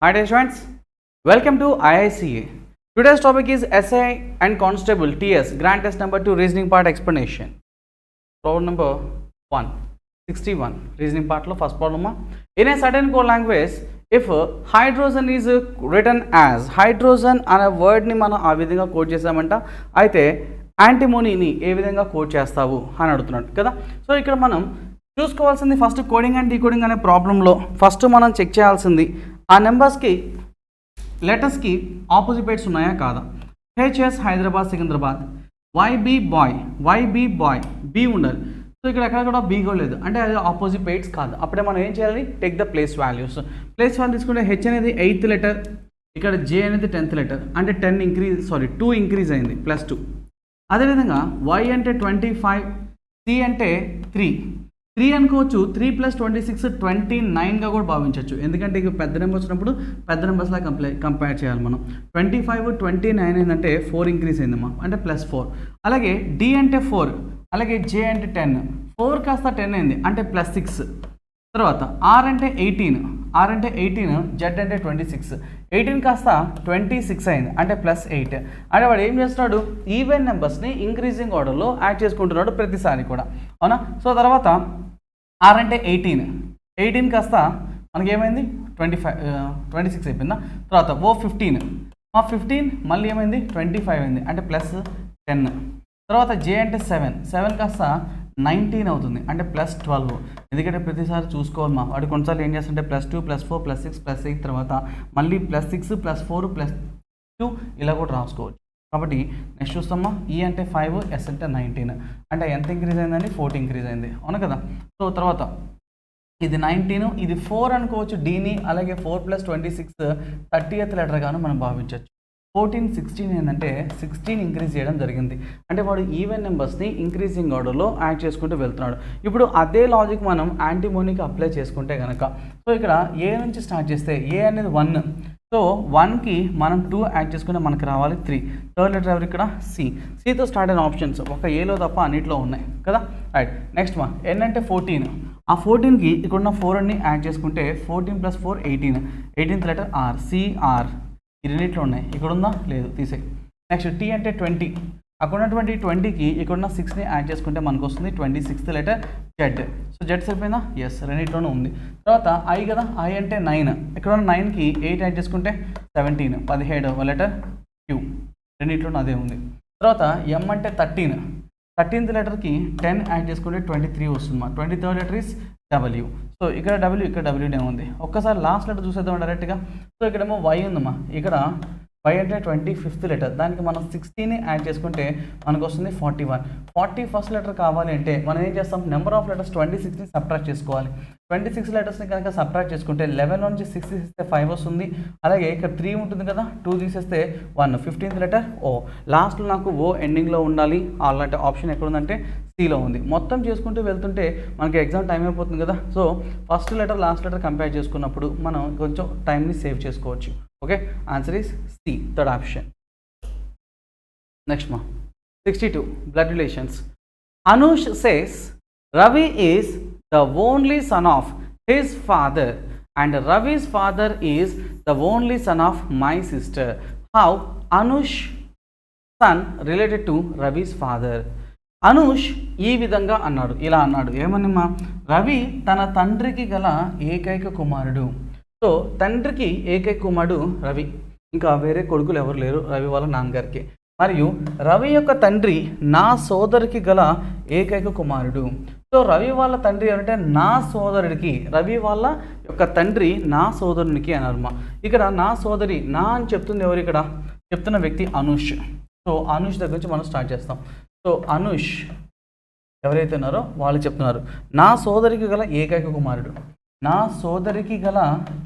Hi dear students, welcome to IICA. Today's topic is SI and Constable TS Grant Test number 2 Reasoning Part Explanation. Problem number 161 Reasoning Part lo first problem. In a certain code language, if hydrogen is written as hydrogen అనే వర్డ్ని మనం ఆ విధంగా code చేసామంట, అయితే యాంటిమోనీని ఏ విధంగా code చేస్తావు అని అడుగుతున్నాడు కదా. సో ఇక్కడ మనం చూసుకోవాల్సింది ఫస్ట్ కోడింగ్ అండ్ డీకోడింగ్ అనే ప్రాబ్లంలో ఫస్ట్ మనం చెక్ చేయాల్సింది ఆ నెంబర్స్కి లెటర్స్కి ఆపోజిట్స్ ఉన్నాయా కాదా. HS Hyderabad Secunderabad, YB boy B ఉండాలి. సో ఇక్కడ ఎక్కడ కూడా బీ కూడా లేదు, అంటే అది ఆపోజిట్స్ కాదు. అప్పుడే మనం ఏం చేయాలి, take the place values. Place value తీసుకుంటే హెచ్ అనేది 8th లెటర్, ఇక్కడ జే అనేది 10th లెటర్, అంటే 2 ఇంక్రీజ్ అయింది +2. అదేవిధంగా వై అంటే 25, సి అంటే 3 అనుకోవచ్చు. 3 + 26 29గా కూడా భావించవచ్చు, ఎందుకంటే ఇక పెద్ద నెంబర్ వచ్చినప్పుడు పెద్ద నెంబర్స్లా కంపేర్ చేయాలి మనం. 25 29 ఏంటంటే 4 ఇంక్రీజ్ అయిందమ్మా, అంటే +4. అలాగే డి అంటే 4, అలాగే జే అంటే 10, 4 కాస్త 10 అయింది, అంటే +6. తర్వాత ఆర్ అంటే 18, జెడ్ అంటే 26, 18 కాస్త 26 అయింది, అంటే +8. అంటే వాడు ఏం చేస్తున్నాడు, ఈవెన్ నెంబర్స్ని ఇంక్రీజింగ్ ఆర్డర్లో యాడ్ చేసుకుంటున్నాడు ప్రతిసారి కూడా, అవునా. సో తర్వాత ఆర్ అంటే 18 కాస్త మనకి ఏమైంది 26 అయిపోయిందా. తర్వాత ఓ 15 మళ్ళీ ఏమైంది 25 అయింది, అంటే +10. తర్వాత జే అంటే 7 కాస్త 19 అవుతుంది, అంటే +12. ఎందుకంటే ప్రతిసారి చూసుకోవాలి మా వాడు కొన్నిసార్లు ఏం చేస్తుంటే +2 +4 +6 +8 తర్వాత మళ్ళీ +6 +4 +2 ఇలా కూడా రాసుకోవచ్చు. కాబట్టి నెక్స్ట్ చూస్తామా, ఈ అంటే 5, ఎస్ అంటే 19, అంటే ఎంత ఇంక్రీజ్ అయిందండి 40 ఇంక్రీజ్ అయింది, అవును కదా. సో తర్వాత ఇది 19, ఇది 4 అనుకోవచ్చు డీని, అలాగే 4 + 26 30th లెటర్గాను మనం భావించవచ్చు. 14 16 ఏంటంటే 16 ఇంక్రీజ్ చేయడం జరిగింది, అంటే వాడు ఈవెన్ నెంబర్స్ని ఇంక్రీజింగ్ ఆర్డర్లో యాడ్ చేసుకుంటూ వెళ్తున్నాడు. ఇప్పుడు అదే లాజిక్ మనం యాంటీమోనీకి అప్లై చేసుకుంటే కనుక, సో ఇక్కడ ఏ నుంచి స్టార్ట్ చేస్తే ఏ అనేది 1, సో 1కి మనం 2 యాడ్ చేసుకుంటే మనకు రావాలి 3. థర్డ్ లెటర్ ఎవరు ఇక్కడ సితో స్టార్ట్ అయిన ఆప్షన్స్ ఒక ఏలో తప్ప అన్నిట్లో ఉన్నాయి కదా. రైట్, నెక్స్ట్ ఎన్ అంటే 14, ఆ 14కి ఇక్కడున్న 4 యాడ్ చేసుకుంటే 14 + 4 18, 18th లెటర్ ఆర్, సిఆర్ ఈ రెండిట్లో ఉన్నాయి, ఇక్కడ ఉందా లేదు తీసే. నెక్స్ట్ టీ అంటే 20, అక్కడ ఉన్నటువంటి 20కి ఇక్కడున్న 6ని యాడ్ చేసుకుంటే మనకు వస్తుంది 26th letter Z. So Z సరిపోయిందా, ఎస్ రెండిట్లోనూ ఉంది. తర్వాత ఐ కదా, ఐ అంటే 9, ఇక్కడ ఉన్న 9కి 8 యాడ్ చేసుకుంటే 17, 17వ లెటర్ క్యూ, రెండిట్లోనూ అదే ఉంది. తర్వాత ఎం అంటే 13th లెటర్కి 10 యాడ్ చేసుకుంటే 23 వస్తుందమ్మా. 23rd letter is W. So ఇక్కడ డబ్ల్యూ, ఇక్కడ డబ్ల్యూనే ఉంది. ఒక్కసారి లాస్ట్ లెటర్ చూసేద్దాం డైరెక్ట్గా. సో ఇక్కడేమో వై ఉందమ్మా, ఇక్కడ వై అంటే 25th లెటర్, దానికి మనం 16ని యాడ్ చేసుకుంటే మనకు వస్తుంది 41. 41st లెటర్ కావాలి అంటే మనం ఏం చేస్తాం, నెంబర్ ఆఫ్ లెటర్స్ 26ని సబ్ట్రాక్ట్ చేసుకోవాలి. 26 లెటర్స్ని కనుక సబ్ట్రాక్ట్ చేసుకుంటే 11 నుంచి 6 తీసేస్తే 5 వస్తుంది, అలాగే ఇక్కడ 3 ఉంటుంది కదా, 2 తీసేస్తే 1. 15th లెటర్ ఓ, లాస్ట్లో నాకు ఓ ఎండింగ్లో ఉండాలి. అలాంటి ఆప్షన్ ఎక్కడ ఉందంటే సిలో ఉంది. మొత్తం చేసుకుంటూ వెళ్తుంటే మనకి ఎగ్జామ్ టైం అయిపోతుంది కదా. So first letter last letter compare చేసుకున్నప్పుడు మనం కొంచెం టైంని సేవ్ చేసుకోవచ్చు. Okay, answer is C, third option. Next 62 blood relations. Anush says Ravi is the only son of his father and Ravi's father is the only son of my sister. How Anush son related to Ravi's father? Anush ఈ విధంగా అన్నాడు, ఇలా అన్నాడు, ఏమనిమ్మా, రవి తన తండ్రికి గల ఏకైక కుమారుడు. సో తండ్రికి ఏకైక కుమారుడు రవి, ఇంకా వేరే కొడుకులు ఎవరు లేరు రవి వాళ్ళ నాన్నగారికి. మరియు రవి యొక్క తండ్రి నా సోదరికి గల ఏకైక కుమారుడు. సో రవి వాళ్ళ తండ్రి ఎవరంటే నా సోదరుడికి, రవి వాళ్ళ యొక్క తండ్రి నా సోదరునికి అన్నారమ్మా. ఇక్కడ నా సోదరి, నా అని చెప్తుంది ఎవరు, ఇక్కడ చెప్తున్న వ్యక్తి అనుష్. సో అనుష్ దగ్గర నుంచి మనం స్టార్ట్ చేస్తాం. సో అనుష్ ఎవరైతే ఉన్నారో వాళ్ళు చెప్తున్నారు నా సోదరికి గల ఏకైక కుమారుడు. నా సోదరికి గల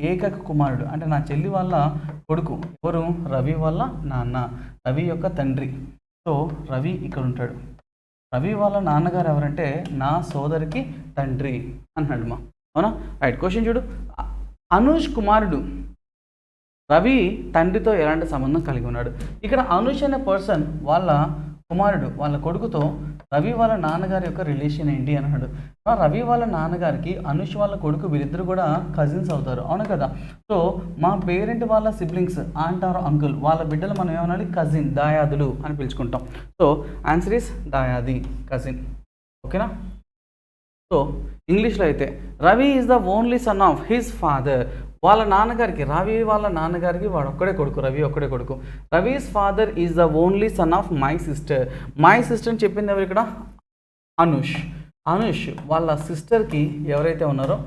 ఏకైక కుమారుడు అంటే నా చెల్లి వాళ్ళ కొడుకు ఎవరు, రవి వాళ్ళ నాన్న, రవి యొక్క తండ్రి. సో రవి ఇక్కడ ఉంటాడు, రవి వాళ్ళ నాన్నగారు ఎవరంటే నా సోదరికి తండ్రి అన్నాడు మా, అవునా. రైట్, క్వశ్చన్ చూడు. అనుష్ కుమారుడు రవి తండ్రితో ఎలాంటి సంబంధం కలిగి ఉన్నాడు. ఇక్కడ అనుష్ అనే పర్సన్ వాళ్ళ కుమారుడు వాళ్ళ కొడుకుతో రవి వాళ్ళ నాన్నగారి యొక్క రిలేషన్ ఏంటి అని అన్నాడు. రవి వాళ్ళ నాన్నగారికి అనుష్ వాళ్ళ కొడుకు వీరిద్దరు కూడా కజిన్స్ అవుతారు, అవును కదా. సో మా పేరెంట్ వాళ్ళ సిబ్లింగ్స్ ఆంట్ ఆర్ అంకుల్ వాళ్ళ బిడ్డలు మనం ఏమనాలి, కజిన్, దాయాదులు అని పిలుచుకుంటాం. సో ఆన్సర్ ఈస్ దాయాది, కజిన్. ఓకేనా. సో ఇంగ్లీష్లో అయితే Ravi is the only son of his father. వాళ్ళ నాన్నగారికి, రవి వాళ్ళ నాన్నగారికి వాడు ఒక్కడే కొడుకు, రవి ఒక్కడే కొడుకు. Ravi's father is the only son of my sister. My sister అని చెప్పింది ఎవరు ఇక్కడ, అనుష్. అనుష్ వాళ్ళ సిస్టర్కి ఎవరైతే ఉన్నారో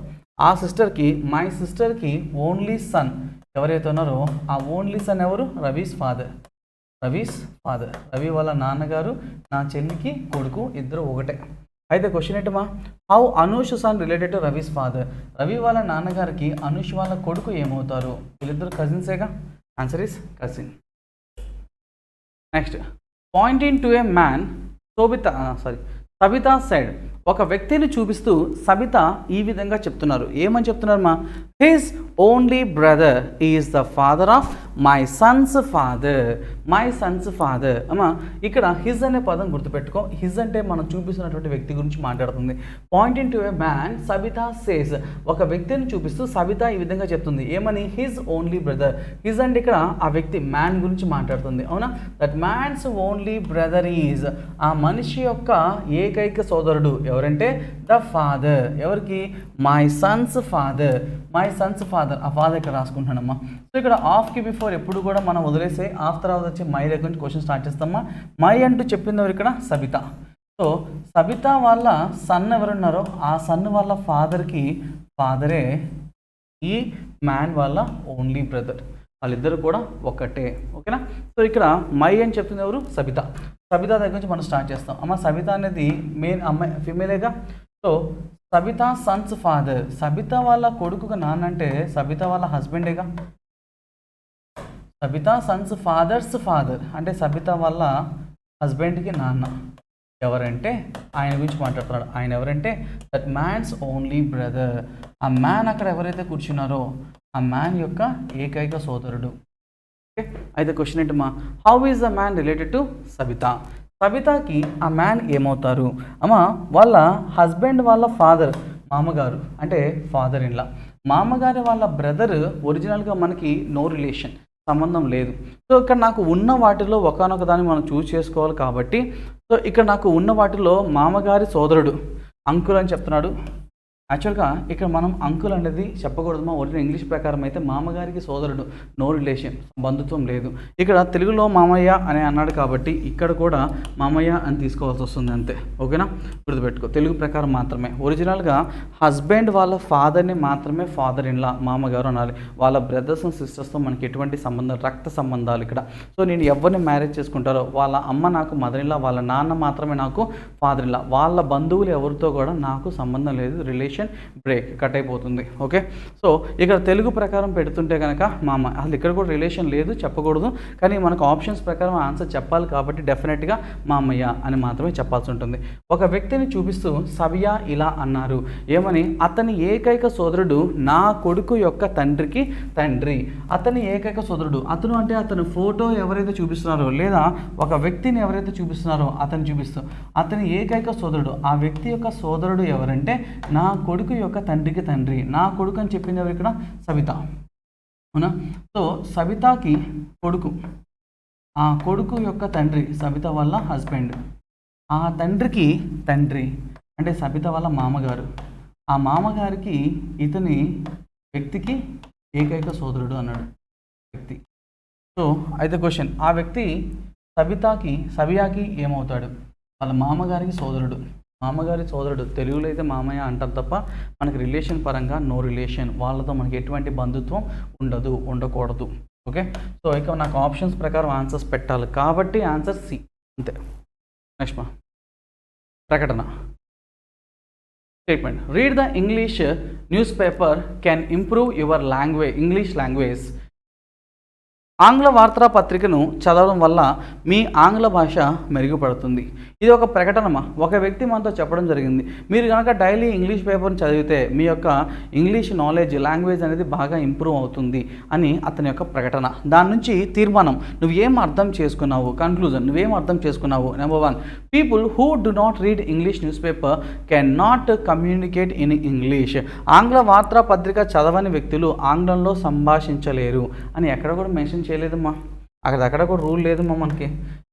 ఆ సిస్టర్కి, మై సిస్టర్కి ఓన్లీ సన్ ఎవరైతే ఉన్నారో ఆ ఓన్లీ సన్ ఎవరు, రవీస్ ఫాదర్. రవీస్ ఫాదర్, రవి వాళ్ళ నాన్నగారు, నా చెల్లికి కొడుకు, ఇద్దరు ఒకటే. అయితే క్వశ్చన్ ఏంటమ్మా, how Anush son related to Ravi's father. Ravi వాళ్ళ నాన్నగారికి అనుష్ వాళ్ళ కొడుకు ఏమవుతారు, వీళ్ళిద్దరు కజిన్సేగా. Answer is cousin. Next, pointing to a man Sabita side. ఒక వ్యక్తిని చూపిస్తూ సబిత ఈ విధంగా చెప్తున్నారు. ఏమని చెప్తున్నారమ్మా, his only brother is the father of my son's father. My son's father అమ్మా, ఇక్కడ హిజ్ అనే పదం గుర్తుపెట్టుకో. హిజ్ అంటే మనం చూపిస్తున్నటువంటి వ్యక్తి గురించి మాట్లాడుతుంది. Poynting to a man Sabitha says. ఒక వ్యక్తిని చూపిస్తూ సబిత ఈ విధంగా చెప్తుంది, ఏమని, హిజ్ ఓన్లీ బ్రదర్. హిజ్ అంటే ఇక్కడ ఆ వ్యక్తి మ్యాన్ గురించి మాట్లాడుతుంది, అవునా. That man's only brother is, ఆ మనిషి యొక్క ఏకైక సోదరుడు ఎవరంటే ద ఫాదర్. ఎవరికి, my son's father. My son's father, ఆ ఫాదర్ ఇక్కడ రాసుకుంటానమ్మా. సో ఇక్కడ ఆఫ్కి బిఫోర్ ఎప్పుడు కూడా మనం వదిలేసే ఆఫ్ తర్వాత వచ్చి మై దగ్గర నుంచి క్వశ్చన్ స్టార్ట్ చేస్తామా. మై అంటూ చెప్పింది ఎవరు ఇక్కడ, సబిత. సో సబిత వాళ్ళ సన్ ఎవరున్నారో ఆ సన్ వాళ్ళ ఫాదర్కి ఫాదరే ఈ మ్యాన్ వాళ్ళ ఓన్లీ బ్రదర్. వాళ్ళిద్దరు కూడా ఒకటే, ఓకేనా. సో ఇక్కడ మై అని చెప్తుంది ఎవరు, సబిత. సబిత దగ్గర నుంచి మనం స్టార్ట్ చేస్తాం. అమ్మ సబిత అనేది మెయిన్ అమ్మాయి, ఫిమేలేగా. So Sabita son's father, Sabita వాళ్ళ కొడుకుగా నాన్న అంటే సబిత వాళ్ళ హస్బెండేగా. సబిత సన్స్ ఫాదర్స్ ఫాదర్ అంటే సబిత వాళ్ళ హస్బెండ్కి నాన్న. ఎవరంటే ఆయన గురించి మాట్లాడుతున్నాడు. ఆయన ఎవరంటే దట్ మ్యాన్స్ ఓన్లీ బ్రదర్. ఆ మ్యాన్ అక్కడ ఎవరైతే కూర్చున్నారో ఆ మ్యాన్ యొక్క ఏకైక సోదరుడు. ఓకే. అయితే క్వశ్చన్ ఏంటమ్మా, how is the man related to Sabita. సబితాకి ఆ మ్యాన్ ఏమవుతారు అమ్మ, వాళ్ళ హస్బెండ్ వాళ్ళ ఫాదర్, మామగారు అంటే ఫాదర్ ఇన్ లా. మామగారి వాళ్ళ బ్రదర్ ఒరిజినల్గా మనకి నో రిలేషన్, సంబంధం లేదు. సో ఇక్కడ నాకు ఉన్న వాటిలో ఒకానొక దాన్ని మనం చూస్ చేసుకోవాలి కాబట్టి, సో ఇక్కడ నాకు ఉన్న వాటిలో మామగారి సోదరుడు అంకుల్ అని చెప్తున్నాడు. యాక్చువల్గా ఇక్కడ మనం అంకుల్ అనేది చెప్పకూడదు. మా ఒరిజినల్ ఇంగ్లీష్ ప్రకారం అయితే మామగారికి సోదరుడు, నో రిలేషన్, బంధుత్వం లేదు. ఇక్కడ తెలుగులో మామయ్య అని అన్నాడు కాబట్టి ఇక్కడ కూడా మామయ్య అని తీసుకోవాల్సి వస్తుంది, అంతే. ఓకేనా, గుర్తుపెట్టుకో. తెలుగు ప్రకారం మాత్రమే. ఒరిజినల్గా హస్బెండ్ వాళ్ళ ఫాదర్ని మాత్రమే ఫాదర్ ఇన్ లా, మామగారు అనాలి. వాళ్ళ బ్రదర్స్ అండ్ సిస్టర్స్తో మనకి ఎటువంటి సంబంధం, రక్త సంబంధాలు ఇక్కడ. సో నేను ఎవరిని మ్యారేజ్ చేసుకుంటారో వాళ్ళ అమ్మ నాకు మదర్ ఇన్ లా, వాళ్ళ నాన్న మాత్రమే నాకు ఫాదర్ ఇన్ లా. వాళ్ళ బంధువులు ఎవరితో కూడా నాకు సంబంధం లేదు, రిలేషన్ బ్రేక్, కట్ అయిపోతుంది. ఓకే. సో ఇక్కడ తెలుగు ప్రకారం పెడుతుంటే కనుక మామ, అసలు ఇక్కడ కూడా రిలేషన్ లేదు, చెప్పకూడదు. కానీ మనకు ఆప్షన్స్ ప్రకారం ఆన్సర్ చెప్పాలి కాబట్టి డెఫినెట్గా మామయ్య అని మాత్రమే చెప్పాల్సి ఉంటుంది. ఒక వ్యక్తిని చూపిస్తూ సబియా ఇలా అన్నారు, ఏమని, అతని ఏకైక సోదరుడు నా కొడుకు యొక్క తండ్రికి తండ్రి. అతని ఏకైక సోదరుడు, అతను అంటే అతను ఫోటో ఎవరైతే చూపిస్తున్నారో లేదా ఒక వ్యక్తిని ఎవరైతే చూపిస్తున్నారో అతను చూపిస్తూ అతని ఏకైక సోదరుడు, ఆ వ్యక్తి యొక్క సోదరుడు ఎవరంటే నా కొడుకు యొక్క తండ్రికి తండ్రి. నా కొడుకు అని చెప్పింది ఎవరు ఇక్కడ, సబిత, అవునా. సో సబితాకి కొడుకు, ఆ కొడుకు యొక్క తండ్రి సబిత వాళ్ళ హస్బెండ్, ఆ తండ్రికి తండ్రి అంటే సబిత వాళ్ళ మామగారు. ఆ మామగారికి ఇతని వ్యక్తికి ఏకైక సోదరుడు అన్నాడు వ్యక్తి. సో అయితే క్వశ్చన్, ఆ వ్యక్తి సబియాకి ఏమవుతాడు, వాళ్ళ మామగారికి సోదరుడు. మామగారి సోదరుడు, తెలుగులో అయితే మామయ్య అంటారు తప్ప మనకి రిలేషన్ పరంగా నో రిలేషన్, వాళ్ళతో మనకి ఎటువంటి బంధుత్వం ఉండదు, ఉండకూడదు. ఓకే. సో ఇక నాకు ఆప్షన్స్ ప్రకారం ఆన్సర్స్ పెట్టాలి కాబట్టి ఆన్సర్ సి, అంతే. నెక్స్ట్ మా ప్రకటన statement. Read the English news paper can improve your language, English language. ఆంగ్ల వార్తాపత్రికను చదవడం వల్ల మీ ఆంగ్ల భాష మెరుగుపడుతుంది. ఇది ఒక ప్రకటనమా, ఒక వ్యక్తి మనతో చెప్పడం జరిగింది. మీరు కనుక డైలీ ఇంగ్లీష్ పేపర్ని చదివితే మీ యొక్క ఇంగ్లీష్ నాలెడ్జ్, లాంగ్వేజ్ అనేది బాగా ఇంప్రూవ్ అవుతుంది అని అతని యొక్క ప్రకటన. దాని నుంచి తీర్మానం, నువ్వేం అర్థం చేసుకున్నావు, కన్క్లూజన్ నువ్వేం అర్థం చేసుకున్నావు. Number 1, people who do not read English news paper can not communicate in English. ఆంగ్ల వార్తాపత్రిక చదవని వ్యక్తులు ఆంగ్లంలో సంభాషించలేరు అని ఎక్కడ కూడా మెన్షన్ చేయలేదమ్మా. అక్కడ కూడా రూల్ లేదమ్మా మనకి.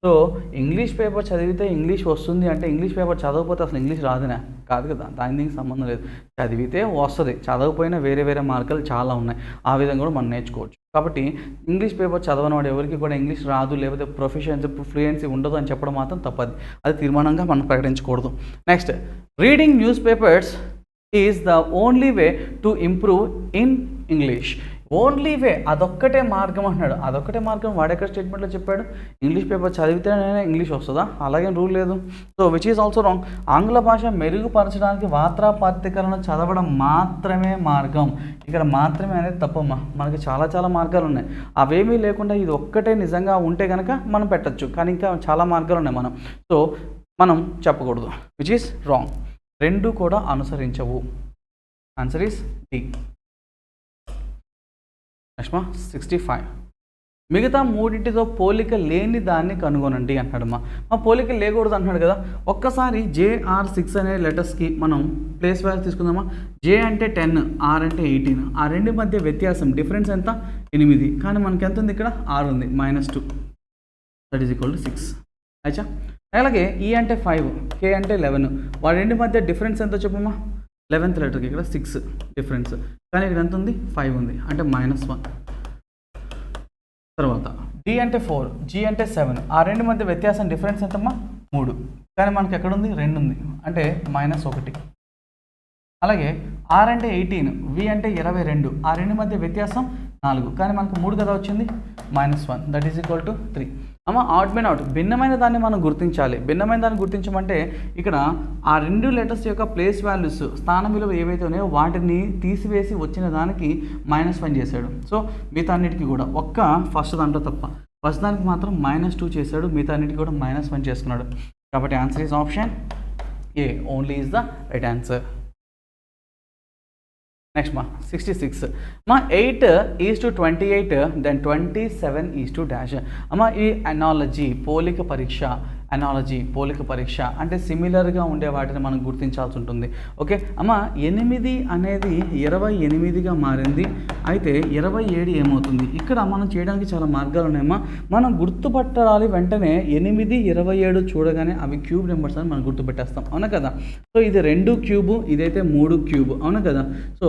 సో ఇంగ్లీష్ పేపర్ చదివితే ఇంగ్లీష్ వస్తుంది అంటే ఇంగ్లీష్ పేపర్ చదవకపోతే అసలు ఇంగ్లీష్ రాదునా? కాదు కదా, దీనికి సంబంధం లేదు. చదివితే వస్తుంది, చదవకపోయినా వేరే వేరే మార్గాలు చాలా ఉన్నాయి, ఆ విధంగా కూడా మనం నేర్చుకోవచ్చు. కాబట్టి ఇంగ్లీష్ పేపర్ చదవని వాడు ఎవరికి కూడా ఇంగ్లీష్ రాదు, లేకపోతే ప్రొఫిషియన్సీ ఫ్లూయెన్సీ ఉండదు అని చెప్పడం మాత్రం తప్పది. అది తీర్మానంగా మనం ప్రకటించకూడదు. Next, reading newspapers is the only way to improve in English. Only way, అదొక్కటే మార్గం అంటున్నాడు. అదొక్కటే మార్గం వాడెక్కడ స్టేట్మెంట్లో చెప్పాడు? ఇంగ్లీష్ పేపర్ చదివితేనే ఇంగ్లీష్ వస్తుందా? అలాగే రూల్ లేదు. So which is also wrong. ఆంగ్ల భాష మెరుగుపరచడానికి వార్తాపత్రికలను చదవడం మాత్రమే మార్గం. ఇక్కడ మాత్రమే అనేది తప్పమ్మా. మనకి చాలా చాలా మార్గాలు ఉన్నాయి. అవేమీ లేకుండా ఇది ఒక్కటే నిజంగా ఉంటే కనుక మనం పెట్టచ్చు, కానీ ఇంకా చాలా మార్గాలు ఉన్నాయి సో మనం చెప్పకూడదు. Which is wrong. రెండు కూడా అనుసరించవు. Answer is D. నెక్స్ట్ 65, మిగతా మూడింటితో పోలిక లేని దాన్ని కనుగొనండి అంటున్నాడమ్మా. పోలిక లేకూడదు అంటున్నాడు కదా. ఒక్కసారి JR6 అనే లెటర్స్కి మనం ప్లేస్ వాల్యూ తీసుకుందామా. J అంటే 10, R అంటే 18. ఆ రెండు మధ్య వ్యత్యాసం డిఫరెన్స్ ఎంత? 8. కానీ మనకి ఎంత ఉంది ఇక్కడ? 6 ఉంది, -2, దట్ ఈజ్ ఈక్వల్ టు 6. అచ్చా. అలాగే E అంటే 5, K అంటే 11. వాడి రెండు మధ్య డిఫరెన్స్ ఎంత చెప్పమ్మా? 11th లెటర్కి ఇక్కడ 6 డిఫరెన్స్, కానీ ఇక్కడ ఎంత ఉంది? 5 ఉంది, అంటే -1. తర్వాత D అంటే 4, G అంటే 7. ఆ రెండు మధ్య వ్యత్యాసం డిఫరెన్స్ ఎంతమ్మా? 3. కానీ మనకి ఎక్కడ ఉంది? 2 ఉంది, అంటే -1. అలాగే R అంటే 18, V అంటే 22. ఆ రెండు మధ్య వ్యత్యాసం 4, కానీ మనకు 3 కదా వచ్చింది, -1, that is equal to 3. Odd by out, భిన్నమైన దాన్ని మనం గుర్తించాలి. భిన్నమైన దాన్ని గుర్తించమంటే ఇక్కడ ఆ రెండు లెటర్స్ యొక్క ప్లేస్ వాల్యూస్, స్థానం విలువ ఏవైతే ఉన్నాయో వాటిని తీసివేసి వచ్చిన దానికి -1 చేశాడు. సో మిగతా అన్నిటికీ కూడా ఒక్క ఫస్ట్ దాంట్లో తప్ప, ఫస్ట్ దానికి మాత్రం -2 చేశాడు, మిగతా అన్నిటికీ కూడా -1 చేసుకున్నాడు. కాబట్టి answer is option A, only is the right answer. Next 66, 8 is to 28, then 27 is to dash. ఈ అనాలజీ పోలిక పరీక్ష అంటే సిమిలర్గా ఉండే వాటిని మనం గుర్తించాల్సి ఉంటుంది. ఓకే 8 అనేది 28గా మారింది, అయితే 27 ఏమవుతుంది? ఇక్కడ మనం చేయడానికి చాలా మార్గాలు ఉన్నాయమ్మా. మనం గుర్తుపట్టాలి వెంటనే 8, 27 చూడగానే అవి క్యూబ్ నెంబర్స్ అని మనం గుర్తుపెట్టేస్తాం, అవునా కదా. సో ఇది 2 క్యూబ్, ఇదైతే 3 క్యూబ్, అవునా కదా. సో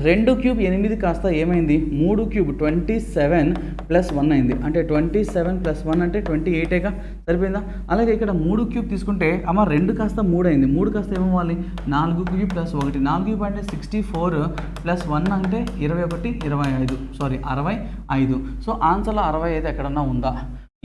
2 క్యూబ్ 8 కాస్త ఏమైంది? 3 క్యూబ్ 27 + 1 అయింది, అంటే 27 + 1 అంటే 28గా సరిపోయిందా. అలాగే ఇక్కడ 3 క్యూబ్ తీసుకుంటే 2 కాస్త 3 అయింది, 3 కాస్త ఏమవ్వాలి? 4 క్యూబ్ + 1, 4 క్యూబ్ అంటే 64 + 1 అంటే 65. సో ఆన్సర్లో 65 ఎక్కడన్నా ఉందా?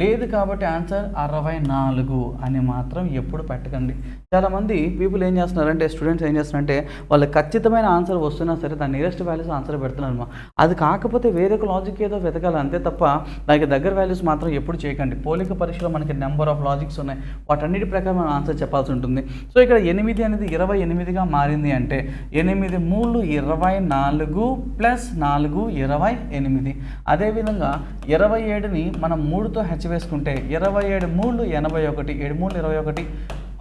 లేదు, కాబట్టి ఆన్సర్ 64 అని మాత్రం ఎప్పుడు పెట్టకండి. చాలామంది పీపుల్ ఏం చేస్తున్నారంటే, స్టూడెంట్స్ ఏం చేస్తున్నారంటే, వాళ్ళకి ఖచ్చితమైన ఆన్సర్ వస్తున్నా సరే దాని నియరెస్ట్ వాల్యూస్ ఆన్సర్ పెడుతున్నారమ్మా. అది కాకపోతే వేరే ఒక లాజిక్ ఏదో వెతకాలి అంతే తప్ప దానికి దగ్గర వాల్యూస్ మాత్రం ఎప్పుడు చేయకండి. పోలిక పరీక్షలో మనకి నెంబర్ ఆఫ్ లాజిక్స్ ఉన్నాయి, వాటన్నిటి ప్రకారం మనం ఆన్సర్ చెప్పాల్సి ఉంటుంది. సో ఇక్కడ 8 అనేది 28గా మారింది అంటే 8 3 24 + 4 28. అదేవిధంగా 27ని మనం 3తో వేసుకుంటే 27 3 81, 7 3 21, 6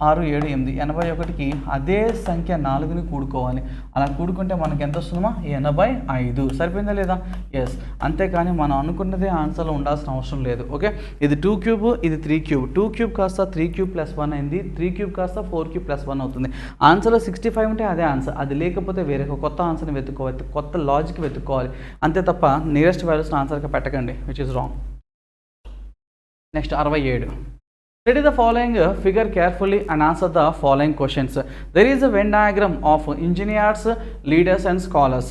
7 8, 81కి అదే సంఖ్య 4ని కూడుకోవాలి. అలా కూడుకుంటే మనకి ఎంత వస్తుందమ్మా? 85. సరిపోయిందా లేదా? ఎస్. అంతేకాని మనం అనుకున్నదే ఆన్సర్లో ఉండాల్సిన అవసరం లేదు. ఓకే, ఇది 2 క్యూబ్, ఇది 3 క్యూబ్. 2 క్యూబ్ కాస్త 3 క్యూబ్ + 1 అయింది, 3 క్యూబ్ కాస్త 4 క్యూబ్ + 1 అవుతుంది. ఆన్సర్లో 65 ఉంటే అదే ఆన్సర్, అది లేకపోతే వేరే ఒక కొత్త ఆన్సర్ని వెతుక్కోవాలి, కొత్త లాజిక్ వెతుక్కోవాలి అంతే తప్ప నియరెస్ట్ వాల్యూస్ని ఆన్సర్గా పెట్టకండి, which is wrong. Next 67, study the following figure carefully and answer the following questions. There is a Venn diagram of engineers, leaders and scholars.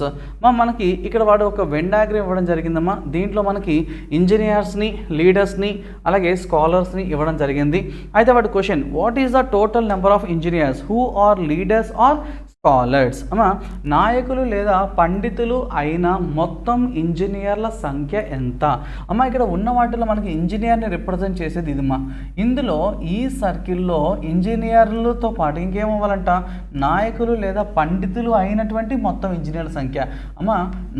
మనకి ఇక్కడ వాడు ఒక వెన్ డయాగ్రామ్ ఇవ్వడం జరిగిందమ్మా. దీంట్లో మనకి ఇంజనీర్స్ని, లీడర్స్ని అలాగే స్కాలర్స్ని ఇవ్వడం జరిగింది. అయితే వాడు question, what is the total number of engineers who are leaders or scholars. అమ్మా నాయకులు లేదా పండితులు అయిన మొత్తం ఇంజనీర్ల సంఖ్య ఎంత? అమ్మ ఇక్కడ ఉన్న వాటిలో మనకి ఇంజనీర్ని రిప్రజెంట్ చేసేది ఇదిమ్మా. ఇందులో ఈ సర్కిల్లో ఇంజనీర్లతో పాటు ఇంకేమవ్వాలంట? నాయకులు లేదా పండితులు అయినటువంటి మొత్తం ఇంజనీర్ల సంఖ్య. అమ్మ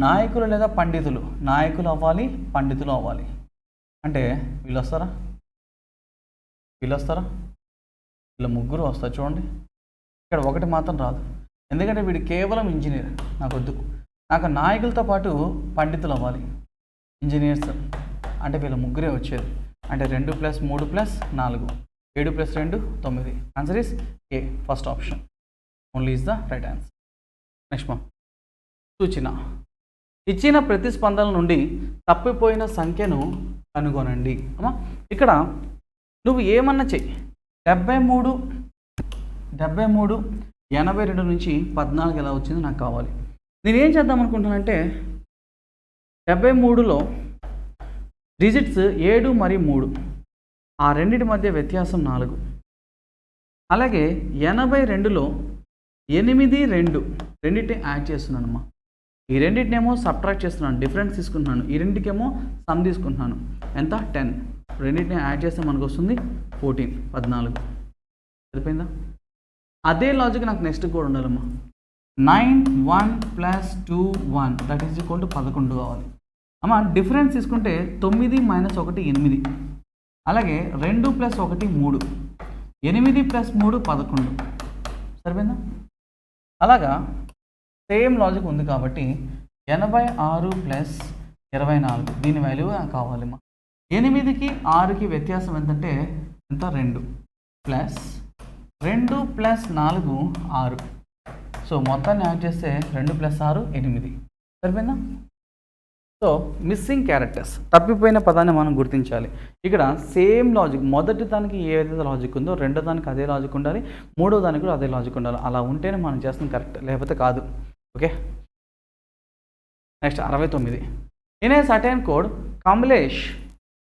నాయకులు లేదా పండితులు, నాయకులు అవ్వాలి, పండితులు అవ్వాలి. అంటే వీళ్ళు వస్తారా? వీళ్ళ ముగ్గురు వస్తారు చూడండి. ఇక్కడ ఒకటి మాత్రం రాదు, ఎందుకంటే వీడు కేవలం ఇంజనీర్. నాకు వద్దు, నాకు నాయకులతో పాటు పండితులు అవ్వాలి, ఇంజనీర్స్. అంటే వీళ్ళ ముగ్గురే వచ్చేది. అంటే 2 + 3 + 4, 7 + 2 9. Answer is a, first option only is the right answer. Next మా సూచన. ఇచ్చిన ప్రతిస్పందన నుండి తప్పిపోయిన సంఖ్యను కనుగొనండి. అమ్మా ఇక్కడ నువ్వు ఏమన్నా చెయ్యి. 73 82 నుంచి 14 ఎలా వచ్చిందో నాకు కావాలి. నేనేం చేద్దాం అనుకుంటున్నానంటే 73లో డిజిట్స్ 7 మరియు 3, ఆ రెండింటి మధ్య వ్యత్యాసం 4. అలాగే 82లో 8 2 రెండింటిని యాడ్ చేస్తున్నానమ్మా. ఈ రెండింటినేమో సబ్ట్రాక్ట్ చేస్తున్నాను, డిఫరెన్స్ తీసుకుంటున్నాను. ఈ రెండింటికేమో సమ్ తీసుకుంటున్నాను. ఎంత? 10. రెండింటిని యాడ్ చేస్తే మనకు వస్తుంది 14. సరిపోయిందా? అదే లాజిక్ నాకు నెక్స్ట్ కూడా ఉండాలమ్మా. 9 1 + 2 1 దట్ ఈజ్ ఈక్వల్ టు 11 కావాలి. అమ్మ డిఫరెన్స్ తీసుకుంటే 9 - 1 8. అలాగే 2 + 1 3, 8 + 3 11. సరిపోయిందా? అలాగా సేమ్ లాజిక్ ఉంది కాబట్టి 86 + 24 దీని వాల్యూ కావాలమ్మా. 8కి 6కి వ్యత్యాసం ఎంతంటే ఎంత? 2 + 2 + 4 6. సో మొత్తాన్ని యాడ్ చేస్తే 2 + 6 8. సరిపోయిందా? సో మిస్సింగ్ క్యారెక్టర్స్, తప్పిపోయిన పదాన్ని మనం గుర్తించాలి. ఇక్కడ సేమ్ లాజిక్, మొదటి దానికి ఏదైతే లాజిక్ ఉందో రెండో దానికి అదే లాజిక్ ఉండాలి, మూడో దానికి కూడా అదే లాజిక్ ఉండాలి. అలా ఉంటేనే మనం చేస్తుంది కరెక్ట్, లేకపోతే కాదు. Okay. Next 69. In a certain code Kamlesh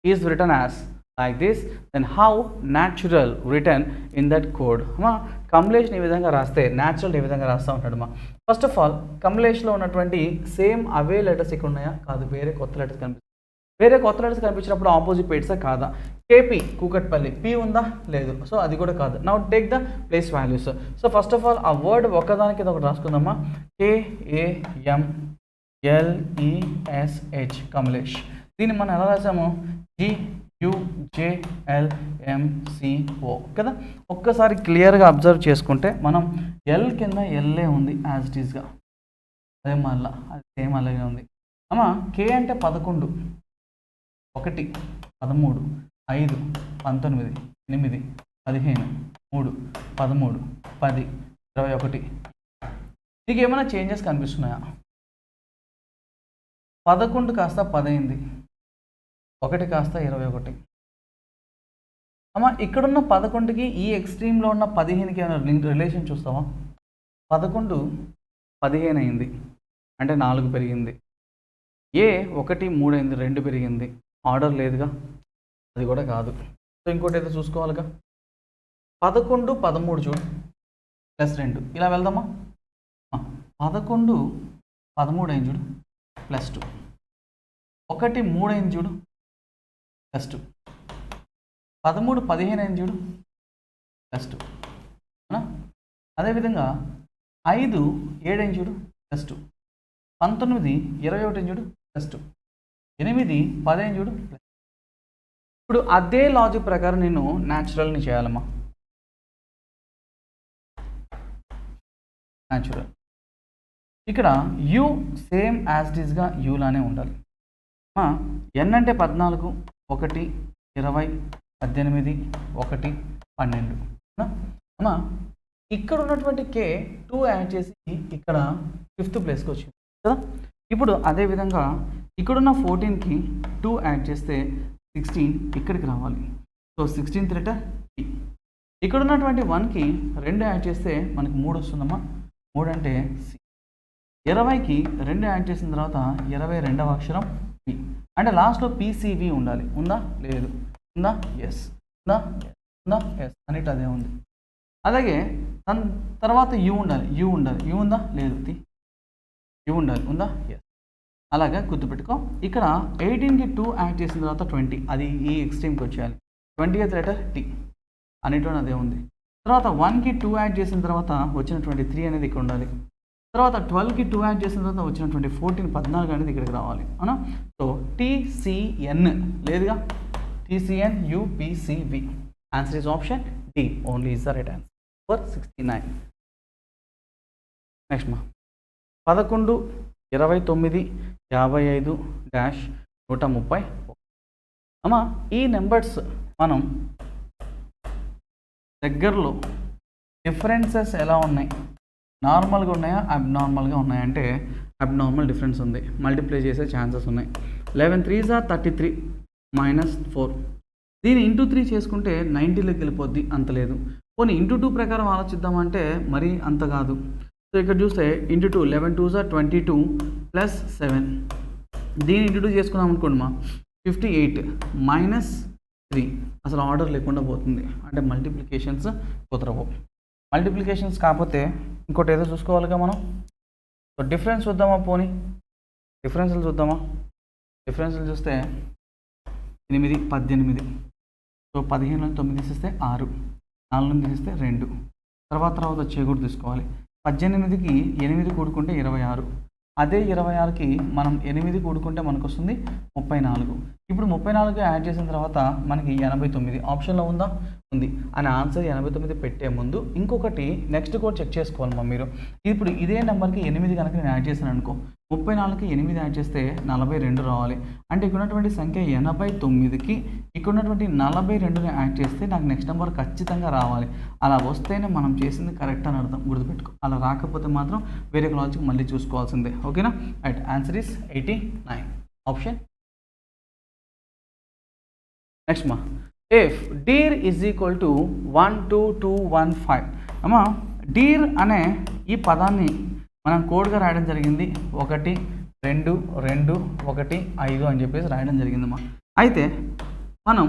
is return as like this, then how natural written in that code? అమ్మా కమలేష్ని ఈ విధంగా రాస్తే న్యాచురల్ ఈ విధంగా రాస్తూ ఉంటాడు అమ్మా. ఫస్ట్ ఆఫ్ ఆల్ కమలేష్లో ఉన్నటువంటి సేమ్ అవే లెటర్స్ ఇక్కడ ఉన్నాయా? కాదు, వేరే కొత్త లెటర్స్ కనిపిస్తాయి. వేరే కొత్త లెటర్స్ కనిపించినప్పుడు ఆపోజిట్ పేట్సా కాదా? కేపీ కూకట్పల్లి, పీ ఉందా? లేదు. సో అది కూడా కాదు. Now take the place values. So first of all ఆ వర్డ్ ఒకదానికి ఒకటి రాసుకుందామా. KAMLESH కమలేష్. దీన్ని మనం ఎలా రాసాము? GUJLMCO కదా. ఒక్కసారి క్లియర్గా అబ్జర్వ్ చేసుకుంటే మనం ఎల్ కింద ఎల్ఏ ఉంది యాజ్ ఇట్ ఈస్గా, అదే మళ్ళా అది సేమ్ అలాగే ఉంది. అమ్మ కే అంటే 11 1 13 5 19 8 15 3 13 10 21. నీకు ఏమైనా చేంజెస్ కనిపిస్తున్నాయా? 11 కాస్త 10 అయింది, 1 కాస్త 21. అమ్మ ఇక్కడున్న 11కి ఈ ఎక్స్ట్రీమ్లో ఉన్న 15కి ఏమైనా రిలేషన్ చూస్తావా? 11 15 అయింది అంటే 4 పెరిగింది. 1 3 అయింది, 2 పెరిగింది. ఆర్డర్ లేదుగా, అది కూడా కాదు. సో ఇంకోటి అయితే చూసుకోవాలిగా. 11 13 చూడు +2 ఇలా వెళ్దామా. 11 13 అయింది చూడు +2. 1 3 అయింది చూడు +2. 13 15 అయింది చూడు +2. అదేవిధంగా 5 7 అయింది చూడు +2. 19 21 చూడు +2. 8 10 అయింది చూడు. ఇప్పుడు అదే లాజిక్ ప్రకారం నేను న్యాచురల్ని చేయాలమ్మా. న్యాచురల్ ఇక్కడ యూ సేమ్ యాజ్ ఇట్ ఈస్గా యూలానే ఉండాలి. ఎన్ అంటే 14 1 20 18 1 12. అమ్మా ఇక్కడ ఉన్నటువంటి కే 2 యాడ్ చేసి ఇక్కడ 5th ప్లేస్కి వచ్చింది కదా. ఇప్పుడు అదేవిధంగా ఇక్కడున్న 14కి 2 యాడ్ చేస్తే 16 ఇక్కడికి రావాలి. So 16th letter P. ఇక్కడ ఉన్నటువంటి 1కి 2 యాడ్ చేస్తే మనకి 3 వస్తుందమ్మా. 3 అంటే సి. 20కి 2 యాడ్ చేసిన తర్వాత 22వ అక్షరం పి. అంటే లాస్ట్లో పీసీవి ఉండాలి. ఉందా? లేదు. ఉందా? ఎస్. ఉందా? ఎస్. ఉందా? ఎస్. అన్నిటి అదే ఉంది. అలాగే దాని తర్వాత యూ ఉండాలి, యూ ఉందా లేదు, యూ ఉండాలి, ఉందా, ఎస్. అలాగా గుర్తుపెట్టుకో. ఇక్కడ 18కి 2 యాడ్ చేసిన తర్వాత 20, అది ఈ ఎక్స్ట్రీమ్కి వచ్చేయాలి. 20th లెటర్ టీ, అన్నిట్లో అదే ఉంది. తర్వాత 1కి 2 యాడ్ చేసిన తర్వాత వచ్చినటువంటి 3 అనేది ఇక్కడ ఉండాలి. తర్వాత 12కి 2 యాడ్ చేసిన తర్వాత వచ్చినటువంటి 14 అనేది ఇక్కడికి రావాలి, అవునా. సో టీసీఎన్ లేదుగా, TCN UPCV. Answer is option D only is the right answer for 69. Next మా 11, 29, 55 డాష్ 130. అమ్మా ఈ నెంబర్స్ మనం దగ్గరలో డిఫరెన్సెస్ ఎలా ఉన్నాయి, నార్మల్గా ఉన్నాయా అబ్నార్మల్గా ఉన్నాయా అంటే అబ్నార్మల్ డిఫరెన్స్ ఉంది, మల్టిప్లై చేసే ఛాన్సెస్ ఉన్నాయి. 11 3s are 33 -4. దీన్ని ఇంటూ 3 చేసుకుంటే 90లోకి వెళ్ళిపోద్ది, అంత లేదు. పోనీ ఇంటూ 2 ప్రకారం ఆలోచిద్దామంటే మరీ అంత కాదు. సో ఇక్కడ చూస్తే ఇంటూ 2, 11 2s are 22 +7. దీన్ని ఇంటూ 2 చేసుకున్నాం అనుకోండి మా 58 -3. అసలు ఆర్డర్ లేకుండా పోతుంది, అంటే మల్టిప్లికేషన్స్ కుదరవు. మల్టిప్లికేషన్స్ కాకపోతే ఇంకోటి ఏదో చూసుకోవాలిగా మనం. సో డిఫరెన్స్ చూద్దామా, పోనీ డిఫరెన్స్లు చూద్దామా. డిఫరెన్స్లు చూస్తే 8 18. సో 15 నుంచి 9 తీసేస్తే 6, 4 నుంచి తీసేస్తే 2. తర్వాత వచ్చే కూడా తీసుకోవాలి. 18కి 8 కూడుకుంటే 26. అదే 26కి మనం 8 కూడుకుంటే మనకు వస్తుంది 34. ఇప్పుడు 34 యాడ్ చేసిన తర్వాత మనకి 89 ఆప్షన్లో ఉందా, ఉంది. అని ఆన్సర్ 89 పెట్టే ముందు ఇంకొకటి నెక్స్ట్ కూడా చెక్ చేసుకోవాలమ్మా మీరు. ఇప్పుడు ఇదే నెంబర్కి 8 కనుక నేను యాడ్ చేశాను అనుకో, 34కి 8 యాడ్ చేస్తే 42 రావాలి. అంటే ఇక్కడ ఉన్నటువంటి సంఖ్య 89కి ఇక్కడ ఉన్నటువంటి 42ని యాడ్ చేస్తే నాకు నెక్స్ట్ నెంబర్ ఖచ్చితంగా రావాలి. అలా వస్తేనే మనం చేసింది కరెక్ట్ అని అర్థం, గుర్తుపెట్టుకో. అలా రాకపోతే మాత్రం వేరే లాజిక్ మళ్ళీ చూసుకోవాల్సిందే, ఓకేనా. Right, answer is 89 option. Next మా if deer is equal to 1 2 2 1 5. అమ్మా డీర్ అనే ఈ పదాన్ని మనం కోడ్గా రాయడం జరిగింది. 1 2 2 1 5 అని చెప్పేసి రాయడం జరిగిందమ్మా. అయితే మనం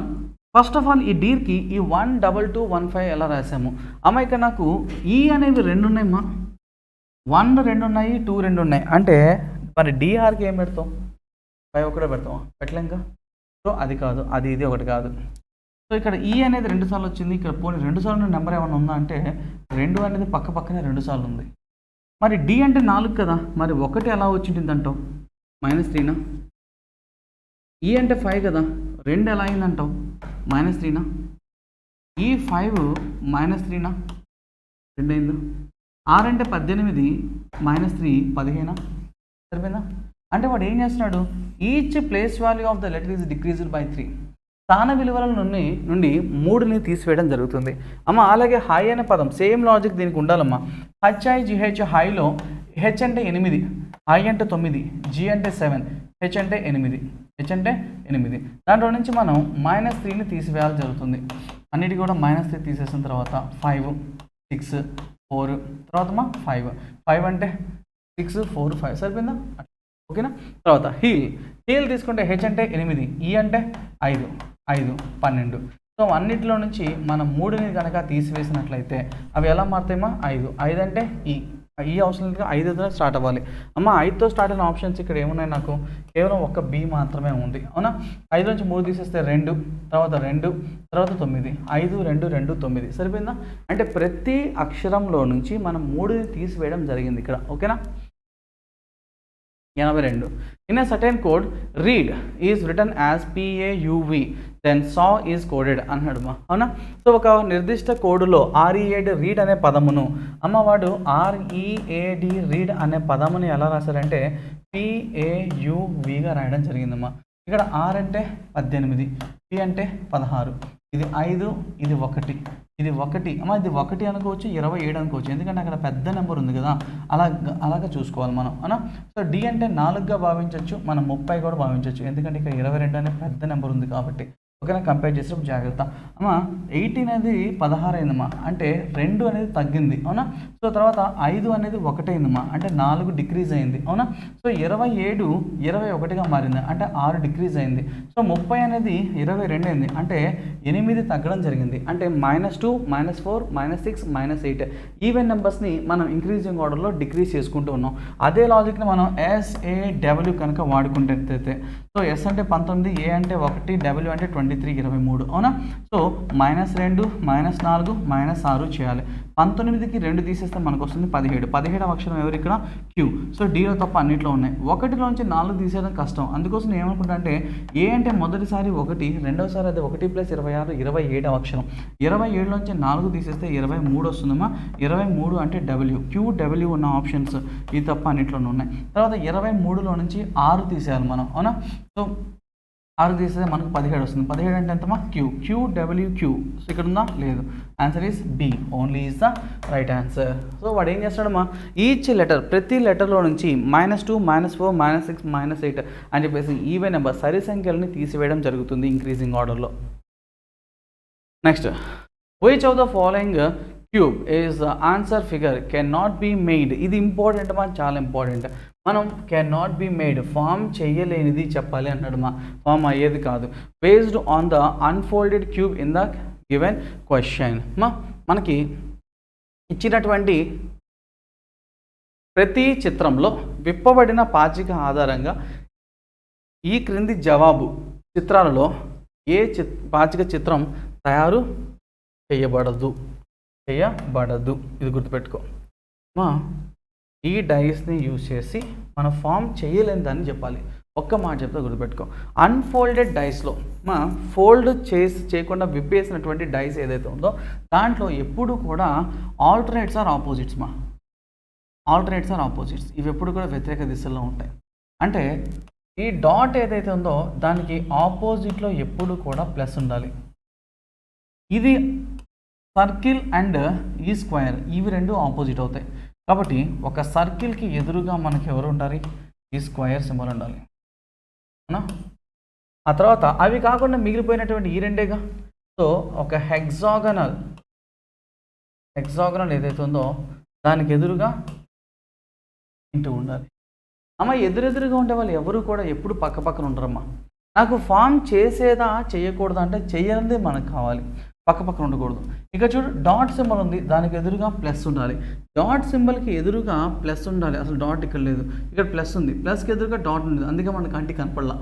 ఫస్ట్ ఆఫ్ ఆల్ ఈ డీర్కి ఈ 1 2 2 1 5 ఎలా రాసాము అమ్మ. ఇక్కడ నాకు ఈ అనేవి 2 ఉన్నాయమ్మా, 1 2 ఉన్నాయి, 2 2 ఉన్నాయి. అంటే మరి డిఆర్కి ఏం పెడతాం, 5 ఒకటే పెడతాం, పెట్టలేంకా. సో అది కాదు, అది ఇది ఒకటి కాదు. సో ఇక్కడ ఈ అనేది 2 సార్లు వచ్చింది. ఇక్కడ పోనీ 2 సార్లు నెంబర్ ఏమైనా ఉందా అంటే 2 అనేది పక్కనే 2 సార్లు ఉంది. మరి డి అంటే 4 కదా, మరి 1 ఎలా వచ్చింది అంటావు, -3నా. ఈ అంటే 5 కదా, 2 ఎలా అయిందంటావు, -3నా. ఈ 5 -3నా, 2 అయిందా. 6 అంటే 18 -3 15. సరిపోయిందా. అంటే వాడు ఏం చేస్తున్నాడు, each place value of the letter is decreased by 3. స్థాన విలువల నుండి 3ని తీసివేయడం జరుగుతుంది అమ్మ. అలాగే హై అనే పదం సేమ్ లాజిక్ దీనికి ఉండాలమ్మా. HIGH హైలో హెచ్ అంటే 8, హై అంటే 9, జి అంటే 7, హెచ్ అంటే 8. దాంట్లో నుంచి మనం -3ని తీసివేయాలి జరుగుతుంది. అన్నిటి కూడా -3 తీసేసిన తర్వాత 5 6 4 తర్వాత 5 అంటే 6 4 5 సరిపోయిందా, ఓకేనా. తర్వాత హీల్ తీసుకుంటే హెచ్ అంటే 8, ఈ అంటే 5 12. సో అన్నిటిలో నుంచి మనం 3ని కనుక తీసివేసినట్లయితే అవి ఎలా మారుతాయమ్మా, 5 అంటే ఈ అవసరం 5తో స్టార్ట్ అవ్వాలి అమ్మ. 5తో స్టార్ట్ అయిన ఆప్షన్స్ ఇక్కడ ఏమున్నాయి, నాకు కేవలం ఒక బి మాత్రమే ఉంది, అవునా. 5 నుంచి 3 తీసేస్తే 2, తర్వాత 9, 5 2 2 9 సరిపోయిందా. అంటే ప్రతి అక్షరంలో నుంచి మనం 3ని తీసివేయడం జరిగింది ఇక్కడ, ఓకేనా. 82. In a certain code, read is written as PAUV, then saw is coded అన్నాడు మా, అవునా. సో ఒక నిర్దిష్ట కోడ్లో READ రీడ్ అనే పదమును అమ్మ వాడు READ రీడ్ అనే పదముని ఎలా రాశారంటే PAUVగా రాయడం జరిగిందమ్మా. ఇక్కడ R అంటే 18, P అంటే 16, ఇది 5, ఇది 1, ఇది 1 అమ్మ. ఇది 1 అనుకోవచ్చు, 27 అనుకోవచ్చు, ఎందుకంటే అక్కడ పెద్ద నెంబర్ ఉంది కదా, అలాగా చూసుకోవాలి మనం, అవునా. సో డి అంటే 4గా భావించవచ్చు, మనం 30 కూడా భావించవచ్చు, ఎందుకంటే ఇక్కడ 22 అనే పెద్ద నెంబర్ ఉంది కాబట్టి. ఓకేనా, కంపేర్ చేసినప్పుడు జాగ్రత్త. అమ్మ 18 అనేది 16 అయిందమ్మా, అంటే 2 అనేది తగ్గింది, అవునా. సో తర్వాత 5 అనేది 1 అయిందమ్మా, అంటే 4 డిక్రీజ్ అయింది, అవునా. సో 27 21గా మారింది, అంటే 6 డిక్రీజ్ అయింది. సో 30 అనేది 22 అయింది, అంటే 8 తగ్గడం జరిగింది, అంటే -2 -4 -6 -8 ఈవెన్ నెంబర్స్ని మనం ఇంక్రీజింగ్ ఆర్డర్లో డిక్రీజ్ చేసుకుంటూ ఉన్నాం. అదే లాజిక్ని మనం SAW కనుక వాడుకుంటే, సో S అంటే 19, A అంటే 1, W అంటే 23 23, అవునా. సో -2 -4 -6 చేయాలి. 19కి 2 తీసేస్తే మనకు వస్తుంది 17. 17వ అక్షరం ఎవరు ఇక్కడ? Q. సో Dలో తప్ప అన్నిట్లో ఉన్నాయి. 1లోంచి 4 తీసేయడం కష్టం, అందుకోసం నేను ఏమనుకుంటా అంటే ఏ అంటే మొదటిసారి 1, రెండోసారి అది 1 + 26 27వ అక్షరం. 27లోంచి 4 తీసేస్తే 23 వస్తుందమ్మా. 23 అంటే W. QW ఉన్న ఆప్షన్స్ ఇది తప్ప అన్నిట్లోనే ఉన్నాయి. తర్వాత 23లో నుంచి 6 తీసేయాలి మనం, అవునా. సో 6 తీసేస్తే మనకు 17 వస్తుంది. 17 అంటే ఎంతమా? Q. QWQ. సో ఇక్కడ ఉందా? లేదు. Answer is B. Only is the right answer. So వాడు ఏం చేస్తాడమ్మా, ఈచ్ లెటర్, ప్రతి లెటర్లో నుంచి -2 -4 -6 -8 అని చెప్పేసి ఈవెన్ నెంబర్ సరి సంఖ్యలని తీసివేయడం జరుగుతుంది ఇంక్రీజింగ్ ఆర్డర్లో. Next, which of the following cube is answer figure can not be made. ఇది ఇంపార్టెంట్ మా, చాలా ఇంపార్టెంట్. మనం can not be made, form చేయలేనిది చెప్పాలి అన్నాడు మా, ఫామ్ అయ్యేది కాదు. Based on the unfolded cube in the given question. మనకి ఇచ్చినటువంటి ప్రతి చిత్రంలో విప్పబడిన పాచిక ఆధారంగా ఈ క్రింది జవాబు చిత్రాలలో ఏ పాచిక చిత్రం తయారు చేయబడదు. ఇది గుర్తుపెట్టుకో మా. ఈ డైస్ని యూజ్ చేసి మనం ఫామ్ చేయలేని దాన్ని చెప్పాలి. ఒక్క మాట చెప్తే గుర్తుపెట్టుకో, అన్ఫోల్డెడ్ డైస్లో ఫోల్డ్ చేయకుండా విప్పేసినటువంటి డైస్ ఏదైతే ఉందో దాంట్లో ఎప్పుడు కూడా ఆల్టర్నేట్స్ ఆర్ ఆపోజిట్స్ ఇవి ఎప్పుడు కూడా వ్యతిరేక దిశల్లో ఉంటాయి. అంటే ఈ డాట్ ఏదైతే ఉందో దానికి ఆపోజిట్లో ఎప్పుడు కూడా ప్లస్ ఉండాలి. ఇది సర్కిల్ అండ్ ఈ స్క్వేర్, ఇవి రెండు ఆపోజిట్ అవుతాయి. కాబట్టి ఒక సర్కిల్కి ఎదురుగా మనకి ఎవరు ఉండాలి? ఈ స్క్వేర్ సింబల్ ఉండాలి, అవునా. ఆ తర్వాత అవి కాకుండా మిగిలిపోయినటువంటి ఈ రెండేగా. సో ఒక హెక్సాగనల్ ఏదైతే ఉందో దానికి ఎదురుగా ఇంటూ ఉండాలి. అమ్మ ఎదురెదురుగా ఉండే వాళ్ళు ఎవరు కూడా ఎప్పుడు పక్క పక్కన ఉంటారమ్మా. నాకు ఫామ్ చేసేదా చేయకూడదా అంటే చేయనిదే మనకు కావాలి, పక్క పక్కన ఉండకూడదు. ఇక చూడు, డాట్ సింబల్ ఉంది, దానికి ఎదురుగా ప్లస్ ఉండాలి. డాట్ సింబల్కి ఎదురుగా ప్లస్ ఉండాలి. అసలు డాట్ ఇక్కడ లేదు, ఇక్కడ ప్లస్ ఉంది. ప్లస్కి ఎదురుగా డాట్ ఉంది, అందుకే మనకు కంటికి కనపడలా.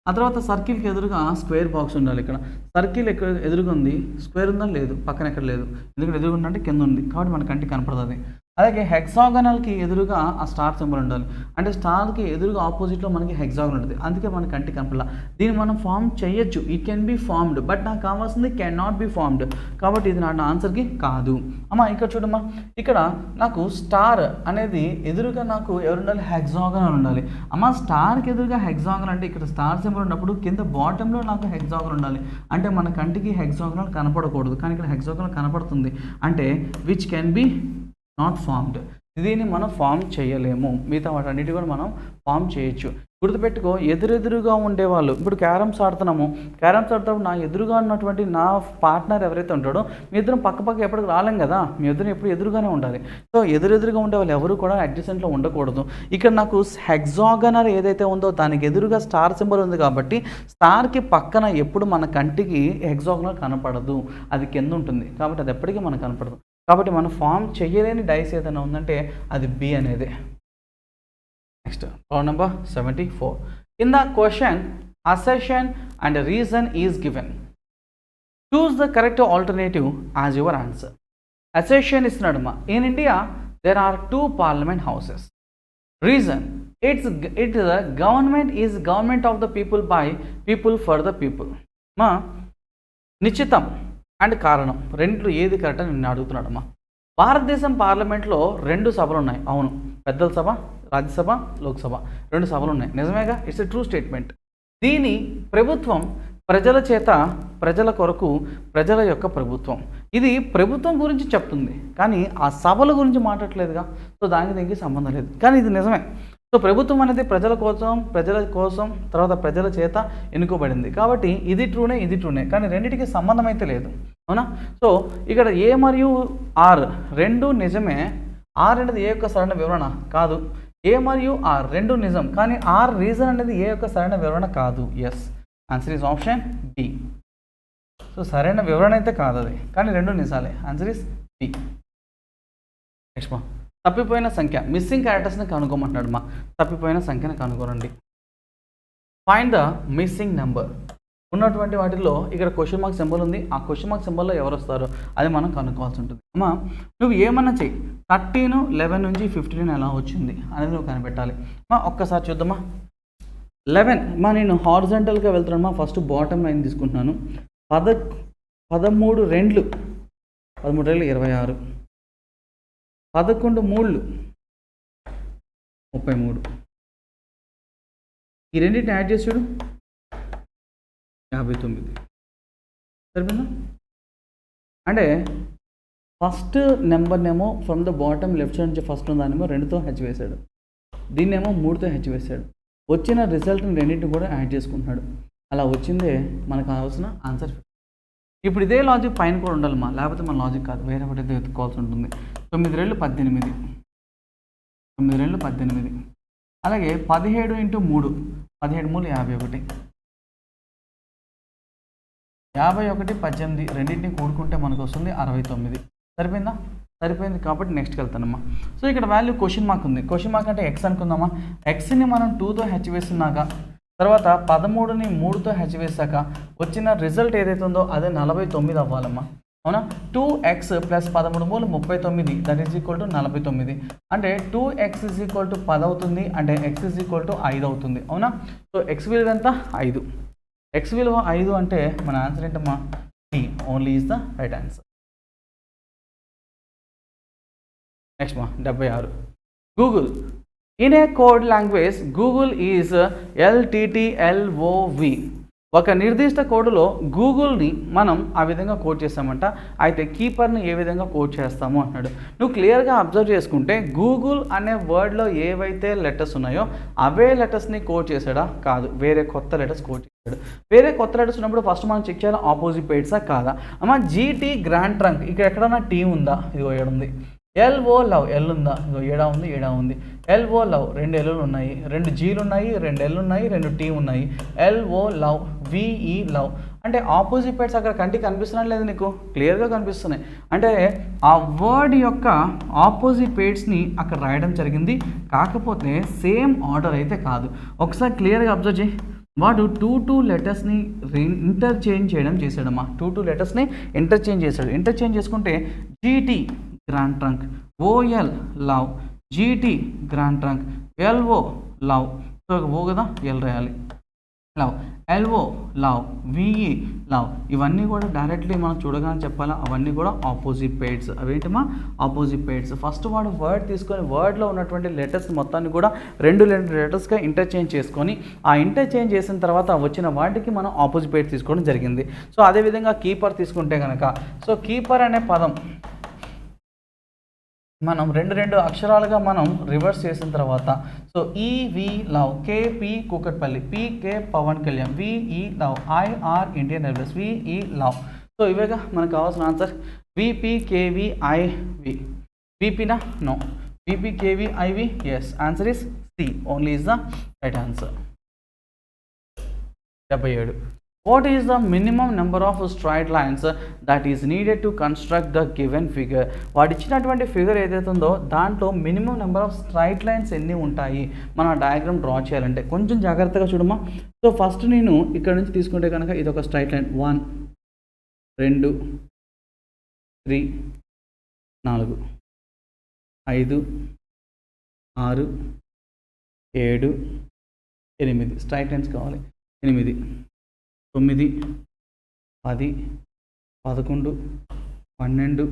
ఆ తర్వాత సర్కిల్కి ఎదురుగా స్క్వేర్ బాక్స్ ఉండాలి. ఇక్కడ సర్కిల్ ఎదురుగా ఉంది, స్క్వేర్ ఉందా? లేదు. పక్కన ఎక్కడ లేదు, ఎందుకంటే ఎదురుగా ఉందంటే కింద ఉంది, కాబట్టి మన కంటికి కనపడదు అది. అలాగే హెక్సాగనల్కి ఎదురుగా ఆ స్టార్ సింబల్ ఉండాలి, అంటే స్టార్కి ఎదురుగా ఆపోజిట్లో మనకి హెక్సాగన్ ఉంటుంది, అందుకే మన కంటికి కనపడాల. దీన్ని మనం ఫామ్ చేయొచ్చు, it can be formed, but నాకు కావాల్సింది కెన్ నాట్ బి ఫార్మ్డ్, కాబట్టి ఇది నా ఆన్సర్కి కాదు. అమ్మ ఇక్కడ చూడమ్మా, ఇక్కడ నాకు స్టార్ అనేది ఎదురుగా నాకు ఎవరు ఉండాలి? హెక్సాగనల్ ఉండాలి. అమ్మ స్టార్కి ఎదురుగా హెక్సాగనల్ అంటే ఇక్కడ స్టార్ సింబల్ ఉన్నప్పుడు కింద బాటంలో నాకు హెక్సాగనల్ ఉండాలి, అంటే మన కంటికి హెక్సాగనల్ కనపడకూడదు, కానీ ఇక్కడ హెక్సాగనల్ కనపడుతుంది, అంటే which can be not formed. దీన్ని మనం ఫామ్ చేయలేము. మిగతా వాటన్నిటి కూడా మనం ఫామ్ చేయొచ్చు. గుర్తుపెట్టుకో, ఎదురెదురుగా ఉండేవాళ్ళు, ఇప్పుడు క్యారమ్స్ ఆడుతున్నాము, క్యారమ్స్ ఆడుతున్నప్పుడు నా ఎదురుగా ఉన్నటువంటి నా పార్ట్నర్ ఎవరైతే ఉంటాడో మీ ఇద్దరం పక్క ఎప్పటికి రాలేం కదా, మీ ఇద్దరు ఎప్పుడు ఎదురుగానే ఉండాలి. సో ఎదురెదురుగా ఉండే వాళ్ళు ఎవరు కూడా అడ్జసెంట్లో ఉండకూడదు. ఇక్కడ నాకు హెక్సాగనల్ ఏదైతే ఉందో దానికి ఎదురుగా స్టార్ సింబల్ ఉంది, కాబట్టి స్టార్కి పక్కన ఎప్పుడు మన కంటికి హెక్సాగనల్ కనపడదు, అది కింద ఉంటుంది, కాబట్టి అది ఎప్పటికీ మనకు కనపడదు. కాబట్టి మనం ఫామ్ చేయలేని డైస్ ఏదైనా ఉందంటే అది బి అనేది. Next problem number 74. In the question assertion and reason is given. Choose the correct alternative as your answer. Assertion ఇస్తున్నాడమ్మా, in India there are 2 parliament houses. Reason, it the government of the people by people for the people. మా నిశ్చితం and కారణం, రెంట్లు ఏది correct అని నేను అడుగుతున్నాడమ్మా. భారతదేశం పార్లమెంట్లో 2 సభలు ఉన్నాయి, అవును. పెద్దల సభ, రాజ్యసభ, లోక్సభ, 2 సభలు ఉన్నాయి, నిజమేగా? It's a true statement. దీని ప్రభుత్వం ప్రజల చేత, ప్రజల కొరకు, ప్రజల యొక్క ప్రభుత్వం. ఇది ప్రభుత్వం గురించి చెప్తుంది, కానీ ఆ సభల గురించి మాట్లాడలేదుగా, సో దానికి దీనికి సంబంధం లేదు, కానీ ఇది నిజమే. సో ప్రభుత్వం అనేది ప్రజల కోసం తర్వాత ప్రజల చేత ఎన్నుకోబడింది. కాబట్టి ఇది ట్రూనే కానీ రెండిటికి సంబంధం అయితే లేదు, అవునా? సో ఇక్కడ ఏ మరియు ఆర్ రెండు నిజమే. ఆర్ అనేది ఏ యొక్క సరైన వివరణ కాదు. ఏ మరియు ఆర్ రెండు నిజం కానీ ఆర్ రీజన్ అనేది ఏ యొక్క సరైన వివరణ కాదు. Yes, answer is option B. So సరైన వివరణ అయితే కాదు అది, కానీ రెండు నిజాలే. Answer is B. నెక్స్ట్ తప్పిపోయిన సంఖ్య, మిస్సింగ్ క్యారెక్టర్స్ని కనుక్కోమంటున్నాడు. తప్పిపోయిన సంఖ్యను కనుగొనండి. Find the missing number. ఉన్నటువంటి వాటిల్లో ఇక్కడ క్వశ్చన్ మార్క్ సింబల్ ఉంది. ఆ క్వశ్చన్ మార్క్ సింబల్లో ఎవరు వస్తారో అది మనం కనుక్కోవాల్సి ఉంటుంది. అమ్మా నువ్వు ఏమన్నా చెయ్యి, 13, 11 నుంచి 15 ఎలా వచ్చింది అనేది నువ్వు కనిపెట్టాలి. ఒక్కసారి చూద్దామా. 11 నేను హారిజాంటల్గా వెళ్తున్నాను. ఫస్ట్ బాటమ్ లైన్ తీసుకుంటున్నాను. 13 రెండ్లు 26, 11 మూళ్ళు 33. ఈ రెండింటిని యాడ్ చేసి చూడు, 59. సరిపోయిందా? అంటే ఫస్ట్ నెంబర్నేమో from the bottom left side నుంచి ఫస్ట్ దాన్నేమో 2తో హెచ్ వేశాడు, దీన్నేమో 3తో హెచ్ వేశాడు. వచ్చిన రిజల్ట్ని రెండింటిని కూడా యాడ్ చేసుకుంటున్నాడు. అలా వచ్చిందే మనకు కావాల్సిన ఆన్సర్. ఇప్పుడు ఇదే లాజిక్ పైన కూడా ఉండాలి లేకపోతే మన లాజిక్ కాదు, వేరే ఒకటి అయితే ఎత్తుకోవాల్సి ఉంటుంది. 9 రెళ్ళు 18, 9 రెళ్ళు 18. అలాగే 17 × 3, 17 మూలు 51, 51, 18 రెండింటిని కూడుకుంటే మనకు వస్తుంది 69. సరిపోయిందా? సరిపోయింది. కాబట్టి నెక్స్ట్కి వెళ్తానమ్మా. సో ఇక్కడ వాల్యూ క్వశ్చన్ మార్క్ ఉంది. క్వశ్చన్ మార్క్ అంటే ఎక్స్ అనుకుందామా. ఎక్స్ని మనం 2తో హెచ్ వేస్తున్నాక తర్వాత 13ని 3తో హెచ్ వేసాక వచ్చిన రిజల్ట్ ఏదైతే ఉందో అదే 49 అవ్వాలమ్మా, అవునా? 2x + 13 మూలు 39, that is equal to 49. అంటే 2x = 10 అవుతుంది. అంటే x = 5 అవుతుంది, అవునా? సో x విలువ ఎంత? 5. x విలువ 5 అంటే మన ఆన్సర్ ఏంటమ్మా? C only is the right answer. Next 76. Google. In a code language Google is LTTLOV. ఒక నిర్దిష్ట కోడ్లో గూగుల్ని మనం ఆ విధంగా కోడ్ చేస్తామంట. అయితే కీపర్ని ఏ విధంగా కోడ్ చేస్తాము అన్నాడు. నువ్వు క్లియర్గా అబ్జర్వ్ చేసుకుంటే గూగుల్ అనే వర్డ్లో ఏవైతే లెటర్స్ ఉన్నాయో అవే లెటర్స్ని కోడ్ చేశాడా? కాదు, వేరే కొత్త లెటర్స్ కోడ్ చేశాడు. వేరే కొత్త లెటర్స్ ఉన్నప్పుడు ఫస్ట్ మనం చెక్ చేయాలి ఆపోజిట్ పేర్సా కాదా. అమ్మ GT గ్రాండ్ ట్రంక్, ఇక్కడ ఎక్కడన్నా టీ ఉందా? ఇదిగో ఏడుంది. LO లవ్, ఎల్ ఉందా? ఇదిగో ఏడా ఉంది. LO లవ్ 2 ఎల్లులు ఉన్నాయి, 2 జీలు ఉన్నాయి, 2 ఎల్ ఉన్నాయి, 2 టీ ఉన్నాయి. LO love, VE love. అంటే ఆపోజిట్ పేర్స్ అక్కడ కంటికి కనిపిస్తున్నాయి లేదు నీకు? క్లియర్గా కనిపిస్తున్నాయి. అంటే ఆ వర్డ్ యొక్క ఆపోజిట్ పేర్స్ని అక్కడ రాయడం జరిగింది. కాకపోతే సేమ్ ఆర్డర్ అయితే కాదు. ఒకసారి క్లియర్గా అబ్జర్వ్ చేయి. వాడు 2 లెటర్స్ని ఇంటర్చేంజ్ చేయడం చేశాడమ్మా. 2 లెటర్స్ని ఇంటర్చేంజ్ చేశాడు. ఇంటర్చేంజ్ చేసుకుంటే GT grand trunk, OL love, GT grand trunk, LO love. So O కదా, ఎల్ రాయాలి. Love, LO love, VE love. ఇవన్నీ కూడా డైరెక్ట్లీ మనం చూడగానే చెప్పాలా, అవన్నీ కూడా ఆపోజిట్ పేర్స్. అవేంటమ్మా? Opposite pairs. ఫస్ట్ వాడు వర్డ్ తీసుకొని వర్డ్లో ఉన్నటువంటి లెటర్స్ మొత్తాన్ని కూడా 2 లెటర్స్గా ఇంటర్చేంజ్ చేసుకొని ఆ ఇంటర్చేంజ్ చేసిన తర్వాత వచ్చిన వాటికి మనం ఆపోజిట్ పేర్స్ తీసుకోవడం జరిగింది. సో అదేవిధంగా కీపర్ తీసుకుంటే కనుక, సో కీపర్ అనే పదం మనం 2 అక్షరాలుగా మనం రివర్స్ చేసిన తర్వాత so EV love, KP Kukatpally, PK Pawan Kalyan, VE love, IR Indian railways, VE love. So ఇవేగా మనకు కావాల్సిన ఆన్సర్. VPKVIV. VPనా? No. VPKVIV. Yes, answer is C only is the right answer. 77. What is the minimum number of straight lines that is needed to construct the given figure? వాడు ఇచ్చినటువంటి figure ఏదైతే ఉందో దాంట్లో minimum number of straight lines ఎన్ని ఉంటాయి మన diagram draw చేయాలంటే కొంచెం జాగ్రత్తగా చూడమ్మా. సో ఫస్ట్ నేను ఇక్కడ నుంచి తీసుకుంటే కనుక ఇది ఒక స్ట్రైట్ లైన్. 1 2 3 4 5 6 7 8 స్ట్రైట్ లైన్స్ కావాలి. 8 9 10 11 12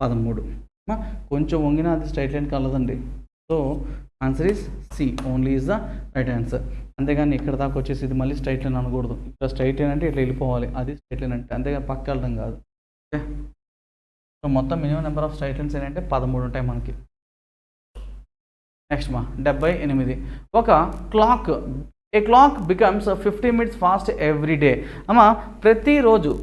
13. కొంచెం వంగిన అది స్ట్రైట్ లైన్ కలదండి. So answer is C only is the right answer. అంతేగాని ఇక్కడ దాకా వచ్చేసి ఇది మళ్ళీ స్ట్రైట్ లైన్ అనకూడదు. ఇక్కడ స్ట్రైట్ లైన్ అంటే ఇట్లా వెళ్ళిపోవాలి, అది స్ట్రైట్ లైన్ అంటే. అంతేగాని పక్క వెళ్ళడం కాదు. ఓకే. సో మొత్తం minimum number of straight lines ఏంటంటే 13 ఉంటాయి మనకి. నెక్స్ట్ మా 78 ఒక clock a clock becomes 50 minutes fast every day అమ్మా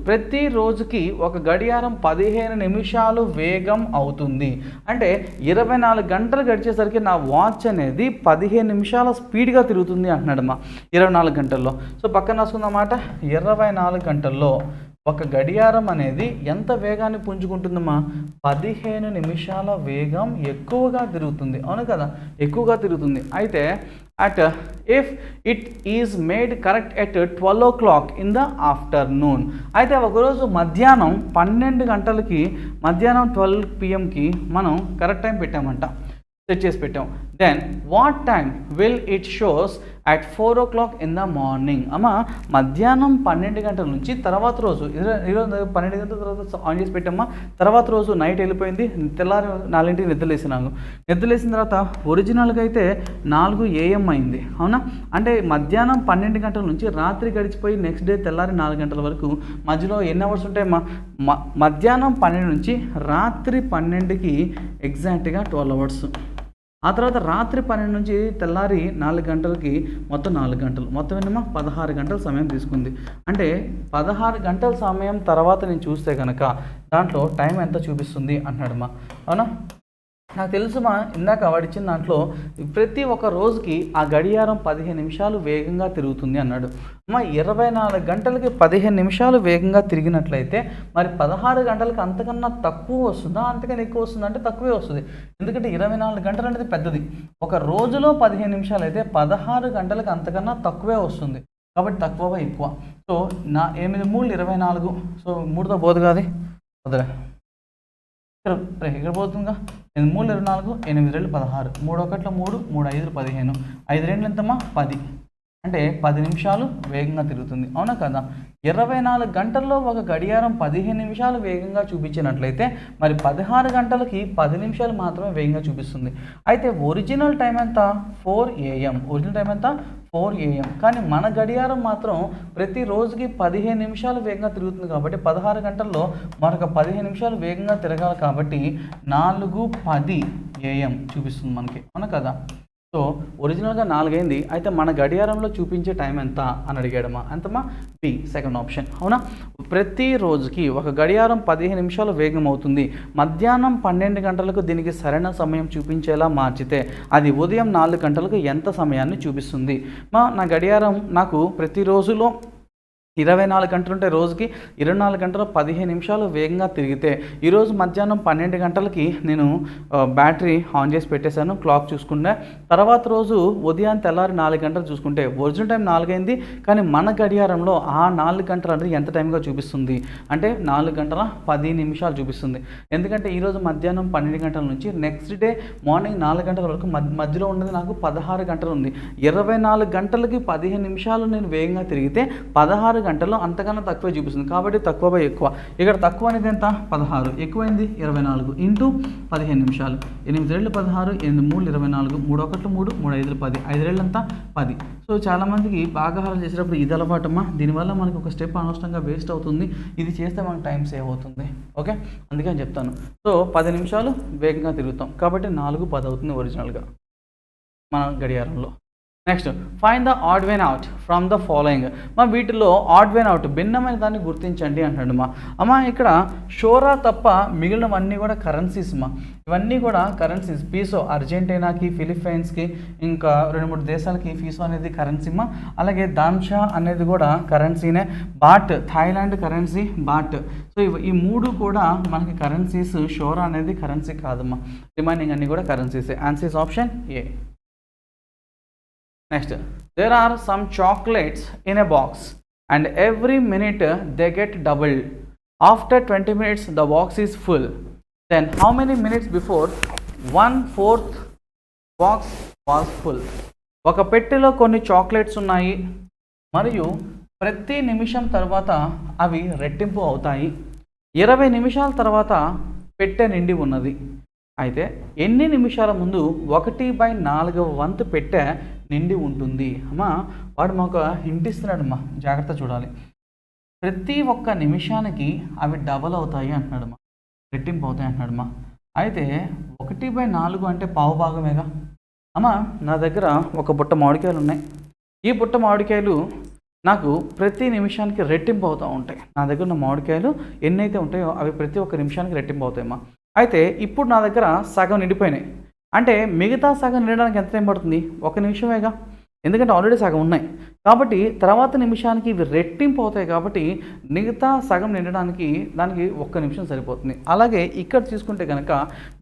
ప్రతిరోజుకి ఒక గడియారం 15 నిమిషాలు వేగం అవుతుంది అంటే 24 గంటలు గడిచేసరికి నా వాచ్ అనేది 15 నిమిషాల స్పీడ్గా తిరుగుతుంది అంటున్నాడమ్మా 24 గంటల్లో. సో పక్కన రాసుకుందన్నమాట 24 గంటల్లో ఒక గడియారం అనేది ఎంత వేగాన్ని పుంజుకుంటుందమ్మా 15 నిమిషాల వేగం ఎక్కువగా తిరుగుతుంది. అవును కదా, ఎక్కువగా తిరుగుతుంది. అయితే if it is made correct at 12 o'clock in the afternoon అయితే ఒకరోజు మధ్యాహ్నం 12 గంటలకి మధ్యాహ్నం 12 PM మనం కరెక్ట్ టైం పెట్టామంట, సెట్ చేసి పెట్టాం. Then what time will it shows at 4 o'clock in the morning అమ్మా మధ్యాహ్నం 12 గంటల నుంచి తర్వాత రోజు ఈరోజు 12 గంటల తర్వాత ఆన్ చేసి పెట్టామా, తర్వాత రోజు నైట్ వెళ్ళిపోయింది, తెల్లారి 4ంటికి నిద్రలేసిన తర్వాత ఒరిజినల్గా అయితే 4 AM అయింది. అవునా, అంటే మధ్యాహ్నం 12 గంటల నుంచి రాత్రి గడిచిపోయి నెక్స్ట్ డే తెల్లారి 4 గంటల వరకు మధ్యలో ఎన్ని అవర్స్ ఉంటాయమ్మా, మధ్యాహ్నం 12 నుంచి రాత్రి 12కి ఎగ్జాక్ట్గా 12 అవర్స్. ఆ తర్వాత రాత్రి 12 నుంచి తెల్లారి 4 గంటలకి మొత్తం 4 గంటలు, మొత్తం ఏంటమ్మా 16 గంటల సమయం తీసుకుంది. అంటే 16 గంటల సమయం తర్వాత నేను చూస్తే కనుక దాంట్లో టైం ఎంత చూపిస్తుంది అంటున్నాడమ్మా. అవునా, నాకు తెలుసుమా ఇందాక వాడిచ్చిన దాంట్లో ప్రతి ఒక్క రోజుకి ఆ గడియారం 15 నిమిషాలు వేగంగా తిరుగుతుంది అన్నాడు. అమ్మ 24 గంటలకి 15 నిమిషాలు వేగంగా తిరిగినట్లయితే మరి 16 గంటలకి అంతకన్నా తక్కువ వస్తుందా, అంతకన్నా ఎక్కువ వస్తుందా అంటే తక్కువే వస్తుంది. ఎందుకంటే 24 గంటలు అనేది పెద్దది, ఒక రోజులో 15 నిమిషాలు అయితే 16 గంటలకు అంతకన్నా తక్కువే వస్తుంది. కాబట్టి తక్కువ ఎక్కువ. సో 8 3 24, సో 3తో పోదు కాదు వదిలే, ఇక్కడ పోతుందిగా 8 3 24, 8 2 16, 3 1 3, 3 5 15, 5 2 ఎంతమ్మా 10, అంటే 10 నిమిషాలు వేగంగా తిరుగుతుంది. అవునా కదా, 24 గంటల్లో ఒక గడియారం 15 నిమిషాలు వేగంగా చూపించినట్లయితే మరి 16 గంటలకి 10 నిమిషాలు మాత్రమే వేగంగా చూపిస్తుంది. అయితే ఒరిజినల్ టైం ఎంత 4 AM, ఒరిజినల్ టైం ఎంత 4 AM. కానీ మన గడియారం మాత్రం ప్రతి రోజుకి 15 నిమిషాలు వేగంగా తిరుగుతుంది కాబట్టి 16 గంటల్లో మరొక 15 నిమిషాలు వేగంగా తిరగాలి కాబట్టి 4:10 AM చూపిస్తుంది మనకి. అవునా కదా, సో ఒరిజినల్గా 4 అయింది. అయితే మన గడియారంలో చూపించే టైం ఎంత అని అడిగాడమ్మా. ఎంతమ్మా బి, సెకండ్ ఆప్షన్. అవునా, ప్రతిరోజుకి ఒక గడియారం 15 నిమిషాలు వేగం అవుతుంది. మధ్యాహ్నం 12 గంటలకు దీనికి సరైన సమయం చూపించేలా మార్చితే అది ఉదయం 4 గంటలకు ఎంత సమయాన్ని చూపిస్తుంది? నా గడియారం నాకు ప్రతిరోజులో 24 గంటలు ఉంటే రోజుకి 24 గంటలు 15 నిమిషాలు వేగంగా తిరిగితే ఈరోజు మధ్యాహ్నం 12 గంటలకి నేను బ్యాటరీ ఆన్ చేసి పెట్టేశాను, క్లాక్ చూసుకుంటే తర్వాత రోజు ఉదయం తెల్లారి 4 గంటలు చూసుకుంటే ఒరిజినల్ టైం 4 అయింది. కానీ మన గడియారంలో ఆ 4 గంటలు అనేది ఎంత టైంగా చూపిస్తుంది అంటే 4 గంటల 10 నిమిషాలు చూపిస్తుంది. ఎందుకంటే ఈరోజు మధ్యాహ్నం 12 గంటల నుంచి నెక్స్ట్ డే మార్నింగ్ 4 గంటల వరకు మధ్యలో ఉన్నది నాకు 16 గంటలు ఉంది. 24 గంటలకి 15 నిమిషాలు నేను వేగంగా తిరిగితే 16 గంటల్లో అంతకన్నా తక్కువే చూపిస్తుంది. కాబట్టి తక్కువ బై ఎక్కువ. ఇక్కడ తక్కువ అనేది ఎంత 16, ఎక్కువైంది 24 ఇంటూ 15 నిమిషాలు. 8 2 16, 8 3 24, 3 1 3, 3 5 10, 5 2 అంతా 10. సో చాలామందికి భాగాహారం చేసేటప్పుడు ఇది అలవాటమ్మా, దీనివల్ల మనకి ఒక స్టెప్ అనవసరంగా వేస్ట్ అవుతుంది. ఇది చేస్తే మనకు టైం సేవ్ అవుతుంది. ఓకే, అందుకని చెప్తాను. సో 10 నిమిషాలు వేగంగా తిరుగుతాం కాబట్టి 4:10 అవుతుంది ఒరిజినల్గా మన గడియారంలో. Next find the odd one out from the following. వీటిలో ఆడ్ వన్ అవుట్ భిన్నమైన దాన్ని గుర్తించండి అంటాడు అమ్మ. ఇక్కడ షోరా తప్ప మిగిలినవన్నీ కూడా కరెన్సీస్ ఇవన్నీ కూడా కరెన్సీస్. పీసో అర్జెంటీనాకి, ఫిలిప్పైన్స్కి, ఇంకా 2-3 దేశాలకి పీసో అనేది కరెన్సీ అలాగే దామ్షా అనేది కూడా కరెన్సీనే. Baht Thailand currency baht. So ఈ 3 కూడా మనకి కరెన్సీస్. షోరా అనేది కరెన్సీ కాదమ్మా, రిమైనింగ్ అన్నీ కూడా కరెన్సీసే. Answer is option A. Next, there are some chocolates in a box and every minute they get doubled. After 20 minutes the box is full. Then how many minutes before 1/4 box was full? ఒక పెట్టెలో కొన్ని chocolates ఉన్నాయి మరియు ప్రతి నిమిషం తర్వాత అవి రెట్టింపు అవుతాయి. 20 నిమిషాల తర్వాత పెట్టె నిండి ఉన్నది. అయితే ఎన్ని నిమిషాల ముందు 1/4 వంతు పెట్టె నిండి ఉంటుంది? అమ్మా వాడు మాకు హింట్ ఇస్తున్నాడమ్మా, జాగ్రత్త చూడాలి. ప్రతి ఒక్క నిమిషానికి అవి డబల్ అవుతాయి అంటున్నాడమ్మా, రెట్టింపు అవుతాయి అంటున్నాడమ్మా. అయితే 1/4 అంటే పావు భాగమేగా, అమ్మ నా దగ్గర ఒక బుట్ట మామిడికాయలు ఉన్నాయి. ఈ బుట్ట మామిడికాయలు నాకు ప్రతి నిమిషానికి రెట్టింపు అవుతూ ఉంటాయి. నా దగ్గర ఉన్న మామిడికాయలు ఎన్నైతే ఉంటాయో అవి ప్రతి ఒక్క నిమిషానికి రెట్టింపు అవుతాయమ్మా. అయితే ఇప్పుడు నా దగ్గర సగం నిండిపోయినాయి. అంటే మిగతా సగం నిండడానికి ఎంత టైం పడుతుంది? 1 నిమిషమేగా. ఎందుకంటే ఆల్రెడీ సగం ఉన్నాయి కాబట్టి తర్వాత నిమిషానికి ఇవి రెట్టింపు అవుతాయి కాబట్టి మిగతా సగం నిండడానికి దానికి 1 నిమిషం సరిపోతుంది. అలాగే ఇక్కడ తీసుకుంటే కనుక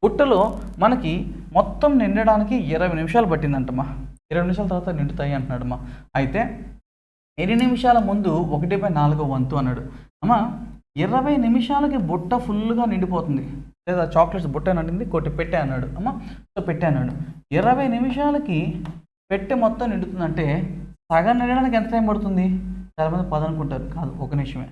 బుట్టలో మనకి మొత్తం నిండడానికి 20 నిమిషాలు పట్టిందంటమ్మా. 20 నిమిషాల తర్వాత నిండుతాయి అంటున్నాడమ్మా. అయితే ఎన్ని నిమిషాల ముందు 1/4 వంతు అన్నాడు. అమ్మ 20 నిమిషాలకి బుట్ట ఫుల్గా నిండిపోతుంది. లేదా చాక్లెట్స్ బుట్ట నిండింది కొట్టి పెట్టే అన్నాడు. అమ్మ సో పెట్టే అన్నాడు. 20 నిమిషాలకి పెట్టె మొత్తం నిండుతుందంటే సగం నిండడానికి ఎంత టైం పడుతుంది? చాలామంది 10 అనుకుంటారు. కాదు, 1 నిమిషమే.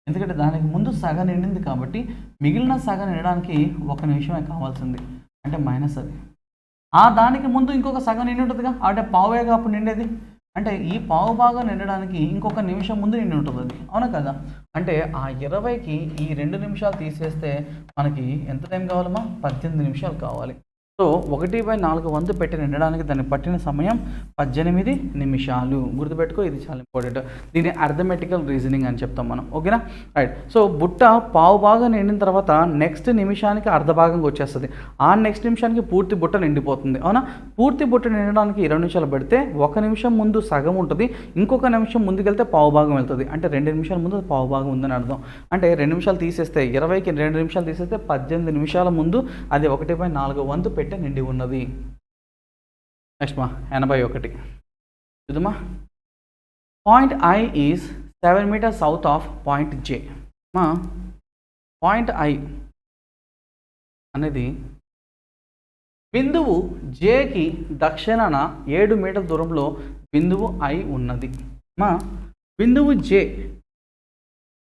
ఎందుకంటే దానికి ముందు సగం నిండింది కాబట్టి మిగిలిన సగం నిండడానికి 1 నిమిషమే కావాల్సింది. అంటే మైనస్ అది. దానికి ముందు ఇంకొక సగం నిండి ఉంటుందిగా, అంటే పావేగా అప్పుడు నిండేది. అంటే ఈ పావు భాగం నిండడానికి ఇంకొక నిమిషం ముందు నిండి ఉంటుంది అది. అవునా కదా? అంటే ఆ 20కి ఈ 2 నిమిషాలు తీసేస్తే మనకి ఎంత టైం కావాలమ్మా? 18 నిమిషాలు కావాలి. సో 1/4 వంతు పెట్టి నిండడానికి దాన్ని పట్టిన సమయం 18 నిమిషాలు. గుర్తుపెట్టుకో, ఇది చాలా ఇంపార్టెంట్. దీన్ని అర్థమెటికల్ రీజనింగ్ అని చెప్తాం మనం. ఓకేనా? రైట్. సో బుట్ట పావు భాగం నిండిన తర్వాత నెక్స్ట్ నిమిషానికి అర్ధ భాగంగా వచ్చేస్తుంది. ఆ నెక్స్ట్ నిమిషానికి పూర్తి బుట్ట నిండిపోతుంది. అవునా? పూర్తి బుట్ట నిండడానికి 20 నిమిషాలు పడితే 1 నిమిషం ముందు సగం ఉంటుంది, ఇంకొక నిమిషం ముందుకెళ్తే పావు భాగం వెళ్తుంది. అంటే 2 నిమిషాల ముందు పావు భాగం ఉందని అర్థం. అంటే 2 నిమిషాలు తీసేస్తే 20కి 2 నిమిషాలు తీసేస్తే 18 నిమిషాల ముందు అది 1/4 వంతు పెట్టి నిండి ఉన్నది. నెక్స్ట్ మా 81 చూద్దామా. Point I is 7 metres south of point J. మా పాయింట్ ఐ అనేది బిందువు జేకి దక్షిణాన 7 మీటర్ల దూరంలో బిందువు ఐ ఉన్నది. మా బిందువు జే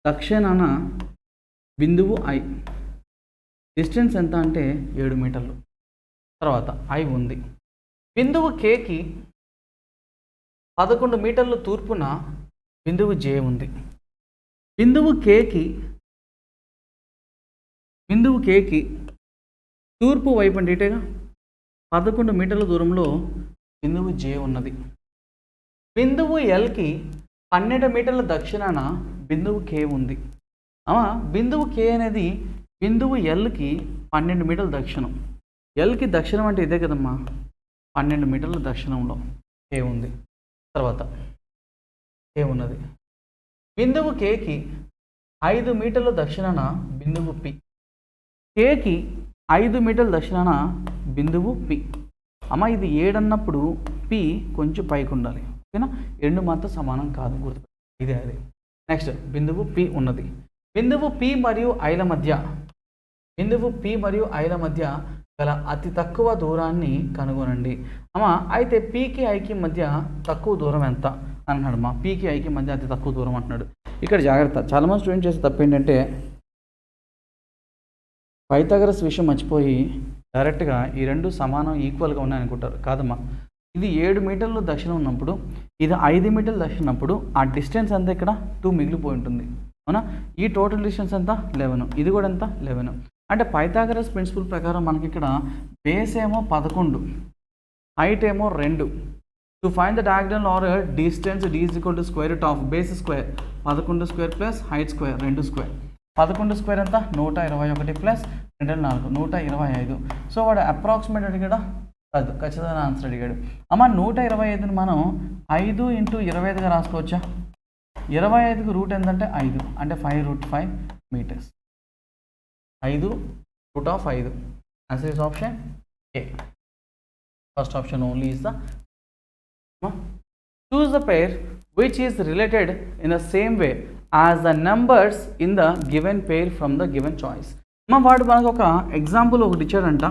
దక్షిణాన బిందువు ఐ డిస్టెన్స్ ఎంత అంటే 7 మీటర్లు. తర్వాత ఐ ఉంది. బిందువు కేకి 11 మీటర్ల తూర్పున బిందువు జే ఉంది. బిందువు కేకి తూర్పు వైపు డీటేగా 11 మీటర్ల దూరంలో బిందువు జే ఉన్నది. బిందువు ఎల్కి 12 మీటర్ల దక్షిణాన బిందువు కే ఉంది. బిందువు కే అనేది బిందువు ఎల్కి 12 మీటర్ల దక్షిణం. ఎల్కి దక్షిణం అంటే ఇదే కదమ్మా, 12 మీటర్ల దక్షిణంలో కే ఉంది. తర్వాత కే ఉన్నది. బిందువు కేకి 5 మీటర్ల దక్షిణాన బిందువు పి. కేకి 5 మీటర్ల దక్షిణాన బిందువు పి. ఇది 7 అన్నప్పుడు పి కొంచెం పైకి ఉండాలి. ఓకేనా? 2 మాత్రం సమానం కాదు, గుర్తుపెట్టు. ఇదే అది. నెక్స్ట్ బిందువు పి ఉన్నది. బిందువు పి మరియు ఐల మధ్య గల అతి తక్కువ దూరాన్ని కనుగొనండి. అయితే పీకి ఐకి మధ్య తక్కువ దూరం ఎంత అంటున్నాడు. పీకి ఐకి మధ్య అతి తక్కువ దూరం అంటున్నాడు. ఇక్కడ జాగ్రత్త, చాలామంది స్టూడెంట్ చేసే తప్పు ఏంటంటే పైథాగరస్ విషయం మర్చిపోయి డైరెక్ట్గా ఈ 2 సమానం ఈక్వల్గా ఉన్నాయనుకుంటారు. కాదమ్మా, ఇది 7 మీటర్లు దక్షిణం ఉన్నప్పుడు ఇది 5 మీటర్లు దక్షిణం ఉన్నప్పుడు ఆ డిస్టెన్స్ అంతా ఇక్కడ 2 మిగిలిపోయి ఉంటుంది. అవునా? ఈ టోటల్ డిస్టెన్స్ ఎంత 11, ఇది కూడా ఎంత 11. అంటే పైథాగరస్ ప్రిన్సిపల్ ప్రకారం మనకి ఇక్కడ బేస్ ఏమో 11, హైట్ ఏమో 2. To find the diagonal or distance d is equal to square root of base square 11 square plus height square 2 square. 11 square ఎంత 121 ప్లస్ 2 4 125. సో వాడు అప్రాక్సిమేట్ అడిగాడా? కాదు, ఖచ్చితంగా ఆన్సర్ అడిగాడు. 125ని మనం 5 × 25గా రాసుకోవచ్చా? 25కి రూట్ ఎంతంటే 5, అంటే 5√5 metres. 5√5. Answer is option A. First option only is the. Choose the pair which is related in the same way as the numbers in the given pair from the given choice. వాడు మనకు ఒక example ఒకటి ఇచ్చాడంట.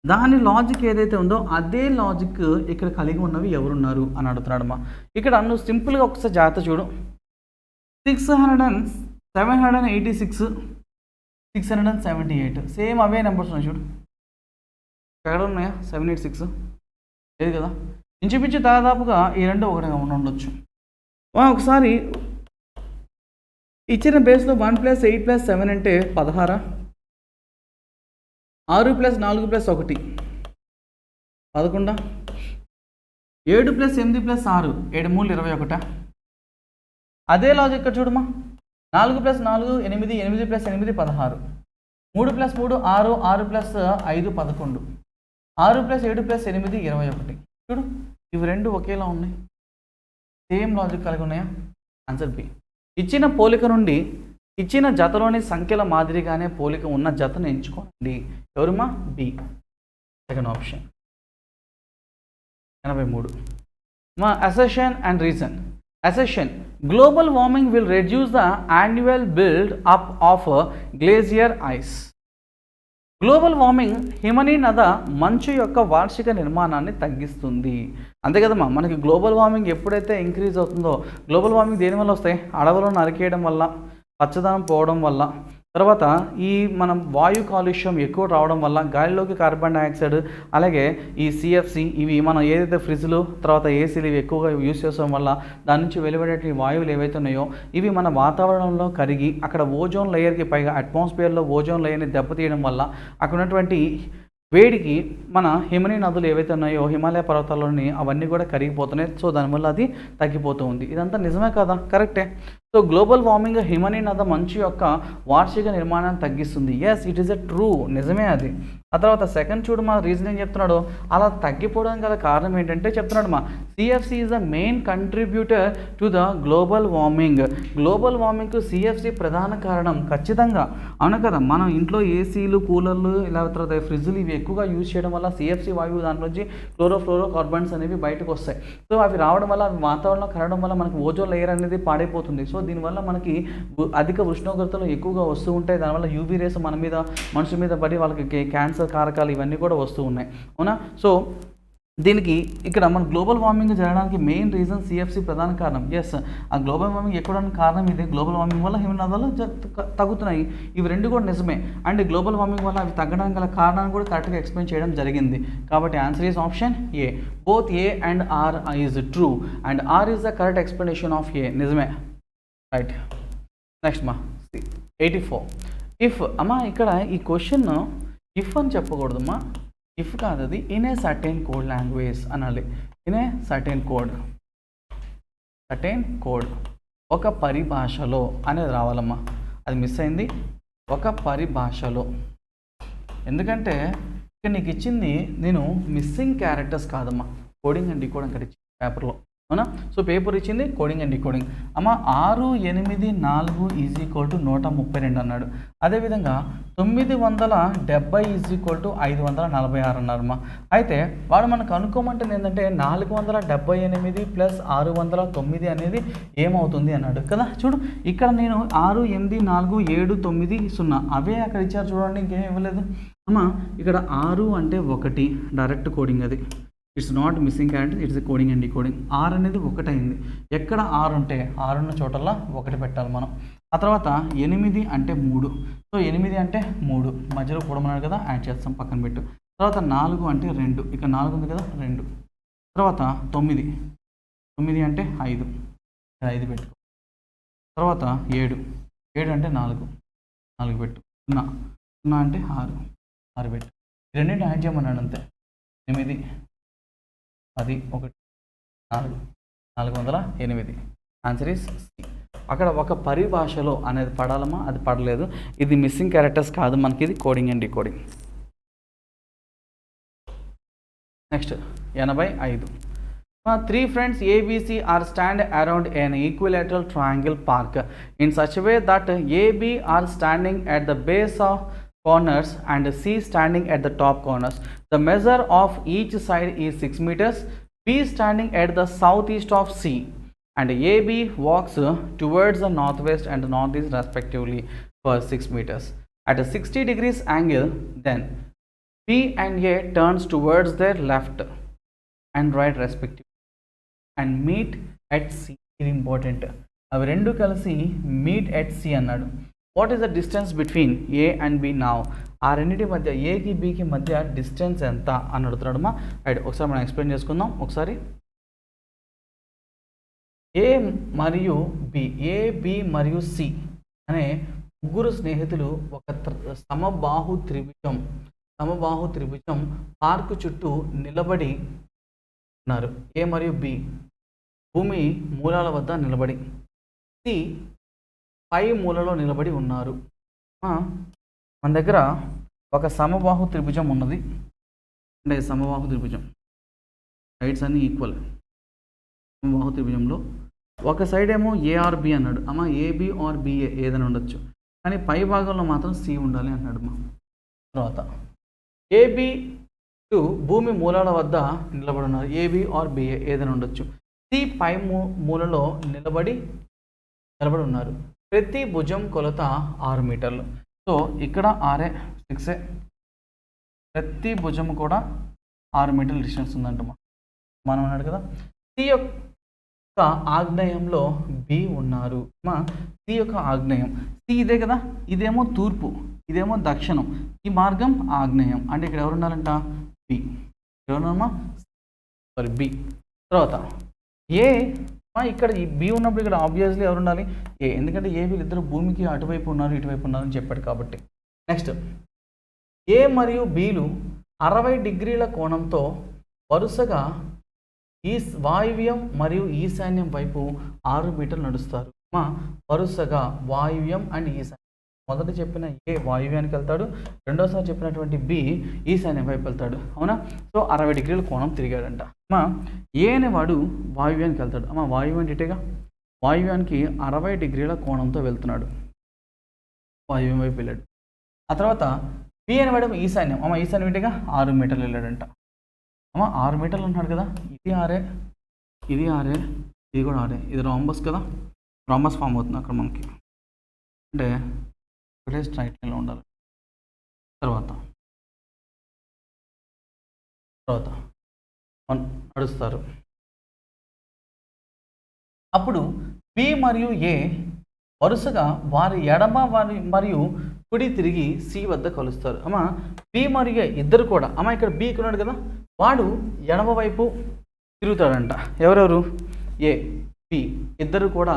దాని logic ఏదైతే ఉందో అదే logic ఇక్కడ కలిగి ఉన్నవి ఎవరున్నారు అని అడుగుతున్నాడమ్మా. ఇక్కడ నువ్వు సింపుల్గా ఒకసారి జాగ్రత్త చూడు. 786 678 సేమ్ అవే నెంబర్స్ ఉన్నాయి చూడు. ఎక్కడ ఉన్నాయా? 786 లేదు కదా. ఇంచుమించు దాదాపుగా ఈ 2 ఒకటిగా ఉండొచ్చు. ఒకసారి ఇచ్చిన బేస్లో 1 + 8 + 7 అంటే 16, 6 + 4 + 1 11, 7 + 8 + 6 7 3 21. అదే లాజిక్ ఇక్కడ చూడమ్మా, 4 + 4 8, 8 + 8 16, 3 + 3 6, 6 + 5 11, 6 + 7 + 8 21. చూడు ఇవి రెండు ఒకేలా ఉన్నాయి, సేమ్ లాజిక్ కలిగి ఉన్నాయా? Answer B. ఇచ్చిన పోలిక నుండి ఇచ్చిన జతలోని సంఖ్యల మాదిరిగానే పోలిక ఉన్న జతను ఎంచుకోండి. ఎవరుమా? B, second option. 83. మా assertion and reason. Assertion: global warming will reduce the annual build up of glacier ice. Global warming హిమనీనద మంచు యొక్క వార్షిక నిర్మాణాన్ని తగ్గిస్తుంది. అంతే కదమ్మా, మనకి గ్లోబల్ వార్మింగ్ ఎప్పుడైతే ఇంక్రీజ్ అవుతుందో, గ్లోబల్ వార్మింగ్ దేనివల్ల వస్తాయి? అడవులను నరికేయడం వల్ల, పచ్చదనం పోవడం వల్ల, తర్వాత ఈ మనం వాయు కాలుష్యం ఎక్కువ రావడం వల్ల, గాలిలోకి కార్బన్ డైఆక్సైడ్, అలాగే ఈ సిఎఫ్సి, ఇవి మనం ఏదైతే ఫ్రిడ్జ్లు తర్వాత ఏసీలు ఇవి ఎక్కువగా యూజ్ చేసడం వల్ల దాని నుంచి వెలువడే వాయువులు ఏవైతే ఉన్నాయో ఇవి మన వాతావరణంలో కరిగి అక్కడ ఓజోన్ లేయర్కి పైగా అట్మాస్ఫియర్లో ఓజోన్ లేయర్ని దెబ్బతీయడం వల్ల అక్కడ ఉన్నటువంటి వేడికి మన హిమనీ నదులు ఏవైతే ఉన్నాయో హిమాలయ పర్వతాల్లోని అవన్నీ కూడా కరిగిపోతున్నాయి. సో దానివల్ల అది తగ్గిపోతూ ఉంది. ఇదంతా నిజమే కదా? కరెక్టే. సో గ్లోబల్ వార్మింగ్ హిమనీ నద మంచు యొక్క వార్షిక నిర్మాణాన్ని తగ్గిస్తుంది. Yes, it is a true, నిజమే అది. ఆ తర్వాత సెకండ్ చూడు మా రీజనింగ్ చెప్తున్నాడు, అలా తగ్గిపోవడానికి గల కారణం ఏంటంటే చెప్తున్నాడు మా CFC is the main contributor to the global warming. Global వార్మింగ్కు సిఎఫ్సి ప్రధాన కారణం. ఖచ్చితంగా అవును కదా, మనం ఇంట్లో ఏసీలు, కూలర్లు, ఇలా తర్వాత ఫ్రిడ్జ్లు ఇవి ఎక్కువగా యూజ్ చేయడం వల్ల సిఎఫ్సి వాయువు దాంట్లోంచి క్లోరోఫ్లోరో కార్బన్స్ అనేవి బయటకు వస్తాయి. సో అవి రావడం వల్ల అవి వాతావరణంలో కరగడం వల్ల మనకి ఓజోన్ లేయర్ అనేది పాడైపోతుంది. సో దీనివల్ల మనకి అధిక ఉష్ణోగ్రతలు ఎక్కువగా వస్తూ ఉంటాయి. దానివల్ల యూవీ రేస్ మన మీద, మనుషుల మీద పడి వాళ్ళకి క్యాన్సర్ కారకాలు ఇవన్నీ కూడా వస్తూ ఉన్నాయి. అవునా? సో దీనికి ఇక్కడ మన గ్లోబల్ వార్మింగ్ జరగడానికి మెయిన్ రీజన్ సిఎఫ్సి ప్రధాన కారణం. ఎస్, ఆ గ్లోబల్ వార్మింగ్ ఎక్కడానికి కారణం ఇదే. గ్లోబల్ వార్మింగ్ వల్ల హిమనదాలు తగ్గుతున్నాయి, ఇవి రెండు కూడా నిజమే. అండ్ గ్లోబల్ వార్మింగ్ వల్ల అవి తగ్గడానికి గల కారణాన్ని కూడా కరెక్ట్గా ఎక్స్ప్లెయిన్ చేయడం జరిగింది. కాబట్టి answer is option A. Both A and R is true and R is the correct explanation of A. నిజమే, రైట్. నెక్స్ట్ మా 84. ఇఫ్ అమ్మా ఇక్కడ ఈ క్వశ్చన్ ఇఫ్ అని చెప్పకూడదమ్మా, ఇఫ్ కాదు అది, in a certain code language అనాలి. In a certain code, certain code, ఒక పరిభాషలో అనేది రావాలమ్మా. అది మిస్ అయింది, ఒక పరిభాషలో. ఎందుకంటే ఇక్కడ నీకు ఇచ్చింది నేను మిస్సింగ్ క్యారెక్టర్స్ కాదమ్మా, కోడింగ్ అండ్ డీకోడింగ్ ఇక్కడ ఇచ్చింది పేపర్లో. అవునా? సో పేపర్ ఇచ్చింది కోడింగ్ అండ్ డీకోడింగ్. అమ్మ 6, 8, 4 ఈజ్ ఈక్వల్ టు 132 అన్నాడు. అదేవిధంగా 970 ఈజ్ ఈక్వల్ టు 546 అన్నారమ్మా. అయితే వాడు మనకు అనుకోమంటుంది ఏంటంటే 478 + 609 అనేది ఏమవుతుంది అన్నాడు కదా. చూడు ఇక్కడ నేను 6, 8, 4, 7, 9, 0 అవే అక్కడ ఇచ్చారు చూడండి, ఇంకేం ఇవ్వలేదు అమ్మా. ఇక్కడ 6 అంటే 1 డైరెక్ట్ కోడింగ్, అది it's not missing character, it's coding and decoding. R అనేది 1 అయింది. ఎక్కడ ఆరు ఉంటే ఆరున్న చోటల్లో 1 పెట్టాలి మనం. ఆ తర్వాత 8 అంటే 3, సో 8 అంటే 3 మధ్యలో కూడమన్నాడు కదా, యాడ్ చేస్తాం, పక్కన పెట్టు. తర్వాత 4 అంటే 2, ఇక్కడ 4 ఉంది కదా, 2. తర్వాత 9 అంటే 5, ఇక్కడ 5 పెట్టుకో. తర్వాత 7 అంటే 4 పెట్టు. 0 అంటే 6 పెట్టు. రెండింటి యాడ్ చేయమన్నాడు అంతే. 8, 10, 1, 4, 408. Answer is C. అక్కడ ఒక పరిభాషలో అనేది పడాలమ్మా, అది పడలేదు. ఇది మిస్సింగ్ క్యారెక్టర్స్ కాదు, మనకి ఇది coding and decoding. Next 85. 3 friends ABC are stand around an equilateral triangle park in such a way that AB are standing at the base of corners and C standing at the top corners. The measure of each side is 6 meters. B standing at the southeast of C and AB walks towards the northwest and the northeast respectively for 6 meters. At a 60 degrees angle, then B and A turns towards their left and right respectively and meet at C. ఇది important. అవి రెండు కలిసి meet at C అన్నాడు. What is the distance between A and B now? ఆ రెండింటి మధ్య ఏకి బికి మధ్య డిస్టెన్స్ ఎంత అని అడుగుతున్నాడమ్మా. రైట్, ఒకసారి మనం ఎక్స్ప్లెయిన్ చేసుకుందాం. ఒకసారి ఏ మరియు బి, ఏ బి మరియు సి అనే ముగ్గురు స్నేహితులు ఒక సమబాహు త్రిభుజం పార్కు చుట్టూ నిలబడి ఉన్నారు. ఏ మరియు బి భూమి మూలాల వద్ద నిలబడి, సి పై మూలలో నిలబడి ఉన్నారు. మన దగ్గర ఒక సమబాహు త్రిభుజం ఉన్నది. అంటే సమబాహు త్రిభుజం సైడ్స్ అన్నీ ఈక్వల్. సమబాహు త్రిభుజంలో ఒక సైడ్ ఏమో ఏఆర్బి అన్నాడు. ఏబి ఆర్ బిఏ ఏదైనా ఉండొచ్చు, కానీ పై భాగంలో మాత్రం సి ఉండాలి అన్నాడు. తర్వాత ఏబి టు భూమి మూలాల వద్ద నిలబడి ఉన్నారు. ఏబి ఆర్ బిఏ ఏదైనా ఉండొచ్చు. సి పై మూలలో నిలబడి ఉన్నారు. ప్రతి భుజం కొలత 6 మీటర్లు. సో ఇక్కడ 6 6 ప్రతి భుజం కూడా 6 మీటర్ల డిస్టెన్స్ ఉందంట. మనం అన్నాడు కదా. సి యొక్క ఆగ్నేయంలో బి ఉన్నారు. సి యొక్క ఆగ్నేయం, సి ఇదే కదా, ఇదేమో తూర్పు, ఇదేమో దక్షిణం, ఈ మార్గం ఆగ్నేయం. అంటే ఇక్కడ ఎవరు ఉండాలంట? బి. ఎవరున్నారమ్మా? Sorry B. తర్వాత ఏ, ఇక్కడ ఈ బి ఉన్నప్పుడు ఇక్కడ ఆబ్వియస్లీ ఎవరు ఉండాలి? ఏ. ఎందుకంటే ఏ వీళ్ళిద్దరు భూమికి అటువైపు ఉన్నారు, ఇటువైపు ఉన్నారు అని చెప్పాడు కాబట్టి. నెక్స్ట్ ఏ మరియు బిలు 60 డిగ్రీల కోణంతో వరుసగా ఈ వాయువ్యం మరియు ఈశాన్యం వైపు 6 మీటర్లు నడుస్తారు. వరుసగా వాయువ్యం అండ్ ఈశాన్యం. మొదట చెప్పిన ఏ వాయువ్యానికి వెళ్తాడు, రెండోసారి చెప్పినటువంటి బి ఈశాన్యం వైపు వెళ్తాడు. అవునా? సో 60 డిగ్రీల కోణం తిరిగాడంట. ఏ అనేవాడు వాయువ్యానికి వెళ్తాడు. వాయువ్యం ఇటేగా, వాయువ్యానికి 60 డిగ్రీల కోణంతో వెళ్తున్నాడు, వాయువ్యం వైపు వెళ్ళాడు. ఆ తర్వాత బి అనేవాడు ఈశాన్యం. ఈశాన్యం ఇటేగా 6 మీటర్లు వెళ్ళాడంట. 6 మీటర్లు అంటున్నాడు కదా, ఇది 6, ఇది 6, ఇది కూడా 6. ఇది రాంబస్ కదా, రాంబస్ ఫామ్ అవుతుంది అక్కడ మనకి. అంటే ఒకటే స్ట్రైట్ లైన్లో ఉండాలి. తర్వాత నడుస్తారు. అప్పుడు బి మరియు ఏ వరుసగా వారి ఎడమ మరియు కుడి తిరిగి సి వద్ద కలుస్తారు. బి మరియు ఏ ఇద్దరు కూడా, ఇక్కడ బి ఉన్నాడు కదా, వాడు ఎడమ వైపు తిరుగుతాడంట. ఎవరెవరు? ఏ, బి ఇద్దరు కూడా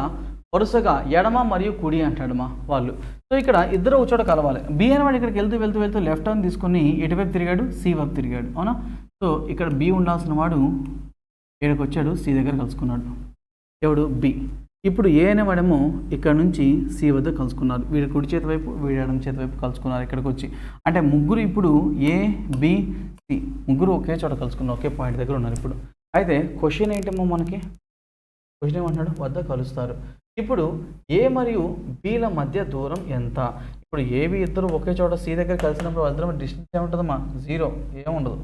వరుసగా ఎడమ మరియు కుడి అంటాడు వాళ్ళు. సో ఇక్కడ ఇద్దరు ఒక చోట కలవాలి. బి అనేవాడు ఇక్కడికి వెళ్తూ లెఫ్ట్ టర్న్ తీసుకుని ఎటువైపు తిరిగాడు? సి వైపు తిరిగాడు. అవునా? సో ఇక్కడ బి ఉండాల్సిన వాడు ఏడుకు వచ్చాడు, సి దగ్గర కలుసుకున్నాడు. ఎవడు? బి. ఇప్పుడు ఏ అనేవాడేమో ఇక్కడ నుంచి సి వద్ద కలుసుకున్నారు. వీడి కుడి చేతి వైపు, వీడి ఎడమ చేతి వైపు కలుసుకున్నారు ఇక్కడికి వచ్చి. అంటే ముగ్గురు ఇప్పుడు ఏ, బి, సి ముగ్గురు ఒకే చోట కలుసుకున్నారు, ఒకే పాయింట్ దగ్గర ఉన్నారు. ఇప్పుడు అయితే క్వశ్చన్ ఏంటేమో మనకి, క్వశ్చన్ ఏమంటున్నాడు? వద్ద కలుస్తారు. ఇప్పుడు ఏ మరియు బిల మధ్య దూరం ఎంత? ఇప్పుడు ఏబి ఇద్దరు ఒకే చోట సి దగ్గర కలిసినప్పుడు వాళ్ళ డిస్టెన్స్ ఏముంటుందమ్మా? 0, ఏముండదు,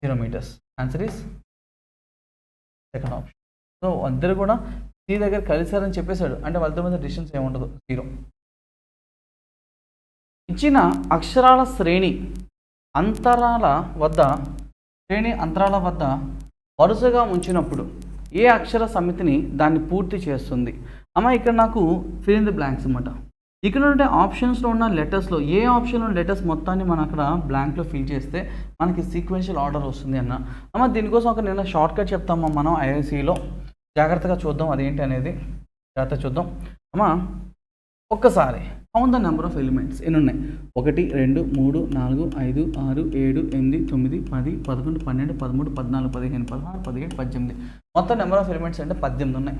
0 meters. Answer is second option. So ఇద్దరు కూడా సి దగ్గర కలిసారని చెప్పేశాడు, అంటే వాళ్ళ మధ్య డిస్టెన్స్ ఏముండదు, 0. ఇచ్చిన అక్షరాల శ్రేణి అంతరాల వద్ద వరుసగా ఉంచినప్పుడు ఏ అక్షర సమితిని దాన్ని పూర్తి చేస్తుంది? ఇక్కడ నాకు ఫిల్ ఇన్ ది బ్లాంక్స్ అన్నమాట. ఇక్కడ ఉంటే ఆప్షన్స్లో ఉన్న లెటర్స్లో ఏ ఆప్షన్లో లెటర్స్ మొత్తాన్ని మనం అక్కడ బ్లాంక్లో ఫిల్ చేస్తే మనకి సీక్వెన్షియల్ ఆర్డర్ వస్తుంది అన్న. దీనికోసం ఒక నేను షార్ట్ కట్ చెప్తామా మనం ఐఐసిలో. జాగ్రత్తగా చూద్దాం అదేంటి అనేది, జాగ్రత్తగా చూద్దాం. ఒక్కసారి count the number of elements. ఎన్ని ఉన్నాయి? 1 2 3 4 5 6 7 8 9 10 11 12 13 14 15 16 17 18. మొత్తం నెంబర్ ఆఫ్ ఎలిమెంట్స్ అంటే 18 ఉన్నాయి.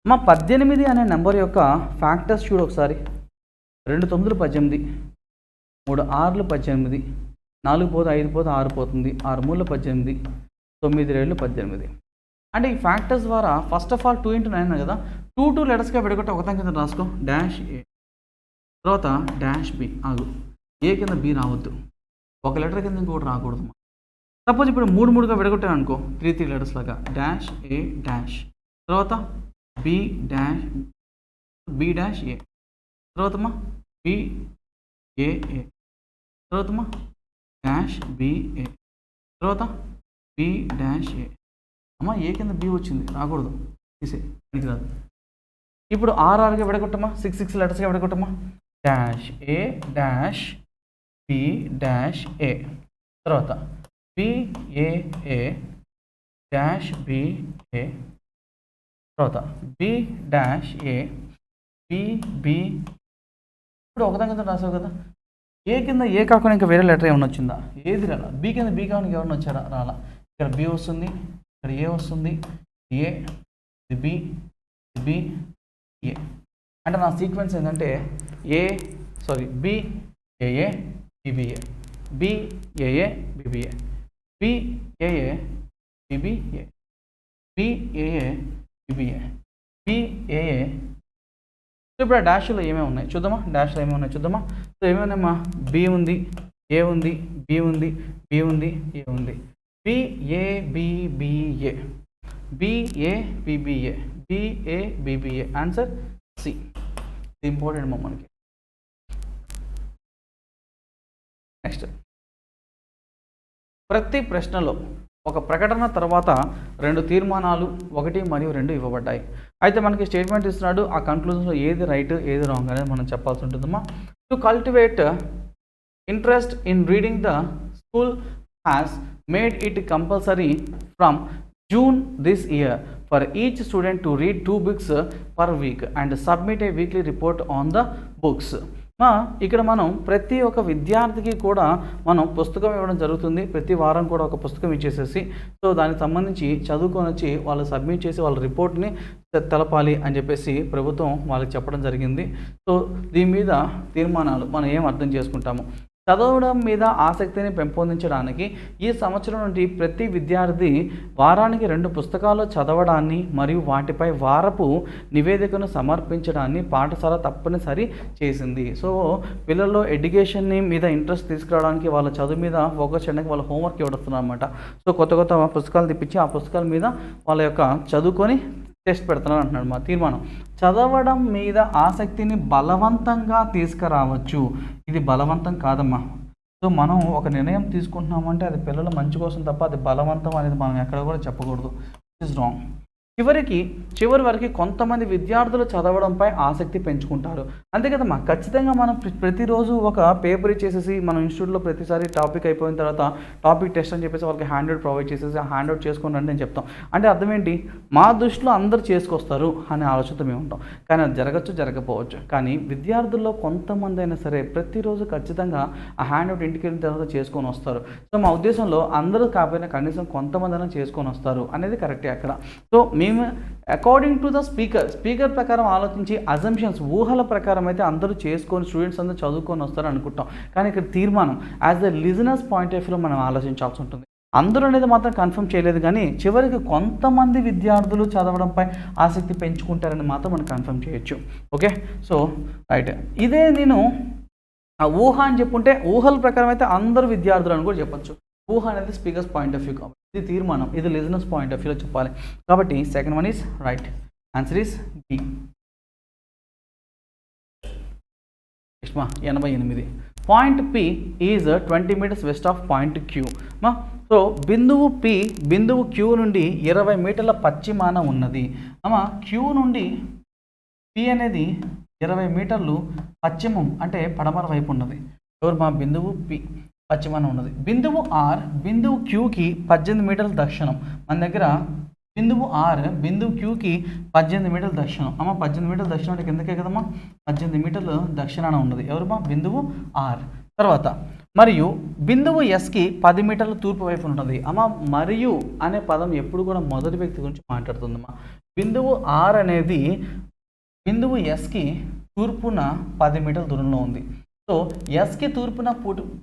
18 అనే నెంబర్ యొక్క ఫ్యాక్టర్స్ చూడు ఒకసారి. 2 9 18, 3 6 18, 4 పోతే 5 పోతే 6 పోతుంది, 6 3 18, 9 2 18. అంటే ఈ ఫ్యాక్టర్స్ ద్వారా ఫస్ట్ ఆఫ్ ఆల్ 2 × 9 కదా, 2 లెటర్స్గా విడగొట్టి ఒకదాని కింద రాసుకో. డాష్ ఏ, తర్వాత డాష్ బి. ఆగు, ఏ కింద బి రావద్దు, ఒక లెటర్ కింద ఇంకోటి రాకూడదు. సపోజ్ ఇప్పుడు 3 విడగొట్టాను అనుకో, 3 లెటర్స్ లాగా. డాష్ ఏ డాష్, తర్వాత బి డాష్ ఏ, తర్వాత బి ఏ, తర్వాత డాష్ బి ఏ, తర్వాత బి డాష్ ఏ. ఏ కింద బి వచ్చింది, రాకూడదు, తీసే, ఇది రాదు. ఇప్పుడు 6గా విడగొట్టమా, 6 లెటర్స్గా విడగొట్టమా. Dash A dash B dash A, తర్వాత B A dash B A, తర్వాత B dash A B B. ఇప్పుడు ఒకదాని కింద రాసావు కదా, ఏ కింద ఏ కాకుండా ఇంకా వేరే లెటర్ ఏమైనా వచ్చిందా? ఏది రాలా. బి కింద బి కాకుండా ఎవరైనా వచ్చారా? రాలా. ఇక్కడ బి వస్తుంది, ఇక్కడ ఏ వస్తుంది, ఏ, ఇది బి, ఇది బి, ఏ. అంటే నా సీక్వెన్స్ ఏంటంటే బి ఏఏ బిబిఏ, బి ఏఏ బిబిఏ, బి ఏఏ బిబిఏ, బి ఏఏ బిబిఏ, బి ఏఏ. ఇప్పుడు ఆ డాష్లో ఏమేమి ఉన్నాయి చూద్దామా? డాష్లో ఏమేమి ఉన్నాయి చూద్దామా? సో ఏమేమమ్మా? బి ఉంది, ఏ ఉంది, బి ఉంది, బి ఉంది, ఏ ఉంది. BABBA, BABBA, BABBA. Answer C. ఇది ఇంపార్టెంట్ మా మనకి. నెక్స్ట్, ప్రతి ప్రశ్నలో ఒక ప్రకటన తర్వాత 2 తీర్మానాలు 1 మరియు 2 ఇవ్వబడ్డాయి. అయితే మనకి స్టేట్మెంట్ ఇస్తున్నాడు, ఆ కన్క్లూజన్లో ఏది రైట్ ఏది రాంగ్ అనేది మనం చెప్పాల్సి ఉంటుందమ్మా. To cultivate interest in reading the school has made it compulsory from June this year for each student to read 2 books per week and submit a weekly report on the books. ఇక్కడ మనం ప్రతి ఒక్క విద్యార్థికి కూడా మనం పుస్తకం ఇవ్వడం జరుగుతుంది. ప్రతి వారం కూడా ఒక పుస్తకం ఇచ్చేసేసి సో దానికి సంబంధించి చదువుకొని వచ్చి వాళ్ళు సబ్మిట్ చేసి వాళ్ళ రిపోర్ట్ని తెలపాలి అని చెప్పేసి ప్రభుత్వం వాళ్ళకి చెప్పడం జరిగింది. సో దీని మీద తీర్మానాలు మనం ఏం అర్థం చేసుకుంటాము? చదవడం మీద ఆసక్తిని పెంపొందించడానికి ఈ సంవత్సరం నుండి ప్రతి విద్యార్థి వారానికి 2 పుస్తకాలు చదవడాన్ని మరియు వాటిపై వారపు నివేదికను సమర్పించడాన్ని పాఠశాల తప్పనిసరి చేసింది. సో పిల్లల్లో ఎడ్యుకేషన్ని మీద ఇంట్రెస్ట్ తీసుకురావడానికి వాళ్ళ చదువు మీద ఫోకస్ చేయడానికి వాళ్ళ హోంవర్క్ ఇవ్వడుతున్నారు అనమాట. సో కొత్త కొత్త పుస్తకాలు తెప్పించి ఆ పుస్తకాల మీద వాళ్ళ యొక్క చదువుకొని టెస్ట్ పెడుతున్నారు అంటున్నాడు మా తీర్మానం. చదవడం మీద ఆసక్తిని బలవంతంగా తీసుకురావచ్చు. ఇది బలవంతం కాదమ్మా. సో మనం ఒక నిర్ణయం తీసుకుంటున్నామంటే అది పిల్లల మంచి కోసం తప్ప అది బలవంతం అనేది మనం ఎక్కడ కూడా చెప్పకూడదు. It is wrong. చివరి వరకు కొంతమంది విద్యార్థులు చదవడంపై ఆసక్తి పెంచుకుంటారు. అంతే కదమ్మా. ఖచ్చితంగా మనం ప్రతిరోజు ఒక పేపర్ ఇచ్చేసేసి మనం ఇన్స్టిట్యూట్లో ప్రతిసారి టాపిక్ అయిపోయిన తర్వాత టాపిక్ టెస్ట్ అని చెప్పేసి వాళ్ళకి హ్యాండ్అవుట్ ప్రొవైడ్ చేసేసి ఆ హ్యాండ్అవుట్ చేసుకోండి అని నేను చెప్తాం. అంటే అర్థం ఏంటి? మా దృష్టిలో అందరూ చేసుకొస్తారు అనే ఆలోచనతో మేము ఉంటాం. కానీ అది జరగచ్చు, జరగకపోవచ్చు. కానీ విద్యార్థుల్లో కొంతమంది అయినా సరే ప్రతిరోజు ఖచ్చితంగా ఆ హ్యాండ్అవుట్ ఇంటికి వెళ్ళిన తర్వాత చేసుకొని వస్తారు. సో మా ఉద్దేశంలో అందరూ కాకపోయినా కనీసం కొంతమంది అయినా చేసుకొని వస్తారు అనేది కరెక్టే అక్కడ. సో మేము అకార్డింగ్ టు ద స్పీకర్ ప్రకారం ఆలోచించి అజంప్షన్స్ ఊహల ప్రకారం అయితే అందరూ చేసుకొని స్టూడెంట్స్ అందరూ చదువుకొని వస్తారు అనుకుంటాం. కానీ ఇక్కడ తీర్మానం as the listeners point of వ్యూలో మనం ఆలోచించాల్సి ఉంటుంది. అందరూ అనేది మాత్రం కన్ఫర్మ్ చేయలేదు, కానీ చివరికి కొంతమంది విద్యార్థులు చదవడంపై ఆసక్తి పెంచుకుంటారని మాత్రం మనం కన్ఫర్మ్ చేయొచ్చు. Okay, so right. ఇదే నేను ఆ ఊహ అని చెప్పుంటే ఊహల ప్రకారం అయితే అందరూ విద్యార్థులు అని కూడా చెప్పచ్చు. ఊహ అనేది స్పీకర్స్ పాయింట్ ఆఫ్ వ్యూ కాబట్టి ఇది తీర్మానం, ఇది లిజనర్స్ పాయింట్ ఆఫ్ వ్యూలో చెప్పాలి. కాబట్టి second one is right. Answer is B. 88. Point P is 20 meters west of point Q. So బిందువు P బిందువు Q నుండి 20 మీటర్ల పశ్చిమాన ఉన్నది. Q నుండి P అనేది 20 మీటర్లు పశ్చిమం అంటే పడమర వైపు ఉన్నది. ఎవరు? మా బిందువు P పశ్చిమాన ఉన్నది. బిందువు R బిందువు Qకి 18 మీటర్ల దక్షిణం. మన దగ్గర బిందువు R బిందువు Qకి 18 మీటర్ల దక్షిణం. 18 మీటర్ల దక్షిణం అంటే కిందకే కదమ్మా. 18 మీటర్లు దక్షిణాన ఉన్నది. ఎవరు? బిందువు R. తర్వాత మరియు బిందువు Sకి 10 మీటర్ల తూర్పు వైపు ఉన్నది. మరియు అనే పదం ఎప్పుడు కూడా మొదటి వ్యక్తి గురించి మాట్లాడుతుందమ్మా. బిందువు R అనేది బిందువు Sకి తూర్పున 10 మీటర్ల దూరంలో ఉంది. సో ఎస్కి తూర్పున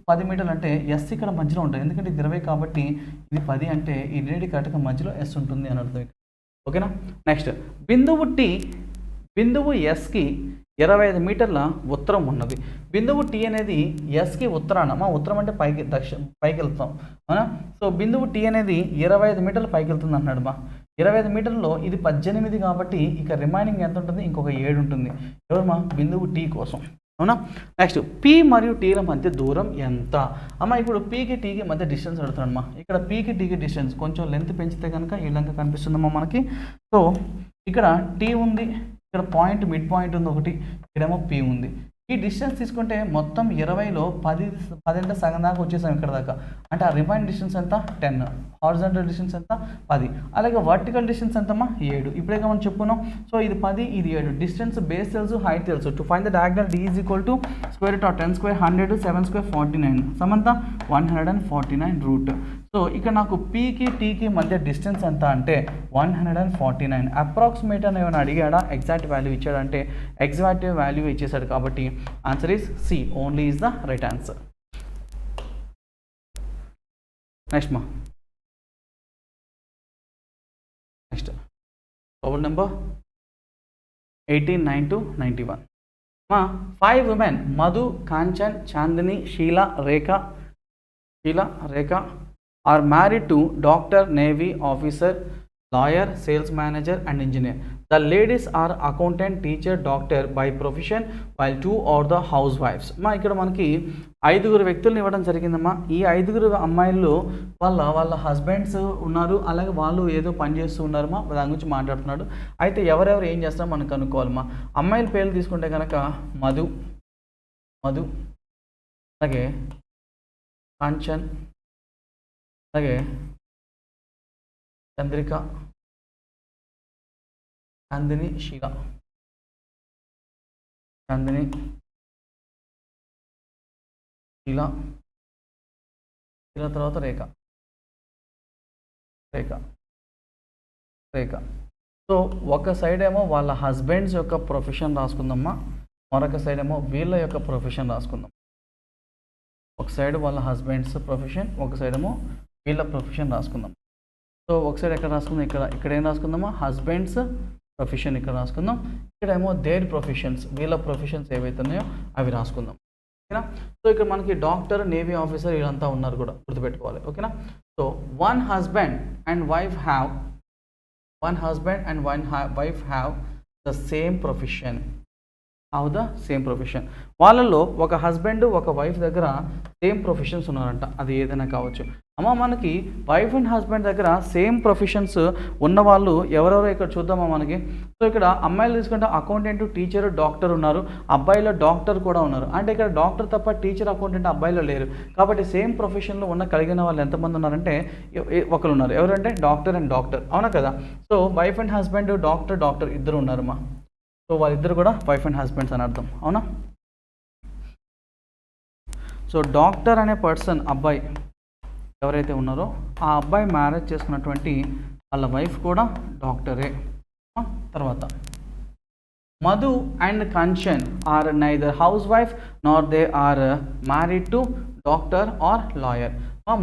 10 మీటర్లు అంటే ఎస్ ఇక్కడ మధ్యలో ఉంటుంది. ఎందుకంటే ఇది 20 కాబట్టి ఇది 10 అంటే ఈ రెండింటి కరెక్ట్గా మధ్యలో ఎస్ ఉంటుంది అని అర్థం. ఓకేనా? నెక్స్ట్ బిందువు T బిందువు ఎస్కి 25 మీటర్ల ఉత్తరం ఉన్నది. బిందువు T అనేది ఎస్కి ఉత్తరాన. ఉత్తరం అంటే పైకి వెళ్తాం అవునా. సో బిందువు T అనేది 25 మీటర్లు పైకి వెళ్తుంది అన్నాడు. 25 మీటర్లలో ఇది 18 కాబట్టి ఇక రిమైనింగ్ ఎంత ఉంటుంది? ఇంకొక 7 ఉంటుంది. ఎవరు? బిందువు T కోసం. అవునా? నెక్స్ట్ P మరియు Tల మధ్య దూరం ఎంత? ఇప్పుడు Pకి Tకి మధ్య డిస్టెన్స్ అడుగుతాడమ్మా. ఇక్కడ Pకి Tకి డిస్టెన్స్ కొంచెం లెంత్ పెంచితే కనుక ఈ విధంగా కనిపిస్తుందమ్మా మనకి. సో ఇక్కడ T ఉంది, ఇక్కడ పాయింట్ మిడ్ పాయింట్ ఉంది ఒకటి, ఇక్కడేమో P ఉంది. ఈ డిస్టెన్స్ తీసుకుంటే మొత్తం 20లో 10 అంటే సగం దాకా వచ్చేసాం ఇక్కడ దాకా. అంటే ఆ రిమైన్ డిస్టెన్స్ ఎంత 10, హారిజాంటల్ డిస్టెన్స్ ఎంత 10, అలాగే వర్టికల్ డిస్టెన్స్ ఎంతమ్మా 7. ఇప్పుడే మనం చెప్పుకున్నాం. సో ఇది 10 ఇది 7. డిస్టెన్స్ బేస్ తెలుసు, హైట్ తెలుసు. To find the diagonal d is equal to square root of 10 square 100, 7 square 49, సమంత 149 రూట్. సో ఇక్కడ నాకు పీకి టీకి మధ్య డిస్టెన్స్ ఎంత అంటే 149. అప్రాక్సిమేట్ అని ఏమైనా అడిగాడా, ఎగ్జాక్ట్ వాల్యూ ఇచ్చాడంటే ఎగ్జాక్ట్ వాల్యూ ఇచ్చేసాడు. కాబట్టి answer is C, only is the right answer. Next problem number 18, 9 to 91. 5 women Madhu, Kanchan, Chandini, Sheela, Rekha are married to doctor, navy officer, lawyer, sales manager and engineer. The ladies are accountant, teacher, doctor by profession while 2 are the housewives. ఇక్కడ మనకి 5 వ్యక్తులను ఇవ్వడం జరిగిందమ్మా. ఈ 5 అమ్మాయిలు వాళ్ళ husbands ఉన్నారు, అలాగే వాళ్ళు ఏదో పని చేస్తూ ఉన్నారమ్మా. దాని గురించి మాట్లాడుతున్నాడు. అయితే ఎవరెవరు ఏం చేస్తారో మనం కనుక్కోవాలమ్మా. అమ్మాయిల పేర్లు తీసుకుంటే కనుక మధు, అలాగే కాంచన్, అలాగే చంద్రిక, చాందిని, షీలా, తర్వాత రేఖ. సో ఒక సైడ్ ఏమో వాళ్ళ హస్బెండ్స్ యొక్క ప్రొఫెషన్ రాసుకుందామా, మరొక సైడ్ ఏమో వీళ్ళ యొక్క ప్రొఫెషన్ రాసుకుందాం. ఒక సైడ్ వాళ్ళ హస్బెండ్స్ ప్రొఫెషన్, ఒక సైడ్ ఏమో వీళ్ళ ప్రొఫెషన్ రాసుకుందాం. సో ఒక సైడ్ ఎక్కడ రాసుకుందాం, ఇక్కడ ఏం రాసుకుందామా, హస్బెండ్స్ ప్రొఫెషన్ ఇక్కడ రాసుకుందాం. ఇక్కడేమో దేర్ ప్రొఫెషన్స్, వీళ్ళ ప్రొఫెషన్స్ ఏవైతే ఉన్నాయో అవి రాసుకుందాం. ఓకేనా. సో ఇక్కడ మనకి డాక్టర్, నేవీ ఆఫీసర్ వీళ్ళంతా ఉన్నారు కూడా గుర్తుపెట్టుకోవాలి. ఓకేనా. So one husband and wife have the same profession. వాళ్ళల్లో ఒక హస్బెండ్ ఒక వైఫ్ దగ్గర సేమ్ ప్రొఫెషన్స్ ఉన్నారంట. అది ఏదైనా కావచ్చు. అమ్మ మనకి వైఫ్ అండ్ హస్బెండ్ దగ్గర సేమ్ ప్రొఫెషన్స్ ఉన్న వాళ్ళు ఎవరెవరో ఇక్కడ చూద్దామా మనకి. సో ఇక్కడ అమ్మాయిలు తీసుకుంటే అకౌంటెంట్, టీచర్, డాక్టర్ ఉన్నారు. అబ్బాయిలో డాక్టర్ కూడా ఉన్నారు. అంటే ఇక్కడ డాక్టర్ తప్ప టీచర్, అకౌంటెంట్ అబ్బాయిలో లేరు. కాబట్టి సేమ్ ప్రొఫెషన్లో కలిగిన వాళ్ళు ఎంతమంది ఉన్నారంటే ఒకరు ఉన్నారు. ఎవరంటే డాక్టర్ అండ్ డాక్టర్, అవునా కదా. So wife and husband, doctor ఇద్దరు ఉన్నారమ్మా. సో వాళ్ళిద్దరు కూడా వైఫ్ అండ్ హస్బెండ్స్ అని అర్థం, అవునా. సో డాక్టర్ అనే పర్సన్, అబ్బాయి ఎవరైతే ఉన్నారో ఆ అబ్బాయి మ్యారేజ్ చేసుకున్నటువంటి వాళ్ళ వైఫ్ కూడా డాక్టరే. తర్వాత Madhu and Kanchan are neither housewife nor they are married to doctor or lawyer.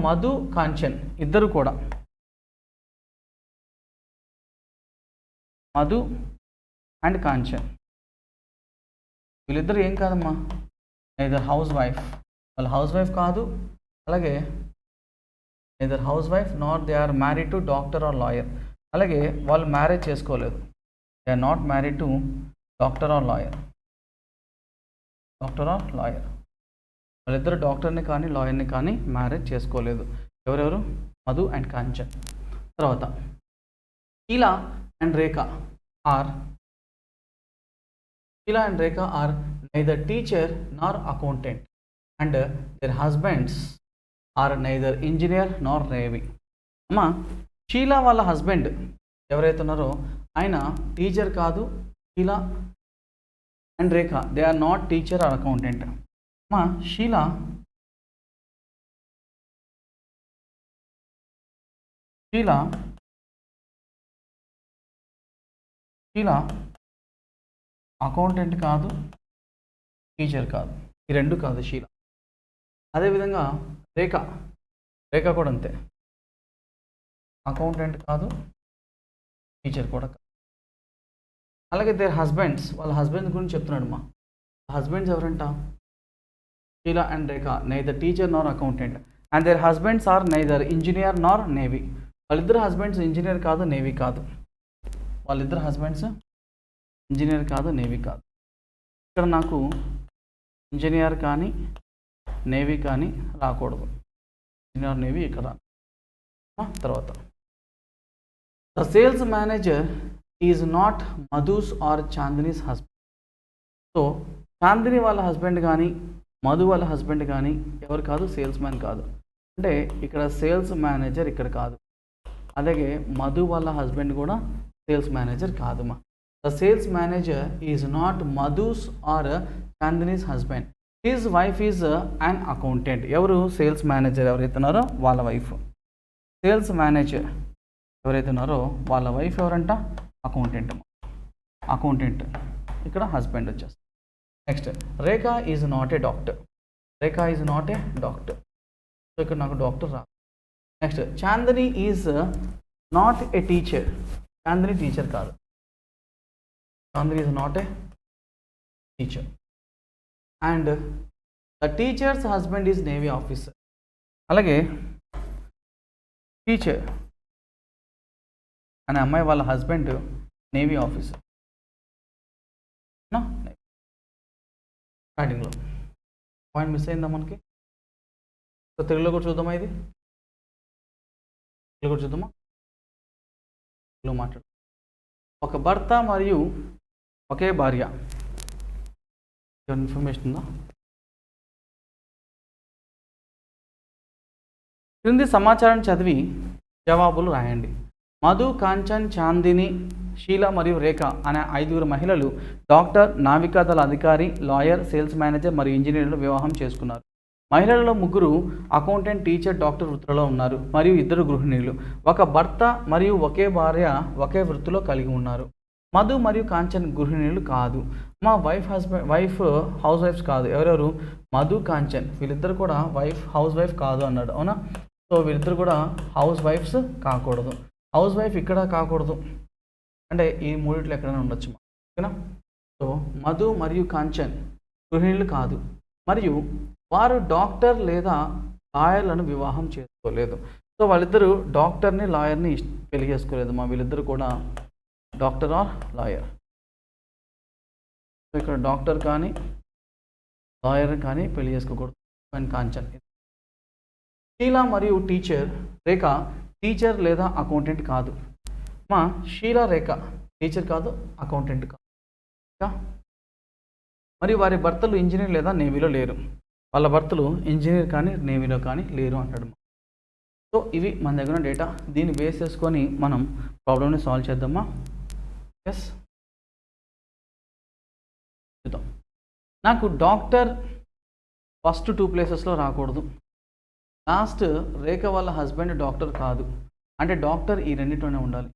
Madhu, Kanchan ఇద్దరు కూడా, మధు అండ్ కాంచన్ వీళ్ళిద్దరు ఏం కాదమ్మా, నైదర్ హౌస్ వైఫ్, వాళ్ళ హౌస్ వైఫ్ కాదు, అలాగే neither housewife not they are married to doctor or lawyer. అలాగే వాళ్ళు మ్యారేజ్ చేసుకోలేదు. They are not married to doctor or lawyer. వాళ్ళిద్దరు డాక్టర్ని కానీ లాయర్ని కానీ మ్యారేజ్ చేసుకోలేదు. ఎవరెవరు, మధు అండ్ కాంచన్. తర్వాత Sheela and Rekha are neither teacher nor accountant and their husbands are neither engineer nor navy. అమ్మా షీలా వాళ్ళ హస్బెండ్ ఎవరైతే ఉన్నారో ఆయన టీచర్ కాదు. Sheela and Rekha they are not teacher or accountant. అమ్మా షీలా అకౌంటెంట్ కాదు, టీచర్ కాదు, ఈ రెండు కాదు షీలా. అదేవిధంగా రేఖ కూడా అంతే, అకౌంటెంట్ కాదు, టీచర్ కూడా కాదు. అలాగే దేర్ హస్బెండ్స్, వాళ్ళ హస్బెండ్స్ గురించి చెప్తున్నాడు. మా హస్బెండ్స్ ఎవరంట, Sheela and Rekha neither teacher nor accountant and their husbands are neither engineer nor navy. వాళ్ళిద్దరు హస్బెండ్స్ ఇంజనీర్ కాదు, నేవీ కాదు. వాళ్ళిద్దరు హస్బెండ్స్ ఇంజనీర్ కాదు, నేవీ కాదు. ఇక్కడ నాకు ఇంజనీర్ కానీ నేవీ కానీ రాకూడదు. ఇంజనీర్, నేవీ ఇక్కడ. తర్వాత the sales manager is not Madhu's or Chandini's husband. So Chandini వాళ్ళ హస్బెండ్ కానీ మధు వాళ్ళ హస్బెండ్ కానీ ఎవరు కాదు, సేల్స్ మ్యాన్ కాదు. అంటే ఇక్కడ సేల్స్ మేనేజర్ ఇక్కడ కాదు. అలాగే మధు వాళ్ళ హస్బెండ్ కూడా సేల్స్ మేనేజర్ కాదుమా. The sales manager is not Madhu's or Chandini's husband. His wife is an accountant. ఎవరు సేల్స్ మేనేజర్ ఎవరైతే ఉన్నారో వాళ్ళ వైఫ్. సేల్స్ మేనేజర్ ఎవరైతే ఉన్నారో వాళ్ళ వైఫ్ ఎవరంట, అకౌంటెంట్. అకౌంటెంట్ ఇక్కడ హస్బెండ్ వచ్చేస్తారు. Next Rekha is not a doctor. Rekha is not a doctor. So ఇక్కడ నాకు డాక్టర్ రా. Next Chandini is not a teacher. Chandini teacher కాదు. Chandini is not a teacher. And the teacher's husband is navy officer. అలాగే teacher అనే అమ్మాయి వాళ్ళ హస్బెండ్ నేవీ ఆఫీసర్. స్టార్టింగ్లో point miss అయిందా మనకి? సో తెలుగులో కూడా చూద్దామా, ఇది తెలుగు కూడా చూద్దామా. తెలుగు మాట్లాడు. ఒక భర్త మరియు ఒకే భార్య. ఇన్ఫర్మేషన్ ఉందా? క్రింది సమాచారం చదివి జవాబులు రాయండి. మధు, కాంచన్, చాందిని, షీల మరియు రేఖ అనే 5 మహిళలు డాక్టర్, నావికాదళ అధికారి, లాయర్, సేల్స్ మేనేజర్ మరియు ఇంజనీర్లు వివాహం చేసుకున్నారు. మహిళలలో 3 అకౌంటెంట్, టీచర్, డాక్టర్ వృత్తిలో ఉన్నారు మరియు 2 గృహిణులు. ఒక భర్త మరియు ఒకే భార్య ఒకే వృత్తిలో కలిగి ఉన్నారు. మధు మరియు కాంచన్ గృహిణులు కాదు. మా వైఫ్ హౌస్ వైఫ్స్ కాదు. ఎవరెవరు? మధు, కాంచన్ వీళ్ళిద్దరు కూడా హౌస్ వైఫ్ కాదు అన్నాడు. అవునా? సో వీళ్ళిద్దరు కూడా హౌస్ వైఫ్స్ కాకూడదు. హౌస్ వైఫ్ ఇక్కడ కాకూడదు అంటే ఈ మూడిట్లో ఎక్కడైనా ఉండొచ్చు. ఓకేనా? సో మధు మరియు కాంచన్ గృహిణులు కాదు మరియు వారు డాక్టర్ లేదా లాయర్లను వివాహం చేసుకోలేదు. సో వాళ్ళిద్దరూ డాక్టర్ని, లాయర్ని పెళ్లి చేసుకోలేదు. వీళ్ళిద్దరు కూడా డాక్టర్ ఆర్ లాయర్. సో ఇక్కడ డాక్టర్ కానీ లాయర్ కానీ పెళ్లి చేసుకోకూడదు. అండ్ కాంచన్. షీల మరియు టీచర్ రేఖ టీచర్ లేదా అకౌంటెంట్ కాదు. షీల, రేఖ టీచర్ కాదు, అకౌంటెంట్ కాదు. మరియు వారి భర్తలు ఇంజనీర్ లేదా నేవీలో లేరు. వాళ్ళ భర్తలు ఇంజనీర్ కానీ నేవీలో కానీ లేరు అంటాడు. సో ఇవి మన దగ్గర ఉన్న డేటా. దీన్ని బేస్ చేసుకొని మనం ప్రాబ్లమ్ని సాల్వ్ చేద్దామా? ఎస్ చూద్దాం. నాకు డాక్టర్ ఫస్ట్ 2 ప్లేసెస్లో రాకూడదు. లాస్ట్ రేఖ వాళ్ళ హస్బెండ్ డాక్టర్ కాదు అంటే డాక్టర్ ఈ రెండింటిలోనే ఉండాలి.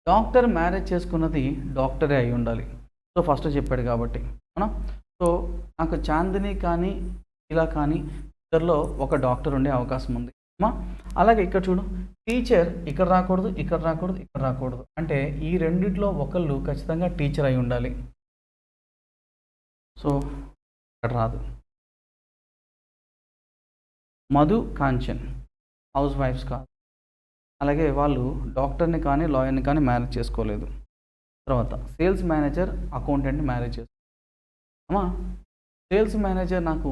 డాక్టర్ మ్యారేజ్ చేసుకున్నది డాక్టరే అయి ఉండాలి. సో ఫస్ట్ చెప్పాడు కాబట్టి అవునా. సో నాకు చాందిని కానీ ఇలా కానీ ఇద్దరిలో ఒక డాక్టర్ ఉండే అవకాశం ఉంది. అలాగే ఇక్కడ చూడు, టీచర్ ఇక్కడ రాకూడదు, ఇక్కడ రాకూడదు, ఇక్కడ రాకూడదు అంటే ఈ రెండిట్లో ఒకళ్ళు ఖచ్చితంగా టీచర్ అయి ఉండాలి. సో ఇక్కడ రాదు. మధు, కాంచన్ హౌస్ వైఫ్స్ కాదు. అలాగే వాళ్ళు డాక్టర్ని కానీ లాయర్ని కానీ మ్యారేజ్ చేసుకోలేదు. తర్వాత సేల్స్ మేనేజర్ అకౌంటెంట్ని మ్యారేజ్ చేసుకో. సేల్స్ మేనేజర్ నాకు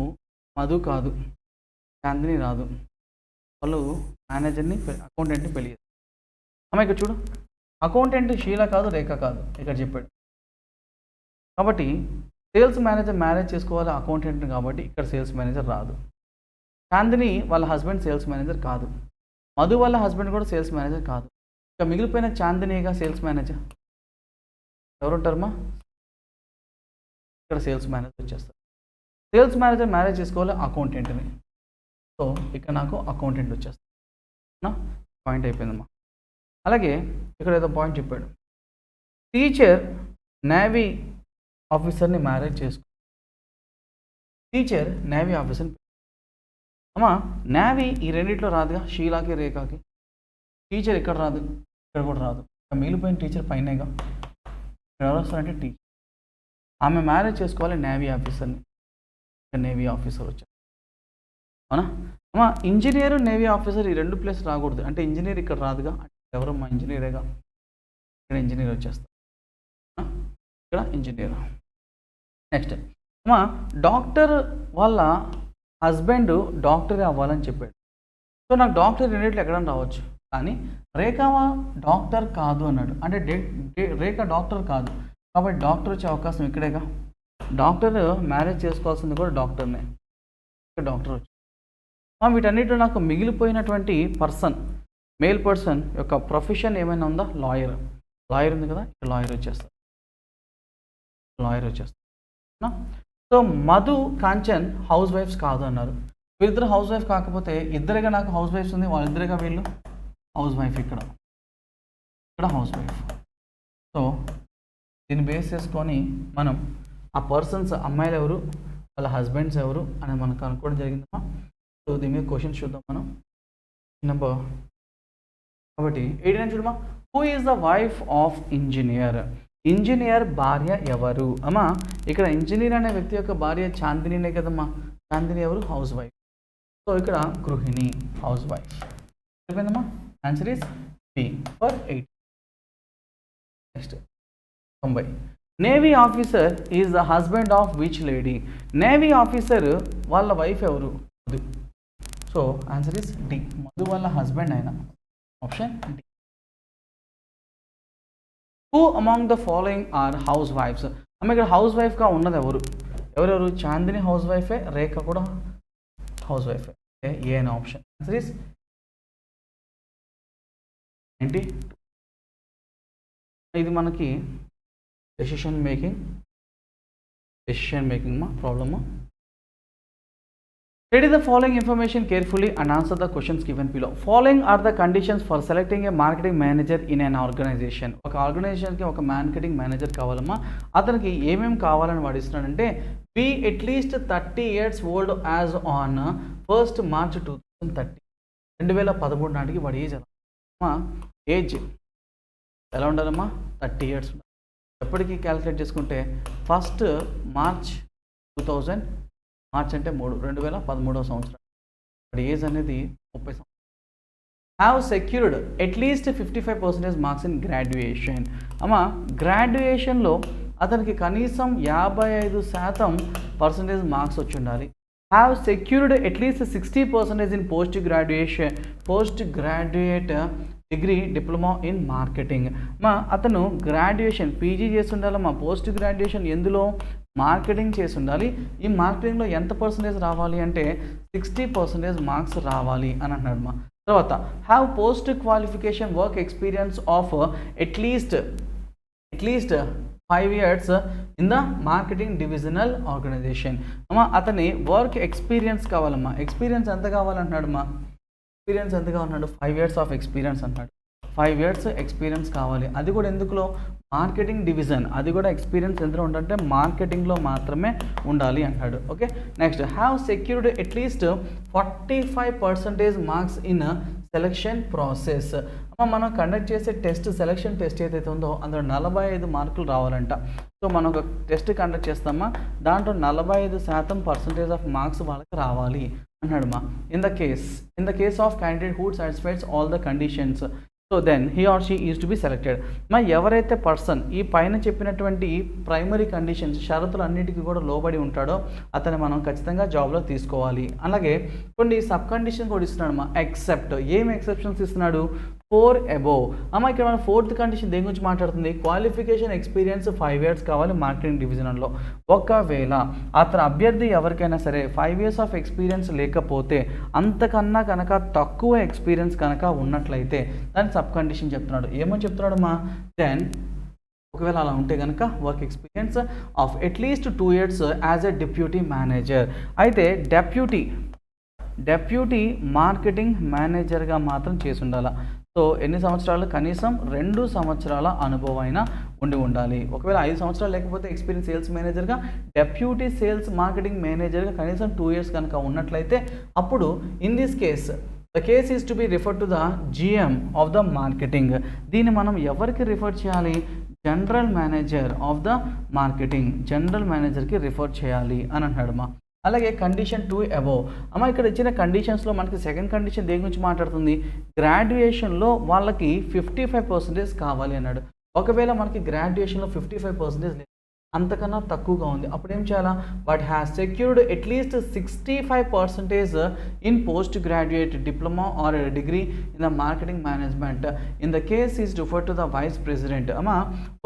మధు కాదు, చాందిని రాదు. వాళ్ళు మేనేజర్ని అకౌంటెంట్ని పెళ్లి చేస్తారు. ఇక్కడ చూడు, అకౌంటెంట్ షీల కాదు, రేఖ కాదు ఇక్కడ చెప్పాడు. కాబట్టి సేల్స్ మేనేజర్ మ్యారేజ్ చేసుకోవాలి అకౌంటెంట్ని కాబట్టి ఇక్కడ సేల్స్ మేనేజర్ రాదు. చాందిని వాళ్ళ హస్బెండ్ సేల్స్ మేనేజర్ కాదు. మధు వాళ్ళ హస్బెండ్ కూడా సేల్స్ మేనేజర్ కాదు. ఇక మిగిలిపోయిన చాందినిగా సేల్స్ మేనేజర్ ఎవరుంటారమ్మా? ఇక్కడ సేల్స్ మేనేజర్ వచ్చేస్తారు. సేల్స్ మేనేజర్ మ్యారేజ్ చేసుకోవాలి అకౌంటెంట్ని. సో ఇక్కడ నాకు అకౌంటెంట్ వచ్చేస్తుంది. పాయింట్ అయిపోయిందమ్మా. అలాగే ఇక్కడ ఏదో పాయింట్ చెప్పాడు, టీచర్ నేవీ ఆఫీసర్ని మ్యారేజ్ చేసుకో. టీచర్ నేవీ ఆఫీసర్ని నేవీ ఈ రెండిట్లో రాదుగా, షీలాకి రేఖకి. టీచర్ ఇక్కడ రాదు, ఇక్కడ కూడా రాదు. మిగిలిపోయిన టీచర్ పైనగా. ఇక్కడ ఎవరు వస్తారంటే టీచర్. ఆమె మ్యారేజ్ చేసుకోవాలి నేవీ ఆఫీసర్ని. ఇక్కడ నేవీ ఆఫీసర్ వచ్చారు. అవునా? ఇంజనీరు నేవీ ఆఫీసర్ ఈ 2 ప్లేస్ రాకూడదు అంటే ఇంజనీర్ ఇక్కడ రాదుగా. ఎవరమ్మా? ఇంజనీరేగా. ఇక్కడ ఇంజనీర్ వచ్చేస్తారు. ఇక్కడ ఇంజనీర్. నెక్స్ట్ డాక్టర్ వాళ్ళ హస్బెండ్ డాక్టరే అవ్వాలని చెప్పాడు. సో నాకు డాక్టర్ రెండిట్లో ఎక్కడైనా రావచ్చు, కానీ రేఖ డాక్టర్ కాదు అన్నాడు. అంటే రేఖ డాక్టర్ కాదు కాబట్టి డాక్టర్ వచ్చే అవకాశం ఇక్కడేగా. డాక్టర్ మ్యారేజ్ చేసుకోవాల్సింది కూడా డాక్టర్నే. డాక్టర్ వచ్చి వీటన్నిటిలో నాకు మిగిలిపోయినటువంటి పర్సన్, మేల్ పర్సన్ యొక్క ప్రొఫెషన్ ఏమైనా ఉందా? లాయర్. లాయర్ ఉంది కదా, లాయర్ వచ్చేస్తారు. లాయర్ వచ్చేస్తారు. సో మధు, కాంచన్ హౌస్ వైఫ్స్ కాదు అన్నారు. వీళ్ళిద్దరు హౌస్ వైఫ్ కాకపోతే ఇద్దరుగా నాకు హౌస్ వైఫ్స్ ఉంది, వాళ్ళిద్దరుగా వీళ్ళు హౌస్ వైఫ్. ఇక్కడ హౌస్ వైఫ్. సో దీన్ని బేస్ చేసుకొని మనం ఆ పర్సన్స్, అమ్మాయిలు ఎవరు, వాళ్ళ హస్బెండ్స్ ఎవరు అని మనకు కనుక్కోవడం జరిగిందమ్మా. సో దీని మీద క్వశ్చన్స్ చూద్దాం మనం. నెంబర్ కాబట్టి 89 చూడమ్మా. Who is the wife of engineer? Engineer భార్య ఎవరు? అమ్మా ఇక్కడ ఇంజనీర్ అనే వ్యక్తి యొక్క భార్య చాందినినే కదమ్మా. చాందిని ఎవరు? House wife. సో ఇక్కడ గృహిణి, హౌస్ వైఫ్. అయిపోయిందమ్మా. Answer is B for 8. Next 90. Navy officer is the husband of which lady? Navy officer వాళ్ళ వైఫ్ ఎవరు? Madhu. So answer is D, Madhu వాళ్ళ హస్బెండ్ అయిన. Option D. Who among the following are హౌస్ వైఫ్స్? అమ్మ ఇక్కడ హౌస్ వైఫ్గా ఉన్నది ఎవరు? ఎవరెవరు? చాందిని హౌస్ వైఫే, రేఖ కూడా హౌస్ వైఫే. ఏ అనే ఆప్షన్. Answer is 90. ఇది మనకి డెసిషన్ మేకింగ్ మా problem. Study the following information carefully and answer the questions given below. Following are the conditions for selecting a marketing manager in an organization. ఒక ఆర్గనైజేషన్కి ఒక marketing manager కావాలమ్మా. అతనికి ఏమేమి కావాలని వాడు ఇస్తున్నాడంటే, be at least 30 years old as on 1st March 2013. 2013 నాటికి వాడి ఏజ్ అమ్మా. ఏజ్ ఎలా ఉండాలమ్మా? 30 years. ఎప్పటికీ క్యాలిక్యులేట్ చేసుకుంటే 1st March 2000, మార్చ్ అంటే 2013వ సంవత్సరం. వాడి ఏజ్ అనేది 30 సంవత్సరాలు. Have secured at least 55% marks in graduation. అమ్మ గ్రాడ్యుయేషన్లో అతనికి కనీసం 55% మార్క్స్ వచ్చి ఉండాలి. Have secured at least 60% in post graduate degree diploma in marketing. అతను గ్రాడ్యుయేషన్ పీజీ చేసి ఉండాలమ్మా. పోస్ట్ గ్రాడ్యుయేషన్ ఎందులో? మార్కెటింగ్ చేసి ఉండాలి. ఈ మార్కెటింగ్లో ఎంత పర్సంటేజ్ రావాలి అంటే 60% మార్క్స్ రావాలి అని అంటున్నాడు మా. తర్వాత have post qualification work experience of at least 5 years in the marketing divisional organisation. అమ్మా అతని వర్క్ ఎక్స్పీరియన్స్ కావాలమ్మా. ఎక్స్పీరియన్స్ ఎంత కావాలంటున్నాడు మా? ఎక్స్పీరియన్స్ ఎంతగా ఉన్నాడు? 5 years ఆఫ్ ఎక్స్పీరియన్స్ అంటాడు. 5 years ఎక్స్పీరియన్స్ కావాలి. అది కూడా ఎందుకులో? Marketing division. అది కూడా ఎక్స్పీరియన్స్ ఎందులో ఉండాలంటే మార్కెటింగ్లో మాత్రమే ఉండాలి అంటాడు. Okay. Next have secured at least 45% marks in selection process. మనం కండక్ట్ చేసే టెస్ట్, సెలక్షన్ టెస్ట్ ఏదైతే ఉందో అందులో 45 మార్కులు రావాలంట. సో మనం ఒక టెస్ట్ కండక్ట్ చేస్తామా, దాంట్లో 45% ఆఫ్ మార్క్స్ వాళ్ళకి రావాలి అన్నాడు మా. In the case of candidate who satisfies all the conditions, so then he or she is to be selected. ఎవరైతే పర్సన్ ఈ పైన చెప్పినటువంటి ప్రైమరీ కండిషన్స్, షరతులు అన్నిటికీ కూడా లోబడి ఉంటాడో అతన్ని మనం ఖచ్చితంగా జాబ్లో తీసుకోవాలి. అలాగే కొన్ని సబ్ కండిషన్ కూడా ఇస్తున్నాడు మా. ఎక్సెప్ట్, ఏమి ఎక్సెప్షన్స్ ఇస్తున్నాడు? 4 above. ఇక్కడ మన 4th కండిషన్ దేని గురించి మాట్లాడుతుంది? క్వాలిఫికేషన్ ఎక్స్పీరియన్స్ 5 years కావాలి మార్కెటింగ్ డివిజన్లో. ఒకవేళ అతను అభ్యర్థి ఎవరికైనా సరే 5 years ఆఫ్ ఎక్స్పీరియన్స్ లేకపోతే, అంతకన్నా కనుక తక్కువ ఎక్స్పీరియన్స్ కనుక ఉన్నట్లయితే దాన్ని సబ్ కండిషన్ చెప్తున్నాడు. ఏమని చెప్తున్నాడు మా? దెన్ ఒకవేళ అలా ఉంటే కనుక work experience of at least 2 years as a deputy manager. అయితే డెప్యూటీ మార్కెటింగ్ మేనేజర్గా మాత్రం చేసి ఉండాలి. సో ఎన్ని సంవత్సరాలు? కనీసం 2 సంవత్సరాల అనుభవం అయినా ఉండాలి. ఒకవేళ 5 సంవత్సరాలు లేకపోతే ఎక్స్పీరియన్స్ సేల్స్ మేనేజర్గా, డెప్యూటీ సేల్స్ మార్కెటింగ్ మేనేజర్గా కనీసం 2 years కనుక ఉన్నట్లయితే అప్పుడు in this case the case is to B refer to the GM of the marketing. దీన్ని మనం ఎవరికి రిఫర్ చేయాలి? General manager of the marketing, general మేనేజర్కి రిఫర్ చేయాలి అని అంటున్నాడు మా. అలాగే కండిషన్ 2 above. ఇక్కడ ఇచ్చిన కండిషన్స్లో మనకి సెకండ్ కండిషన్ దేని గురించి మాట్లాడుతుంది? గ్రాడ్యుయేషన్లో వాళ్ళకి 55% కావాలి అన్నాడు. ఒకవేళ మనకి గ్రాడ్యుయేషన్లో 55% లేదు, అంతకన్నా తక్కువగా ఉంది. అప్పుడు ఏం చేయాలా? But has secured at least 65% in post graduate diploma or degree in the marketing management in the case is refer to the vice president. అమ్మా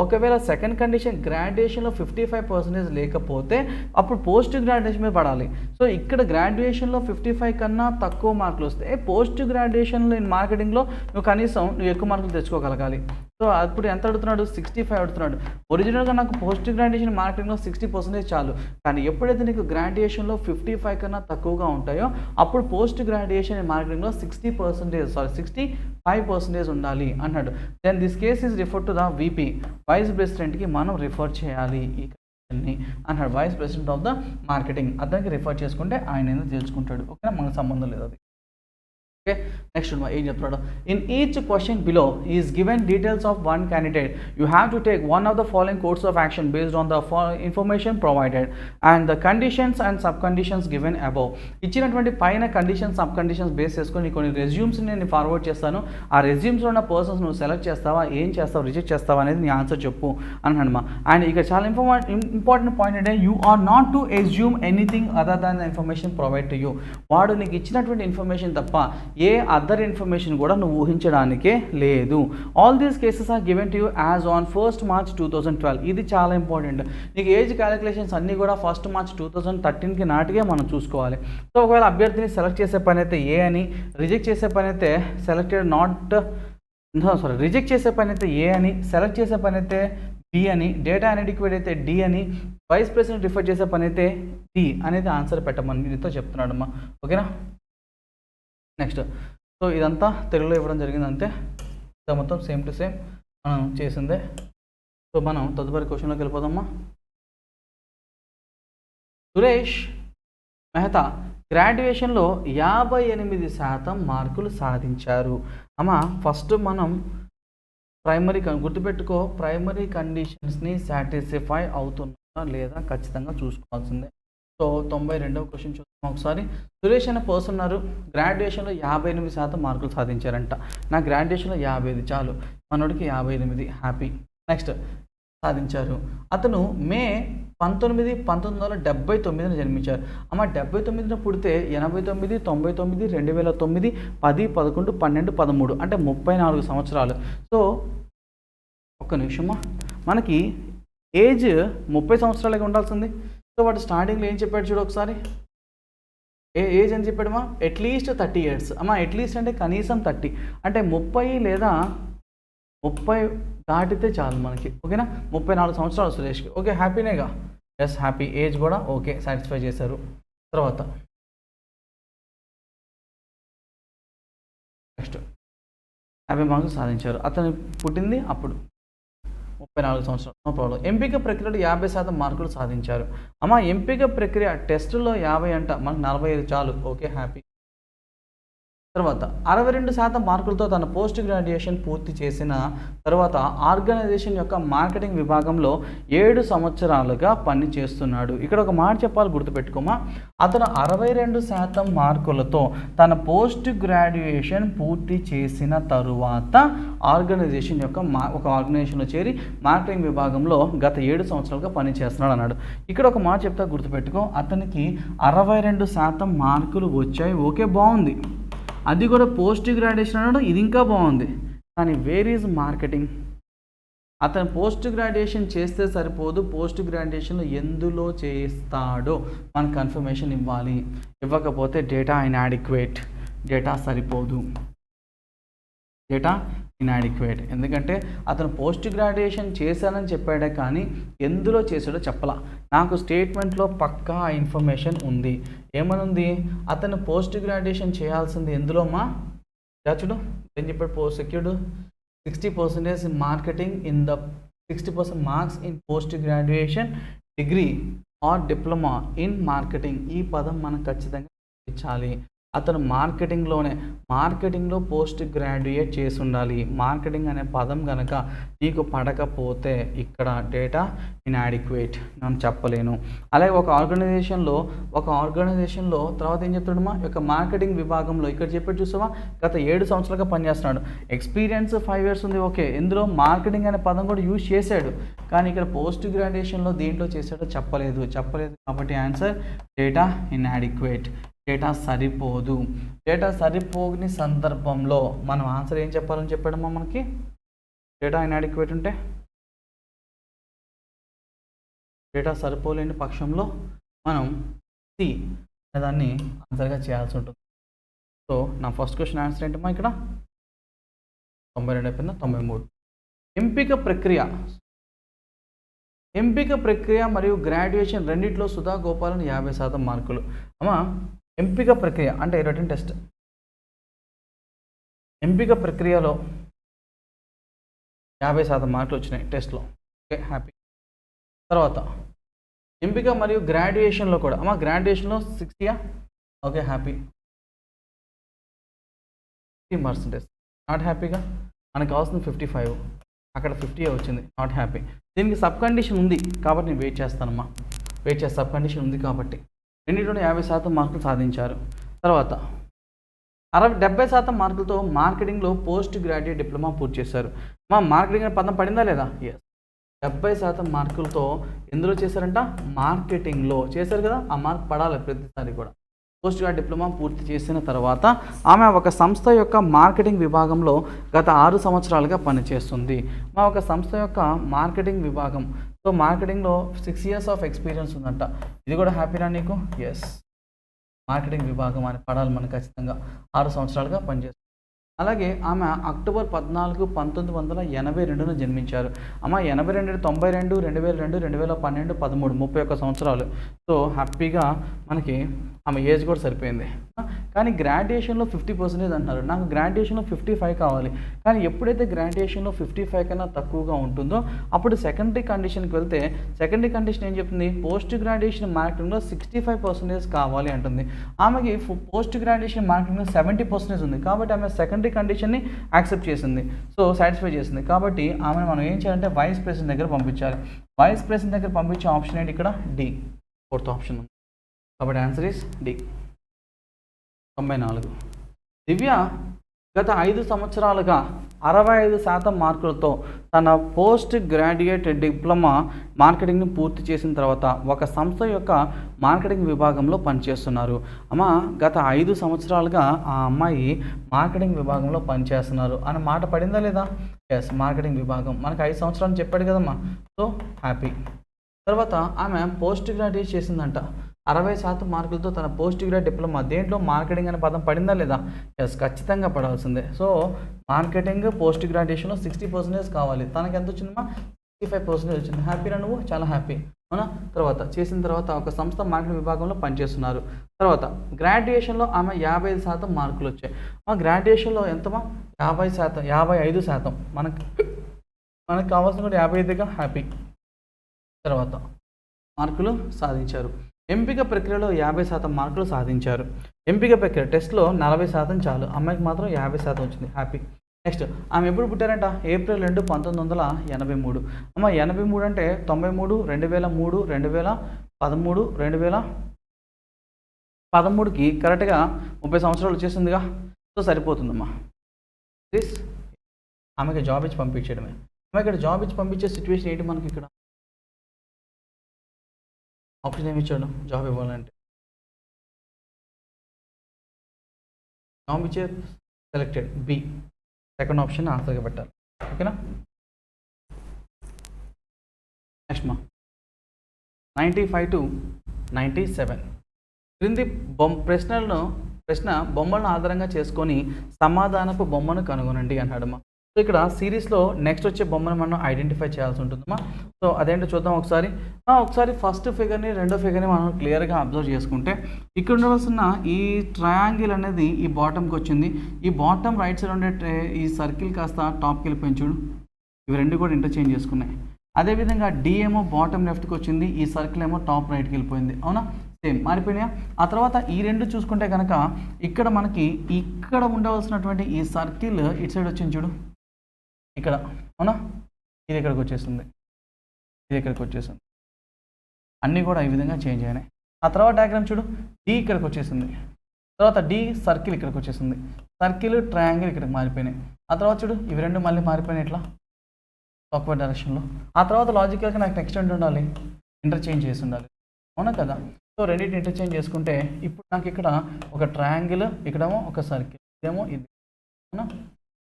ఒకవేళ సెకండ్ కండిషన్ గ్రాడ్యుయేషన్లో 55% లేకపోతే అప్పుడు పోస్ట్ గ్రాడ్యుయేషన్ మీద పడాలి. సో ఇక్కడ గ్రాడ్యుయేషన్లో 55 కన్నా తక్కువ మార్కులు వస్తే పోస్ట్ గ్రాడ్యుయేషన్లో ఇన్ మార్కెటింగ్లో నువ్వు ఎక్కువ మార్కులు తెచ్చుకోగలగాలి. సో అప్పుడు ఎంత అడుగుతున్నాడు? 65 అడుగుతున్నాడు. ఒరిజినల్గా నాకు పోస్ట్ గ్రాడ్యుయేషన్ మార్కెటింగ్లో 60% చాలు. కానీ ఎప్పుడైతే నీకు గ్రాడ్యుయేషన్లో 55 కన్నా తక్కువగా ఉంటాయో అప్పుడు పోస్ట్ గ్రాడ్యుయేషన్ మార్కెటింగ్లో 65% ఉండాలి అన్నాడు. Then this case is refer to the VP, vice ప్రెసిడెంట్కి మనం రిఫర్ చేయాలి ఈ కండిషన్ని అన్నాడు. Vice president of the marketing అతనికి రిఫర్ చేసుకుంటే ఆయన ఎందుకు తెలుసుకుంటాడు. ఓకేనా, మనకు సంబంధం లేదు అది. Okay, next one ఏం చెప్తాడు? In each question below is given details of one candidate. You have to take one of the following course of action based on the information provided and the conditions and subconditions given above. ఇచ్చినటువంటి పైన conditions sub conditions base చేసుకొని కొన్ని resumes నేను forward చేస్తాను. ఆ రెజ్యూమ్స్లో ఉన్న persons నువ్వు select చేస్తావా, ఏం చేస్తావు, రిజెక్ట్ చేస్తావా అనేది నీ ఆన్సర్ చెప్పు అన్నాడమ్మా. అండ్ ఇక్కడ చాలా ఇంపార్టెంట్ పాయింట్ అంటే you are not to assume anything other than the information provide to you. వాడు నీకు ఇచ్చినటువంటి ఇన్ఫర్మేషన్ తప్ప ఏ అదర్ ఇన్ఫర్మేషన్ కూడా నువ్వు ఊహించడానికే లేదు. All these cases are given to you as on 1st March 2012. ఇది చాలా ఇంపార్టెంట్. నీకు ఏజ్ క్యాలిక్యులేషన్స్ అన్నీ కూడా 1st March 2013కి నాటికే మనం చూసుకోవాలి. సో ఒకవేళ అభ్యర్థిని సెలెక్ట్ చేసే పని అయితే ఏ అని, రిజెక్ట్ చేసే పని అయితే రిజెక్ట్ చేసే పని అయితే ఏ అని, సెలెక్ట్ చేసే పని అయితే బి అని, డేటా అనడిక్వేట్ అయితే డి అని, వైస్ ప్రెసిడెంట్ రిఫర్ చేసే పని అయితే డి అనేది ఆన్సర్ పెట్టమని నీతో చెప్తున్నాడమ్మా. ఓకేనా, నెక్స్ట్. సో ఇదంతా తెలుగులో ఇవ్వడం జరిగింది అంతే. మొత్తం సేమ్ టు సేమ్ మనం చేసిందే. సో మనం తదుపరి క్వశ్చన్లోకి వెళ్ళిపోదామా. సురేష్ మెహతా గ్రాడ్యుయేషన్లో 58% మార్కులు సాధించారు. అమ్మా ఫస్ట్ మనం ప్రైమరీ గుర్తుపెట్టుకో, ప్రైమరీ కండిషన్స్ని సాటిస్ఫై అవుతున్నా లేదా ఖచ్చితంగా చూసుకోవాల్సిందే. సో 92వ క్వశ్చన్ చూద్దాం ఒకసారి. సురేష్ అనే పర్సన్ ఉన్నారు, గ్రాడ్యుయేషన్లో 58% మార్కులు సాధించారంట. నా గ్రాడ్యుయేషన్లో 55 చాలు, మనోడికి 58 హ్యాపీ. నెక్స్ట్ సాధించారు. అతను మే 19, 1979 జన్మించారు. అమ్మ 79 పుడితే 89, 99, 2009, 10, 11, 12, 13 అంటే 34 సంవత్సరాలు. సో ఒక్క నిమిషమా, మనకి ఏజ్ 30 సంవత్సరాలకి ఉండాల్సింది. సో వాడు స్టార్టింగ్లో ఏం చెప్పాడు చూడు ఒకసారి. ఏజ్ అని చెప్పాడమ్మా అట్లీస్ట్ 30 years. అమ్మా అట్లీస్ట్ అంటే కనీసం 30 అంటే 30 లేదా 30 దాటితే చాలు మనకి. ఓకేనా, 34 సంవత్సరాలు సురేష్కి. ఓకే హ్యాపీనేగా? Yes happy. ఏజ్ కూడా ఓకే సాటిస్ఫై చేశారు. తర్వాత నెక్స్ట్ 50 మార్కులు సాధించారు. అతను పుట్టింది అప్పుడు 34 సంవత్సరాలు, నో ప్రాబ్లం. ఎంపిక ప్రక్రియలో 50% మార్కులు సాధించారు. అమ్మ ఎంపిక ప్రక్రియ టెస్టులో 50 అంట, మనకు 45 చాలు. Okay happy. తర్వాత 62% మార్కులతో తన పోస్ట్ గ్రాడ్యుయేషన్ పూర్తి చేసిన తర్వాత ఆర్గనైజేషన్ యొక్క మార్కెటింగ్ విభాగంలో 7 సంవత్సరాలుగా పనిచేస్తున్నాడు. ఇక్కడ ఒక మాట చెప్పాలి, గుర్తుపెట్టుకోమా. అతను 62% మార్కులతో తన పోస్ట్ గ్రాడ్యుయేషన్ పూర్తి చేసిన తరువాత ఆర్గనైజేషన్ యొక్క ఒక ఆర్గనైజేషన్లో చేరి మార్కెటింగ్ విభాగంలో గత 7 సంవత్సరాలుగా పనిచేస్తున్నాడు అన్నాడు. ఇక్కడ ఒక మాట చెప్తా గుర్తుపెట్టుకో. అతనికి 62% మార్కులు వచ్చాయి. ఓకే బాగుంది. అది కూడా పోస్ట్ గ్రాడ్యుయేషన్ అన్నాడు, ఇది ఇంకా బాగుంది. కానీ వేర్ ఈజ్ మార్కెటింగ్? అతను పోస్ట్ గ్రాడ్యుయేషన్ చేస్తే సరిపోదు, పోస్ట్ గ్రాడ్యుయేషన్లో ఎందులో చేస్తాడో మనకు కన్ఫర్మేషన్ ఇవ్వాలి. ఇవ్వకపోతే డేటా ఇన్యాడిక్వేట్, డేటా సరిపోదు, డేటా ఇన్యాడిక్వేట్. ఎందుకంటే అతను పోస్ట్ గ్రాడ్యుయేషన్ చేశానని చెప్పాడే కానీ ఎందులో చేశాడో చెప్పలా. నాకు స్టేట్మెంట్లో పక్కా ఇన్ఫర్మేషన్ ఉంది. ఏమనుంది? అతను పోస్ట్ గ్రాడ్యుయేషన్ చేయాల్సింది ఎందులోమా? చూడు ఏం చెప్పాడు. Post secured 60% in marketing in the 60% marks in post graduation degree or diploma in marketing. ఈ పదం మనం ఖచ్చితంగా ఇచ్చాలి. అతను మార్కెటింగ్లో పోస్ట్ గ్రాడ్యుయేట్ చేసి ఉండాలి. మార్కెటింగ్ అనే పదం కనుక నీకు పడకపోతే ఇక్కడ డేటా ఇన్యాడిక్వేట్ నేను చెప్పలేను. అలాగే ఒక ఆర్గనైజేషన్లో తర్వాత ఏం చెప్తాడమ్మా, యొక్క మార్కెటింగ్ విభాగంలో ఇక్కడ చెప్పాడు చూసావా, గత 7 సంవత్సరాలుగా పనిచేస్తున్నాడు. ఎక్స్పీరియన్స్ 5 years ఉంది, ఓకే. ఇందులో మార్కెటింగ్ అనే పదం కూడా యూజ్ చేశాడు, కానీ ఇక్కడ పోస్ట్ గ్రాడ్యుయేషన్లో దేంట్లో చేశాడో చెప్పలేదు కాబట్టి ఆన్సర్ డేటా ఇన్యాడిక్వేట్. డేటా సరిపోని సందర్భంలో మనం ఆన్సర్ ఏం చెప్పాలని చెప్పాడమ్మా, మనకి డేటా ఇన్యాడిక్వేట్ ఉంటే డేటా సరిపోలేని పక్షంలో మనం సి దాన్ని ఆన్సర్గా చేయాల్సి ఉంటుంది. సో నా ఫస్ట్ క్వశ్చన్ ఆన్సర్ ఏంటమ్మా, ఇక్కడ 92 అయిపోయిందా, 93. ఎంపిక ప్రక్రియ మరియు గ్రాడ్యుయేషన్ రెండిట్లో సుధా గోపాలన్ 50% మార్కులు. అమ్మా ఎంపిక ప్రక్రియ అంటే రిటన్ టెస్ట్. ఎంపిక ప్రక్రియలో 50% మార్కులు వచ్చినాయి టెస్ట్లో, ఓకే, హ్యాపీ. తర్వాత ఎంపిక మరియు గ్రాడ్యుయేషన్లో కూడా, అమ్మా గ్రాడ్యుయేషన్లో 60, ఓకే, హ్యాపీ. 50%, నాట్ హ్యాపీగా. మనకు కావాల్సింది 55, అక్కడ 50 వచ్చింది, నాట్ హ్యాపీ. దీనికి సబ్ కండిషన్ ఉంది కాబట్టి నేను వెయిట్ చేస్తానమ్మా, సబ్ కండిషన్ ఉంది కాబట్టి. రెండింటిలో 50% మార్కులు సాధించారు. తర్వాత 70% మార్కులతో మార్కెటింగ్లో పోస్ట్ గ్రాడ్యుయేట్ డిప్లొమా పూర్తి చేశారు. మార్కెటింగ్ అనే పదం పడిందా లేదా? ఎస్. 70% మార్కులతో ఎందులో చేశారంట, మార్కెటింగ్లో చేశారు కదా, ఆ మార్క్ పడాలి ప్రతిసారి కూడా. పోస్ట్ గ్రాడ్యుయేట్ డిప్లొమా పూర్తి చేసిన తర్వాత ఆమె ఒక సంస్థ యొక్క మార్కెటింగ్ విభాగంలో గత 6 సంవత్సరాలుగా పనిచేస్తుంది. ఒక సంస్థ యొక్క మార్కెటింగ్ విభాగం, సో మార్కెటింగ్లో 6 years ఆఫ్ ఎక్స్పీరియన్స్ ఉందంట. ఇది కూడా హ్యాపీనా నీకు? ఎస్. మార్కెటింగ్ విభాగం అని పడాలి మనకు ఖచ్చితంగా. 6 సంవత్సరాలుగా పనిచేస్తుంది. అలాగే ఆమె అక్టోబర్ 14, 1982 జన్మించారు. 82, 92, 2002, 2012, 13, 31 సంవత్సరాలు. సో హ్యాపీగా మనకి ఆమె ఏజ్ కూడా సరిపోయింది. కానీ గ్రాడ్యుయేషన్లో 50% అంటున్నారు. నాకు గ్రాడ్యుయేషన్లో 55 కావాలి. కానీ ఎప్పుడైతే గ్రాడ్యుయేషన్లో 55 కన్నా తక్కువగా ఉంటుందో అప్పుడు సెకండరీ కండిషన్కి వెళ్తే సెకండరీ కండిషన్ ఏం చెప్తుంది, పోస్ట్ గ్రాడ్యుయేషన్ మార్కెటింగ్లో 65% కావాలి అంటుంది. ఆమెకి పోస్ట్ గ్రాడ్యుయేషన్ మార్కెటింగ్లో 70% ఉంది కాబట్టి ఆమె సెకండరీ కండిషన్ని యాక్సెప్ట్ చేసింది. సో సాటిస్ఫై చేసింది కాబట్టి ఆమెను మనం ఏం చేయాలంటే వైస్ ప్రెసిడెంట్ దగ్గర పంపించాలి. వైస్ ప్రెసిడెంట్ దగ్గర పంపించే ఆప్షన్ ఏంటి, ఇక్కడ డి, 4th ఆప్షన్ ఉంది కాబట్టి ఆన్సర్ ఈస్ డి. 94. దివ్య గత 5 సంవత్సరాలుగా 65% మార్కులతో తన పోస్ట్ గ్రాడ్యుయేట్ డిప్లొమా మార్కెటింగ్ని పూర్తి చేసిన తర్వాత ఒక సంస్థ యొక్క మార్కెటింగ్ విభాగంలో పనిచేస్తున్నారు. గత 5 సంవత్సరాలుగా ఆ అమ్మాయి మార్కెటింగ్ విభాగంలో పనిచేస్తున్నారు అనే మాట పడిందా లేదా? ఎస్. మార్కెటింగ్ విభాగం మనకు 5 సంవత్సరాలు చెప్పాడు కదమ్మా, సో హ్యాపీ. తర్వాత ఆమె పోస్ట్ గ్రాడ్యుయేట్ చేసిందంట. 60% మార్కులతో తన పోస్ట్ గ్రాడ్యుయేట్ డిప్లొమా దేంట్లో మార్కెటింగ్ అనే పదం పడిందా లేదా? ఎస్, ఖచ్చితంగా పడాల్సిందే. సో మార్కెటింగ్ పోస్ట్ గ్రాడ్యుయేషన్లో 60% కావాలి. తనకి ఎంత వచ్చిందమ్మా? 65% వచ్చింది. హ్యాపీనా నువ్వు? చాలా హ్యాపీ, అవునా? తర్వాత చేసిన తర్వాత ఒక సంస్థ మార్కెటింగ్ విభాగంలో పనిచేస్తున్నారు. తర్వాత గ్రాడ్యుయేషన్లో ఆమె 55% మార్కులు వచ్చాయి. గ్రాడ్యుయేషన్లో ఎంతమా? 50%, 55%. మనకు కావాల్సిన కూడా 55గా, హ్యాపీ. తర్వాత మార్కులు సాధించారు. ఎంపిక ప్రక్రియలో 50% మార్కులు సాధించారు. ఎంపిక ప్రక్రియ టెస్ట్లో 40% చాలు, అమ్మాయికి మాత్రం 50% వచ్చింది, హ్యాపీ. నెక్స్ట్ ఆమె ఎప్పుడు పుట్టారంట? ఏప్రిల్ 2, 1983. 83 అంటే 93, 2003, 2013, 2013కి కరెక్ట్గా 30 సంవత్సరాలు వచ్చేసిందిగా. సో సరిపోతుందమ్మా. ప్లీజ్ ఆమెకి జాబ్ ఇచ్చి పంపించడమే. ఇక్కడ జాబ్ ఇచ్చి పంపించే సిచ్యువేషన్ ఏంటి మనకి? ఇక్కడ ఆప్షన్ ఏమి ఇచ్చాడు జాబ్ ఇవ్వాలంటే? జాబ్ ఇచ్చే సెలెక్టెడ్ బి, సెకండ్ ఆప్షన్ ఆన్సర్గా పెట్టాలి, ఓకేనా? నెక్స్ట్ 95 to 97 క్రింది ప్రశ్న బొమ్మలను ఆధారంగా చేసుకొని సమాధానపు బొమ్మను కనుగొనండి అన్నాడమ్మా. సో ఇక్కడ సిరీస్లో నెక్స్ట్ వచ్చే బొమ్మను మనం ఐడెంటిఫై చేయాల్సి ఉంటుందమ్మా. సో అదేంటో చూద్దాం ఒకసారి. ఫస్ట్ ఫిగర్ని రెండో ఫిగర్ని మనం క్లియర్గా అబ్జర్వ్ చేసుకుంటే ఇక్కడ ఉండవలసిన ఈ ట్రయాంగిల్ అనేది ఈ బాటమ్కి వచ్చింది. ఈ బాటమ్ రైట్ సైడ్ ఉండే ఈ సర్కిల్ కాస్త టాప్కి వెళ్ళిపోయింది చూడు. ఇవి రెండు కూడా ఇంటర్చేంజ్ చేసుకున్నాయి. అదేవిధంగా డి ఏమో బాటమ్ లెఫ్ట్కి వచ్చింది, ఈ సర్కిల్ ఏమో టాప్ రైట్కి వెళ్ళిపోయింది, అవునా? సేమ్ మారిపోయినాయా. ఆ తర్వాత ఈ రెండు చూసుకుంటే కనుక ఇక్కడ మనకి ఇక్కడ ఉండవలసినటువంటి ఈ సర్కిల్ ఇటు సైడ్ వచ్చింది చూడు ఇక్కడ, అవునా, ఇది ఇక్కడికి వచ్చేస్తుంది, ఇది ఇక్కడికి వచ్చేసింది, అన్నీ కూడా ఈ విధంగా చేంజ్ అయినాయి. ఆ తర్వాత డయాగ్రామ్ చూడు, డి ఇక్కడికి వచ్చేసింది, తర్వాత డి సర్కిల్ ఇక్కడికి వచ్చేసింది, సర్కిల్ ట్రయాంగిల్ ఇక్కడికి మారిపోయినాయి. ఆ తర్వాత చూడు ఇవి రెండు మళ్ళీ మారిపోయినాయి ఇట్లా క్లాక్వైజ్ డైరెక్షన్లో. ఆ తర్వాత లాజికల్గా నాకు నెక్స్ట్ ఏంటి ఉండాలి, ఇంటర్చేంజ్ చేసి ఉండాలి, అవునా కదా. సో రెండింటిని ఇంటర్చేంజ్ చేసుకుంటే ఇప్పుడు నాకు ఇక్కడ ఒక ట్రయాంగిల్, ఇక్కడేమో ఒక సర్కిల్, ఇదేమో ఇది, అవునా.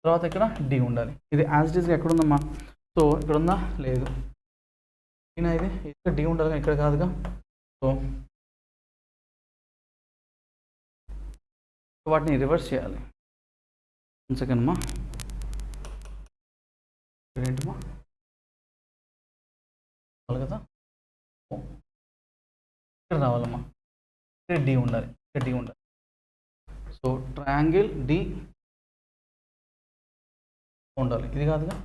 తర్వాత ఇక్కడ డి ఉండాలి. ఇది యాజ్ ఇట్ ఈస్గా ఎక్కడ ఉందమ్మా, సో ఇక్కడ ఉందా, లేదు, ఇది ఇక్కడ డి ఉండాలి కానీ ఇక్కడ కాదుగా. సో వాటిని రివర్స్ చేయాలి. 1 సెకండ్ అమ్మా, ఏంటమ్మా కదా, ఇక్కడ రావాలమ్మా, ఇక్కడ డి ఉండాలి, ఇక్కడ డి ఉండాలి. సో ట్రయాంగిల్ డి ఉండాలి, ఇది కాదుగా,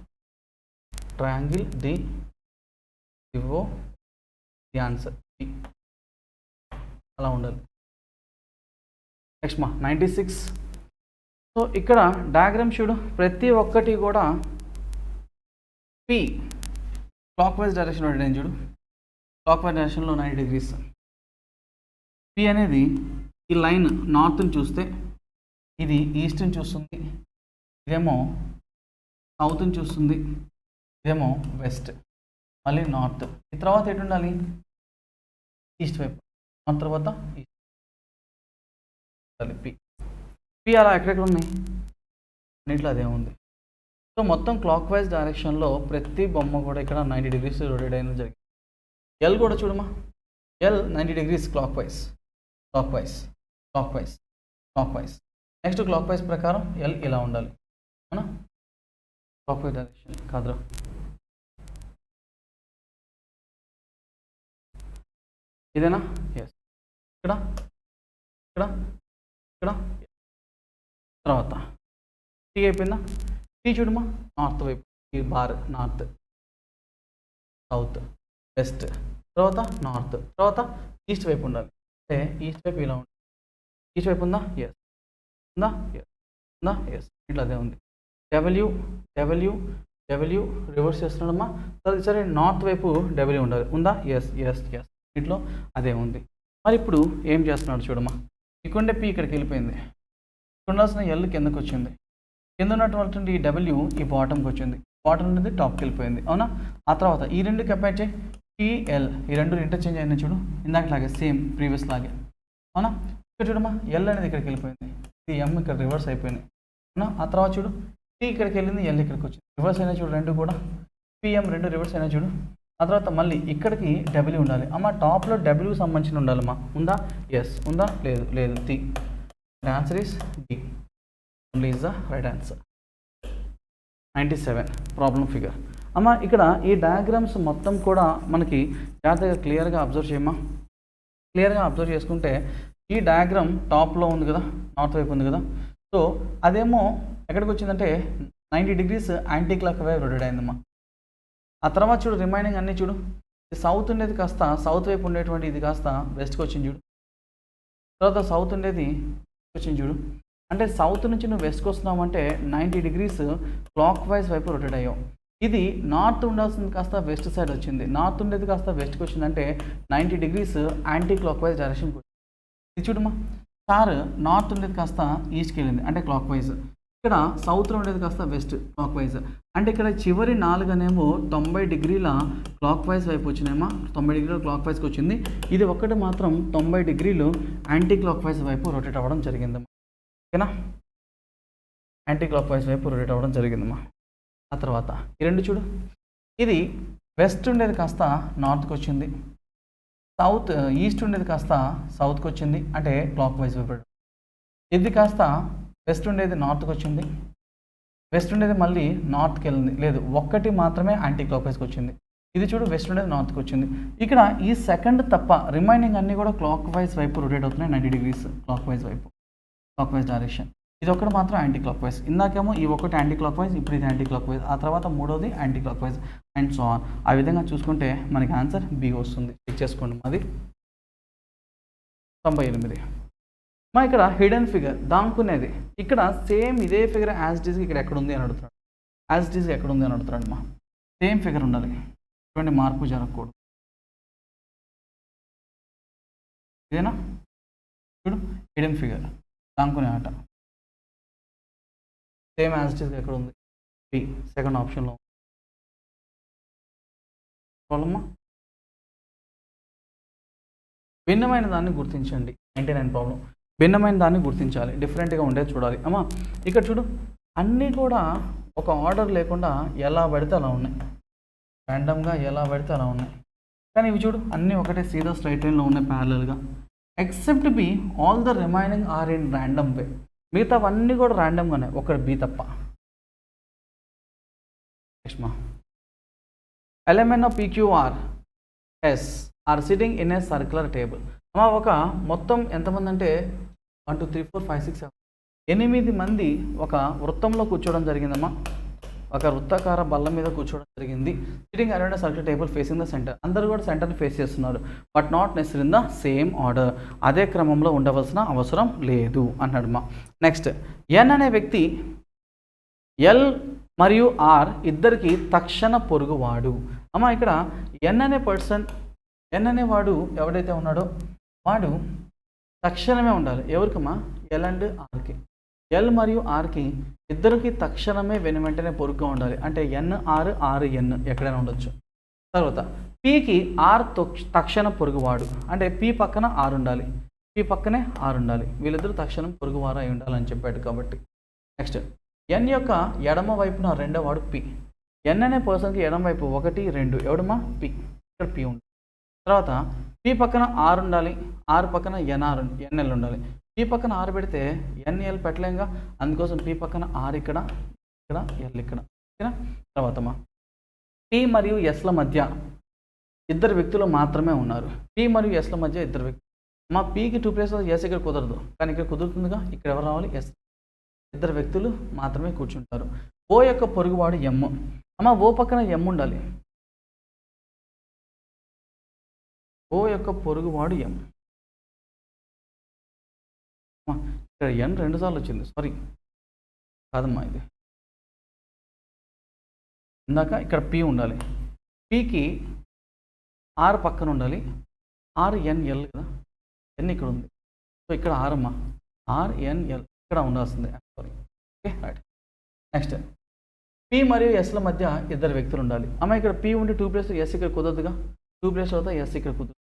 ట్రయాంగిల్ డి ఇవో ది ఆన్సర్ డి అలా ఉండాలి. నెక్స్ట్ మా 96. సో ఇక్కడ డయాగ్రామ్ చూడు, ప్రతి ఒక్కటి కూడా పి క్లాక్ వైజ్ డైరెక్షన్ ఉంటుంది చూడు, క్లాక్ వైజ్ డైరెక్షన్లో 90 డిగ్రీస్. పి అనేది ఈ లైన్ నార్త్ని చూస్తే ఇది ఈస్ట్ని చూస్తుంది, ఇదేమో సౌత్ని చూస్తుంది, ఇదేమో వెస్ట్, మళ్ళీ నార్త్. ఈ తర్వాత ఎటు ఉండాలి, ఈస్ట్ వైపు, ఆ తర్వాత ఈస్ట్ పి. పి అలా ఎక్కడెక్కడ ఉన్నాయి, అన్నింటిలో అదే ఉంది. సో మొత్తం క్లాక్ వైజ్ డైరెక్షన్లో ప్రతి బొమ్మ కూడా ఇక్కడ 90 డిగ్రీస్ రొటేట్ అయిన జరిగింది. ఎల్ కూడా చూడమ్మా, L 90 degrees clock wise, clock wise, clock wise, clock wise. Next clock wise ప్రకారం ఎల్ ఇలా ఉండాలి, అవునా. క్లాక్ వైజ్ డైరెక్షన్ కాదురా, ఇదేనా, ఎస్, ఇక్కడ ఇక్కడ ఇక్కడ. తర్వాత టీ అయిపోయిందా, టీ చూడమ్మా, నార్త్ వైపు, ఈ బార్ నార్త్, సౌత్, వెస్ట్, తర్వాత నార్త్, తర్వాత ఈస్ట్ వైపు ఉండాలి. అంటే ఈస్ట్ వైపు ఇలా ఉంది, ఈస్ట్ వైపు ఉందా, ఎస్, ఉందా, ఎస్, ఉందా, ఎస్, ఇట్లా అదే ఉంది. డబ్ల్యూ డబ్ల్యూ డబ్ల్యూ రివర్స్ చేస్తున్నాడమ్మా, సరే నార్త్ వైపు డబ్ల్యూ ఉండాలి, ఉందా, ఎస్ ఎస్ ఎస్, ఇట్లో అదే ఉంది. మరి ఇప్పుడు ఏం చేస్తున్నాడు చూడమ్మా, ఇక్కడే పి ఇక్కడికి వెళ్ళిపోయింది, ఇక్కడ ఉండాల్సిన ఎల్ కిందకు వచ్చింది, కింద ఉన్నటువంటి ఈ డబ్ల్యూ ఈ బాటంకి వచ్చింది, బాటం అనేది టాప్కి వెళ్ళిపోయింది, అవునా. ఆ తర్వాత ఈ రెండు కంపేర్ చేయి, టీఎల్, ఈ రెండు ఇంటర్చేంజ్ అయినా చూడు, ఇందాకలాగే సేమ్ ప్రీవియస్ లాగే, అవునా. ఇక్కడ చూడమ్మా, ఎల్ అనేది ఇక్కడికి వెళ్ళిపోయింది, ఈ ఎం ఇక్కడ రివర్స్ అయిపోయింది, అవునా. ఆ తర్వాత చూడు టీ ఇక్కడికి వెళ్ళింది, ఎల్ ఇక్కడికి వచ్చింది, రివర్స్ అయినా చూడు, రెండు కూడా పిఎం రెండు రివర్స్ అయినా చూడు. ఆ తర్వాత మళ్ళీ ఇక్కడికి డబ్ల్యూ ఉండాలి, అమ్మ టాప్లో డబ్ల్యూ సంబంధించిన ఉండాలమ్మా, ఉందా, ఎస్, ఉందా, లేదు, లేదు, tea. The answer is D. Only is the right answer. 97 problem figure. అమ్మ ఇక్కడ ఈ డయాగ్రామ్స్ మొత్తం కూడా మనకి జాగ్రత్తగా క్లియర్గా అబ్జర్వ్ చేయమ్మా. క్లియర్గా అబ్జర్వ్ చేసుకుంటే ఈ డయాగ్రామ్ టాప్లో ఉంది కదా, నార్త్ వైపు ఉంది కదా. సో అదేమో ఎక్కడికి వచ్చిందంటే 90 డిగ్రీస్ యాంటీ క్లాక్ వైపు రొటేట్ అయిందమ్మా. ఆ తర్వాత చూడు రిమైనింగ్ అన్నీ చూడు, సౌత్ ఉండేది కాస్త సౌత్ వైపు ఉండేటువంటి ఇది కాస్త వెస్ట్కి వచ్చింది చూడు. తర్వాత సౌత్ ఉండేది వచ్చింది చూడు, అంటే సౌత్ నుంచి నువ్వు వెస్ట్కి వస్తున్నావు అంటే 90 డిగ్రీస్ క్లాక్ వైజ్ వైపు రొటేట్ అయ్యావు. ఇది నార్త్ ఉండాల్సింది కాస్త వెస్ట్ సైడ్ వచ్చింది, నార్త్ ఉండేది కాస్త వెస్ట్కి వచ్చిందంటే 90 డిగ్రీస్ యాంటీ క్లాక్ వైజ్ డైరెక్షన్కి వచ్చింది. ఇది చూడమ్మా, స్టార్ నార్త్ ఉండేది కాస్త ఈస్ట్కి వెళ్ళింది అంటే క్లాక్ వైజ్, ఇక్కడ సౌత్లో ఉండేది కాస్త వెస్ట్ క్లాక్ వైజ్, అంటే ఇక్కడ చివరి 4 అనేమో 90 డిగ్రీల క్లాక్ వైజ్ వైపు వచ్చినాయమ్మా, 90 డిగ్రీల క్లాక్ వైజ్కి వచ్చింది. ఇది ఒక్కటి మాత్రం 90 డిగ్రీలు యాంటీ క్లాక్ వైజ్ వైపు రొటేట్ అవ్వడం జరిగిందమ్మా, ఓకేనా. యాంటీ క్లాక్ వైజ్ వైపు రొటేట్ అవ్వడం జరిగిందమ్మా. ఆ తర్వాత ఈ రెండు చూడు, ఇది వెస్ట్ ఉండేది కాస్త నార్త్కి వచ్చింది, సౌత్ ఈస్ట్ ఉండేది కాస్త సౌత్కి వచ్చింది అంటే క్లాక్ వైజ్ వైపు. ఇది కాస్త వెస్ట్ ఉండేది నార్త్కి వచ్చింది, వెస్ట్ ఉండేది మళ్ళీ నార్త్కి వెళ్ళింది, లేదు ఒక్కటి మాత్రమే యాంటీ క్లాక్ వైజ్కి వచ్చింది. ఇది చూడు వెస్ట్ ఉండేది నార్త్కి వచ్చింది. ఇక్కడ ఈ సెకండ్ తప్ప రిమైనింగ్ అన్నీ కూడా క్లాక్ వైజ్ వైపు రొటేట్ అవుతున్నాయి 90 డిగ్రీస్ క్లాక్ వైజ్ వైపు, క్లాక్ వైజ్ డైరెక్షన్. ఇది ఒకటి మాత్రం యాంటీ క్లాక్ వైజ్, ఇందాకేమో ఈ ఒకటి యాంటీ క్లాక్ వైజ్, ఇప్పుడు ఇది యాంటీ క్లాక్ వైజ్, ఆ తర్వాత మూడోది anti clock wise and so on. ఆ విధంగా చూసుకుంటే మనకి ఆన్సర్ బి వస్తుంది. చెక్ చేసుకోండి మాది. 98. మా ఇక్కడ హిడెన్ ఫిగర్ దాంకునేది ఇక్కడ సేమ్ ఇదే ఫిగర్ యాజ్ ఇట్ ఈస్ ఇక్కడ ఎక్కడ ఉంది అని అడుగుతున్నాడు. యాజ్ ఇట్ ఈస్ ఎక్కడ ఉంది అని అడుగుతున్నాడు మా సేమ్ ఫిగర్ ఉండాలి, ఎటువంటి మార్పు జరగకూడదు. ఇదేనా చూడు హిడెన్ ఫిగర్ దాంకునే ఆట సేమ్ యాజ్ ఇట్ ఈస్ ఎక్కడ ఉంది బి సెకండ్ ఆప్షన్లో. ప్రాబ్లమ్మా భిన్నమైన దాన్ని గుర్తించండి. 99 ప్రాబ్లం. భిన్నమైన దాన్ని గుర్తించాలి, డిఫరెంట్గా ఉండేది చూడాలి. అమ్మా ఇక్కడ చూడు అన్నీ కూడా ఒక ఆర్డర్ లేకుండా ఎలా పడితే అలా ఉన్నాయి, ర్యాండమ్గా ఎలా పడితే అలా ఉన్నాయి. కానీ ఇవి చూడు అన్నీ ఒకటే సీదా స్ట్రైట్ లైన్లో ఉన్నాయి ప్యారలల్గా. Except B all the remaining are in random way. మిగతావన్నీ కూడా ర్యాండమ్గా ఉన్నాయి, ఒకటి బి తప్ప. నెక్స్ట్ మా element of PQR S are sitting in a circular table. అమ్మా ఒక మొత్తం ఎంతమంది అంటే 1 2 3 4 5 6 7 8 మంది ఒక వృత్తంలో కూర్చోవడం జరిగిందమ్మా. ఒక వృత్తాకార బల్ల మీద కూర్చోవడం జరిగింది. Sitting around circular table facing the centre. అందరూ కూడా సెంటర్ని ఫేస్ చేస్తున్నారు, but not necessary in the same order. అదే క్రమంలో ఉండవలసిన అవసరం లేదు అన్నాడు మా. నెక్స్ట్ ఎన్ అనే వ్యక్తి ఎల్ మరియు ఆర్ ఇద్దరికి తక్షణ పొరుగువాడు. అమ్మ ఇక్కడ ఎన్ అనే పర్సన్, ఎన్ అనేవాడు ఎవడైతే ఉన్నాడో వాడు తక్షణమే ఉండాలి. ఎవరికమ్మా ఎల్ అండ్ ఆర్కి. ఎల్ మరియు ఆర్కి ఇద్దరికి తక్షణమే వెంటనే పొరుగుగా ఉండాలి. అంటే ఎన్ ఆర్ ఆర్ ఎన్ ఎక్కడైనా ఉండొచ్చు. తర్వాత పీకి ఆర్ తక్షణ పొరుగువాడు, అంటే పీ పక్కన ఆర్ ఉండాలి, పీ పక్కనే ఆర్ ఉండాలి. వీళ్ళిద్దరూ తక్షణం పొరుగువారు అయి ఉండాలని చెప్పాడు కాబట్టి. నెక్స్ట్ ఎన్ యొక్క ఎడమ వైపున రెండో వాడు పి. ఎన్ అనే పర్సన్కి ఎడమ వైపు 1 2 ఎవడమ్మా పి. ఇక్కడ పి ఉంది. తర్వాత పి పక్కన ఆర్ ఉండాలి, ఆర్ పక్కన ఎన్ఎల్ ఉండాలి. పి పక్కన ఆర్ పెడితే ఎన్ఎల్ పెట్టలేంగా, అందుకోసం పి పక్కన ఆర్ ఇక్కడ, ఇక్కడ ఎల్ ఇక్కడ. ఓకేనా. తర్వాత మా పి మరియు ఎస్ల మధ్య ఇద్దరు వ్యక్తులు మాత్రమే ఉన్నారు. పి మరియు ఎస్ల మధ్య ఇద్దరు వ్యక్తులు. మా పికి 2 ప్లేసెస్ ఎస్ ఇక్కడ కుదరదు, కానీ ఇక్కడ కుదురుతుందిగా. ఇక్కడ ఎవరు రావాలి ఎస్. ఇద్దరు వ్యక్తులు మాత్రమే కూర్చుంటారు. ఓ యొక్క పొరుగువాడు ఎమ్. అమ్మ ఓ పక్కన ఎమ్ ఉండాలి. ఓ యొక్క పొరుగువాడు ఎం. ఇక్కడ ఎన్ 2 సార్లు వచ్చింది, సారీ కాదమ్మా ఇది. ఇందాక ఇక్కడ పి ఉండాలి, పికి ఆర్ పక్కన ఉండాలి, ఆర్ ఎన్ ఎల్ కదా, ఎన్ ఇక్కడ ఉంది. సో ఇక్కడ ఆర్ అమ్మా, ఆర్ ఎన్ ఎల్ ఇక్కడ ఉండాల్సిందే, sorry. Okay right. Next P మరియు ఎస్ల మధ్య ఇద్దరు వ్యక్తులు ఉండాలి. అమ్మ ఇక్కడ పి ఉండి 2 ప్లేస్ ఎస్ ఇక్కడ కుదరదుగా, 2 ప్లేస్ తర్వాత ఎస్ ఇక్కడ కుదరదు.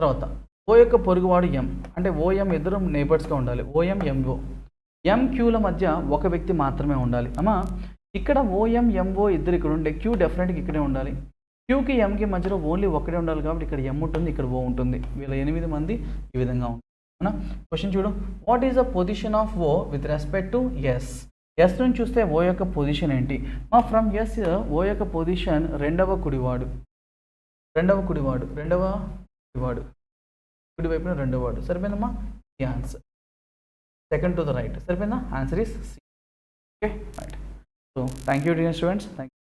తర్వాత ఓ యొక్క పొరుగువాడు ఎం, అంటే ఓఎం ఇద్దరు నేబర్స్గా ఉండాలి. OM MO. ఎంక్యూల మధ్య ఒక వ్యక్తి మాత్రమే ఉండాలి. అమ్మా ఇక్కడ ఓఎం ఎంఓ ఇద్దరు ఇక్కడ ఉండే, క్యూ డెఫినెట్గా ఇక్కడే ఉండాలి. క్యూకి ఎంకి మధ్యలో ఓన్లీ ఒకటే ఉండాలి కాబట్టి ఇక్కడ ఎం ఉంటుంది, ఇక్కడ ఓ ఉంటుంది. వీళ్ళ 8 మంది ఈ విధంగా ఉంటుంది. అవునా. క్వశ్చన్ చూడు, what is the position of O with respect to S. S నుంచి చూస్తే ఓ యొక్క పొజిషన్ ఏంటి? మా ఫ్రమ్ ఎస్ ఓ యొక్క పొజిషన్ రెండవ కుడివాడు, కుడి వైపున రెండవ వాడు. సరిపోయిందమ్మా ఈ answer. Second to the right. సరిపోయిందా? Answer is C. Okay right. So thank you dear students. Thank you.